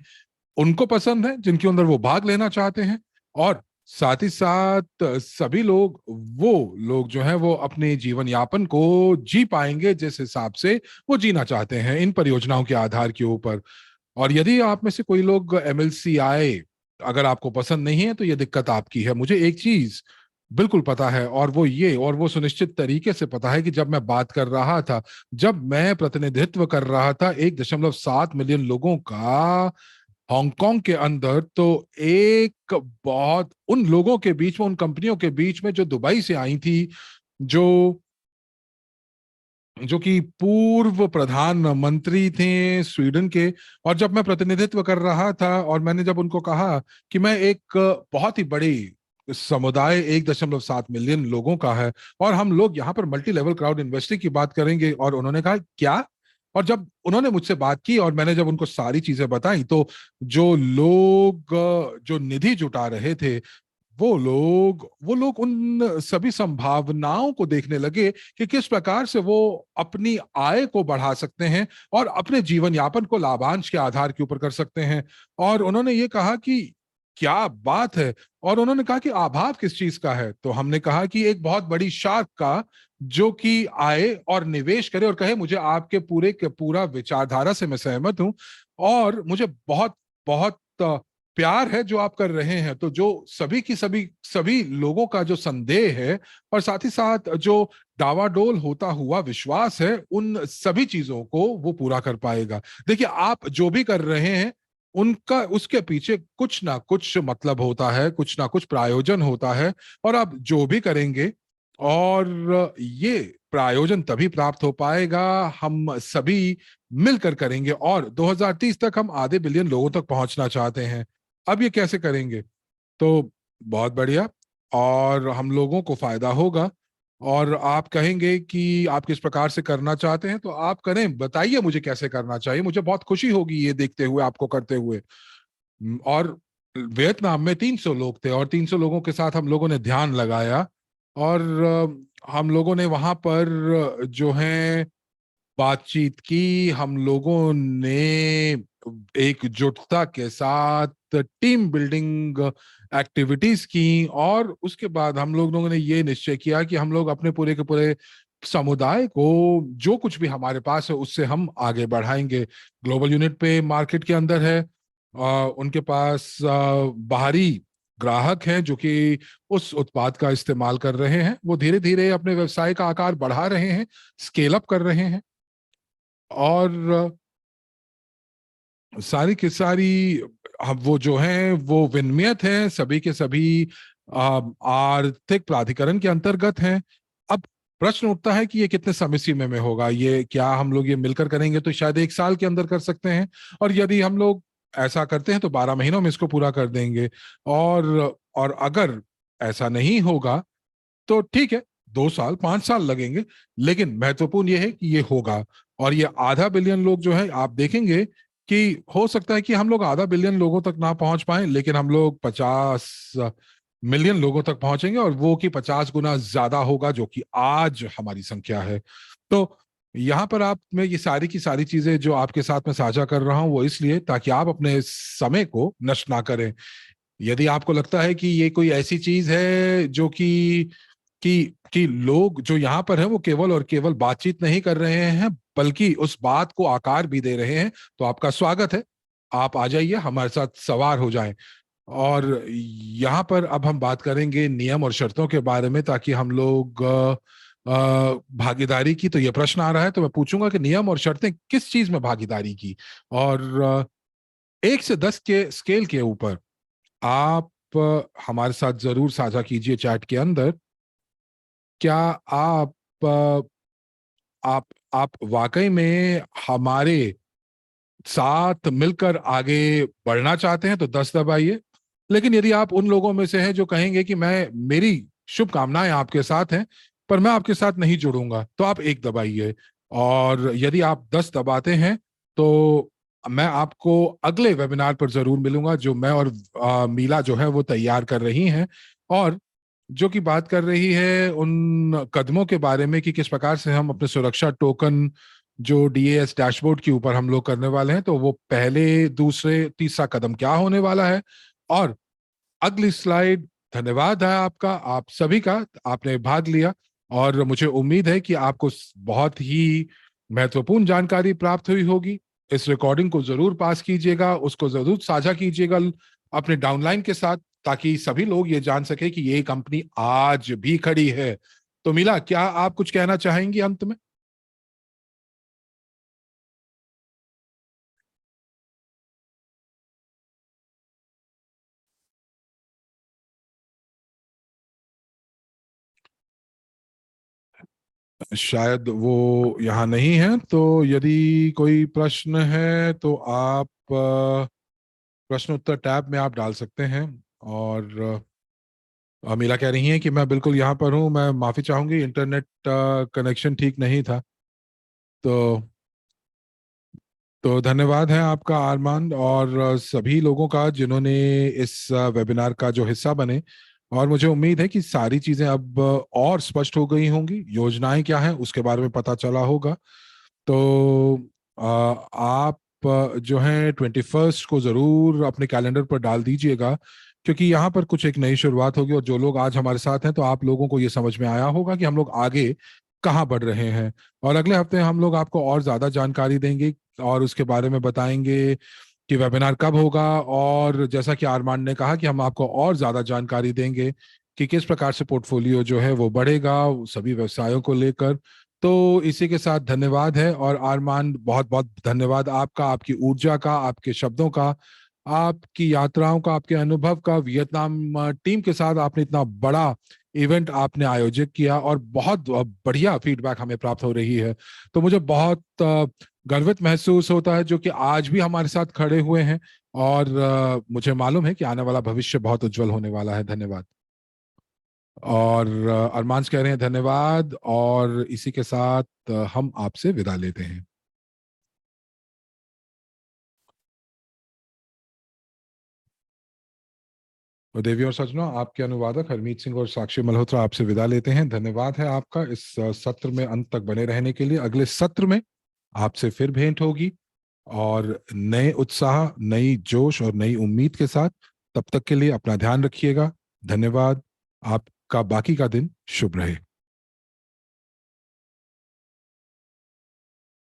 उनको पसंद है, जिनके अंदर वो भाग लेना चाहते हैं। और साथ ही साथ सभी लोग, वो लोग जो हैं वो अपने जीवन यापन को जी पाएंगे जिस हिसाब से वो जीना चाहते हैं इन परियोजनाओं के आधार के ऊपर। और यदि आप में से कोई लोग एमएलसी आए, अगर आपको पसंद नहीं है तो ये दिक्कत आपकी है। मुझे एक चीज बिल्कुल पता है, और वो सुनिश्चित तरीके से पता है कि जब मैं बात कर रहा था, जब मैं प्रतिनिधित्व कर रहा था 1.7 मिलियन लोगों का हांगकांग के अंदर, तो एक बहुत उन लोगों के बीच में, उन कंपनियों के बीच में जो दुबई से आई थी, जो जो कि पूर्व प्रधानमंत्री थे स्वीडन के, और जब मैं प्रतिनिधित्व कर रहा था और मैंने जब उनको कहा कि मैं एक बहुत ही बड़ी समुदाय 1.7 मिलियन लोगों का है और हम लोग यहाँ पर मल्टी लेवल क्राउड इन्वेस्टिंग की बात करेंगे, और उन्होंने कहा क्या। और जब उन्होंने मुझसे बात की और मैंने जब उनको सारी चीजें बताई, तो जो लोग जो निधि जुटा रहे थे, वो लोग उन सभी संभावनाओं को देखने लगे कि किस प्रकार से वो अपनी आय को बढ़ा सकते हैं और अपने जीवन यापन को लाभांश के आधार के ऊपर कर सकते हैं। और उन्होंने ये कहा कि क्या बात है। और उन्होंने कहा कि अभाव किस चीज का है, तो हमने कहा कि एक बहुत बड़ी शार्क का, जो कि आए और निवेश करे और कहे मुझे आपके पूरे के पूरा विचारधारा से मैं सहमत हूं और मुझे बहुत बहुत प्यार है जो आप कर रहे हैं। तो जो सभी की सभी सभी लोगों का जो संदेह है और साथ ही साथ जो डावाडोल होता हुआ विश्वास है, उन सभी चीजों को वो पूरा कर पाएगा। देखिए, आप जो भी कर रहे हैं उनका, उसके पीछे कुछ ना कुछ मतलब होता है, कुछ ना कुछ प्रायोजन होता है, और आप जो भी करेंगे, और ये प्रायोजन तभी प्राप्त हो पाएगा हम सभी मिलकर करेंगे। और 2030 तक हम आधे बिलियन लोगों तक पहुंचना चाहते हैं। अब ये कैसे करेंगे? तो बहुत बढ़िया, और हम लोगों को फायदा होगा। और आप कहेंगे कि आप किस प्रकार से करना चाहते हैं, तो आप करें, बताइए मुझे कैसे करना चाहिए। मुझे बहुत खुशी होगी ये देखते हुए, आपको करते हुए। और वियतनाम में 300 लोग थे और 300 लोगों के साथ हम लोगों ने ध्यान लगाया, और हम लोगों ने वहां पर जो है बातचीत की। हम लोगों ने एकजुटता के साथ टीम बिल्डिंग एक्टिविटीज की, और उसके बाद हम लोगों ने ये निश्चय किया कि हम लोग अपने पूरे के पूरे समुदाय को, जो कुछ भी हमारे पास है उससे हम आगे बढ़ाएंगे। ग्लोबल यूनिट पे मार्केट के अंदर है, उनके पास बाहरी ग्राहक हैं जो कि उस उत्पाद का इस्तेमाल कर रहे हैं। वो धीरे धीरे अपने व्यवसाय का आकार बढ़ा रहे हैं, स्केल अप कर रहे हैं, और सारी की सारी हम वो जो हैं वो विनियमित हैं, सभी के सभी आर्थिक प्राधिकरण के अंतर्गत हैं। अब प्रश्न उठता है कि ये कितने समय सीमा में होगा, ये क्या हम लोग ये मिलकर करेंगे तो शायद 1 साल के अंदर कर सकते हैं, और यदि हम लोग ऐसा करते हैं तो 12 महीनों में इसको पूरा कर देंगे। और अगर ऐसा नहीं होगा तो ठीक है, 2 साल 5 साल लगेंगे, लेकिन महत्वपूर्ण ये है कि ये होगा। और ये आधा बिलियन लोग जो है, आप देखेंगे कि हो सकता है कि हम लोग आधा बिलियन लोगों तक ना पहुंच पाए, लेकिन हम लोग 50 मिलियन लोगों तक पहुंचेंगे, और वो कि 50 गुना ज्यादा होगा जो कि आज हमारी संख्या है। तो यहाँ पर आप, मैं ये सारी की सारी चीजें जो आपके साथ में साझा कर रहा हूं वो इसलिए ताकि आप अपने समय को नष्ट ना करें। यदि आपको लगता है कि ये कोई ऐसी चीज है जो कि लोग जो यहाँ पर हैं वो केवल और केवल बातचीत नहीं कर रहे हैं बल्कि उस बात को आकार भी दे रहे हैं, तो आपका स्वागत है। आप आ जाइए, हमारे साथ सवार हो जाएं। और यहाँ पर अब हम बात करेंगे नियम और शर्तों के बारे में, ताकि हम लोग भागीदारी की, तो ये प्रश्न आ रहा है तो मैं पूछूंगा कि नियम और शर्तें किस चीज में भागीदारी की। और 1 से 10 के स्केल के ऊपर आप हमारे साथ जरूर साझा कीजिए चैट के अंदर। क्या आप अ, आप वाकई में हमारे साथ मिलकर आगे बढ़ना चाहते हैं तो 10 दबाइए। लेकिन यदि आप उन लोगों में से हैं जो कहेंगे कि मैं, मेरी शुभकामनाएं आपके साथ हैं पर मैं आपके साथ नहीं जुड़ूंगा, तो आप 1 दबाइए। और यदि आप 10 दबाते हैं तो मैं आपको अगले वेबिनार पर जरूर मिलूंगा, जो मैं और मीला जो है वो तैयार कर रही हैं, और जो कि बात कर रही है उन कदमों के बारे में कि किस प्रकार से हम अपने सुरक्षा टोकन जो डीएएस डैशबोर्ड के ऊपर हम लोग करने वाले हैं, तो वो पहले दूसरे तीसरा कदम क्या होने वाला है। और अगली स्लाइड धन्यवाद है आपका, आप सभी का, आपने भाग लिया। और मुझे उम्मीद है कि आपको बहुत ही महत्वपूर्ण जानकारी प्राप्त हुई होगी। इस रिकॉर्डिंग को जरूर पास कीजिएगा, उसको जरूर साझा कीजिएगा अपने डाउनलाइन के साथ, ताकि सभी लोग ये जान सके कि ये कंपनी आज भी खड़ी है। तो मीला, क्या आप कुछ कहना चाहेंगी अंत में? शायद वो यहाँ नहीं है, तो यदि कोई प्रश्न है तो आप प्रश्न उत्तर टैब में आप डाल सकते हैं। और मीला कह रही हैं कि मैं बिल्कुल यहाँ पर हूँ, मैं माफी चाहूंगी, इंटरनेट कनेक्शन ठीक नहीं था। तो धन्यवाद है आपका आरमान, और सभी लोगों का जिन्होंने इस वेबिनार का जो हिस्सा बने। और मुझे उम्मीद है कि सारी चीजें अब और स्पष्ट हो गई होंगी, योजनाएं क्या हैं उसके बारे में पता चला होगा। तो आप जो है 21 को जरूर अपने कैलेंडर पर डाल दीजिएगा, क्योंकि यहाँ पर कुछ एक नई शुरुआत होगी। और जो लोग आज हमारे साथ हैं, तो आप लोगों को ये समझ में आया होगा कि हम लोग आगे कहाँ बढ़ रहे हैं। और अगले हफ्ते हम लोग आपको और ज्यादा जानकारी देंगे और उसके बारे में बताएंगे कि वेबिनार कब होगा। और जैसा कि आरमान ने कहा कि हम आपको और ज्यादा जानकारी देंगे कि किस प्रकार से पोर्टफोलियो जो है वो बढ़ेगा सभी व्यवसायों को लेकर। तो इसी के साथ धन्यवाद है। और आरमान, बहुत बहुत धन्यवाद आपका, आपकी ऊर्जा का, आपके शब्दों का, आपकी यात्राओं का, आपके अनुभव का। वियतनाम टीम के साथ आपने इतना बड़ा इवेंट आपने आयोजित किया और बहुत बढ़िया फीडबैक हमें प्राप्त हो रही है। तो मुझे बहुत गर्वित महसूस होता है, जो कि आज भी हमारे साथ खड़े हुए हैं। और मुझे मालूम है कि आने वाला भविष्य बहुत उज्जवल होने वाला है। धन्यवाद। और अरमांस कह रहे हैं धन्यवाद, और इसी के साथ हम आपसे विदा लेते हैं। और देवी और सज्जनों, आपके अनुवादक हरमीत सिंह और साक्षी मल्होत्रा आपसे विदा लेते हैं। धन्यवाद है आपका इस सत्र में अंत तक बने रहने के लिए। अगले सत्र में आपसे फिर भेंट होगी, और नए उत्साह, नई जोश और नई उम्मीद के साथ। तब तक के लिए अपना ध्यान रखिएगा। धन्यवाद। आपका बाकी का दिन शुभ रहे।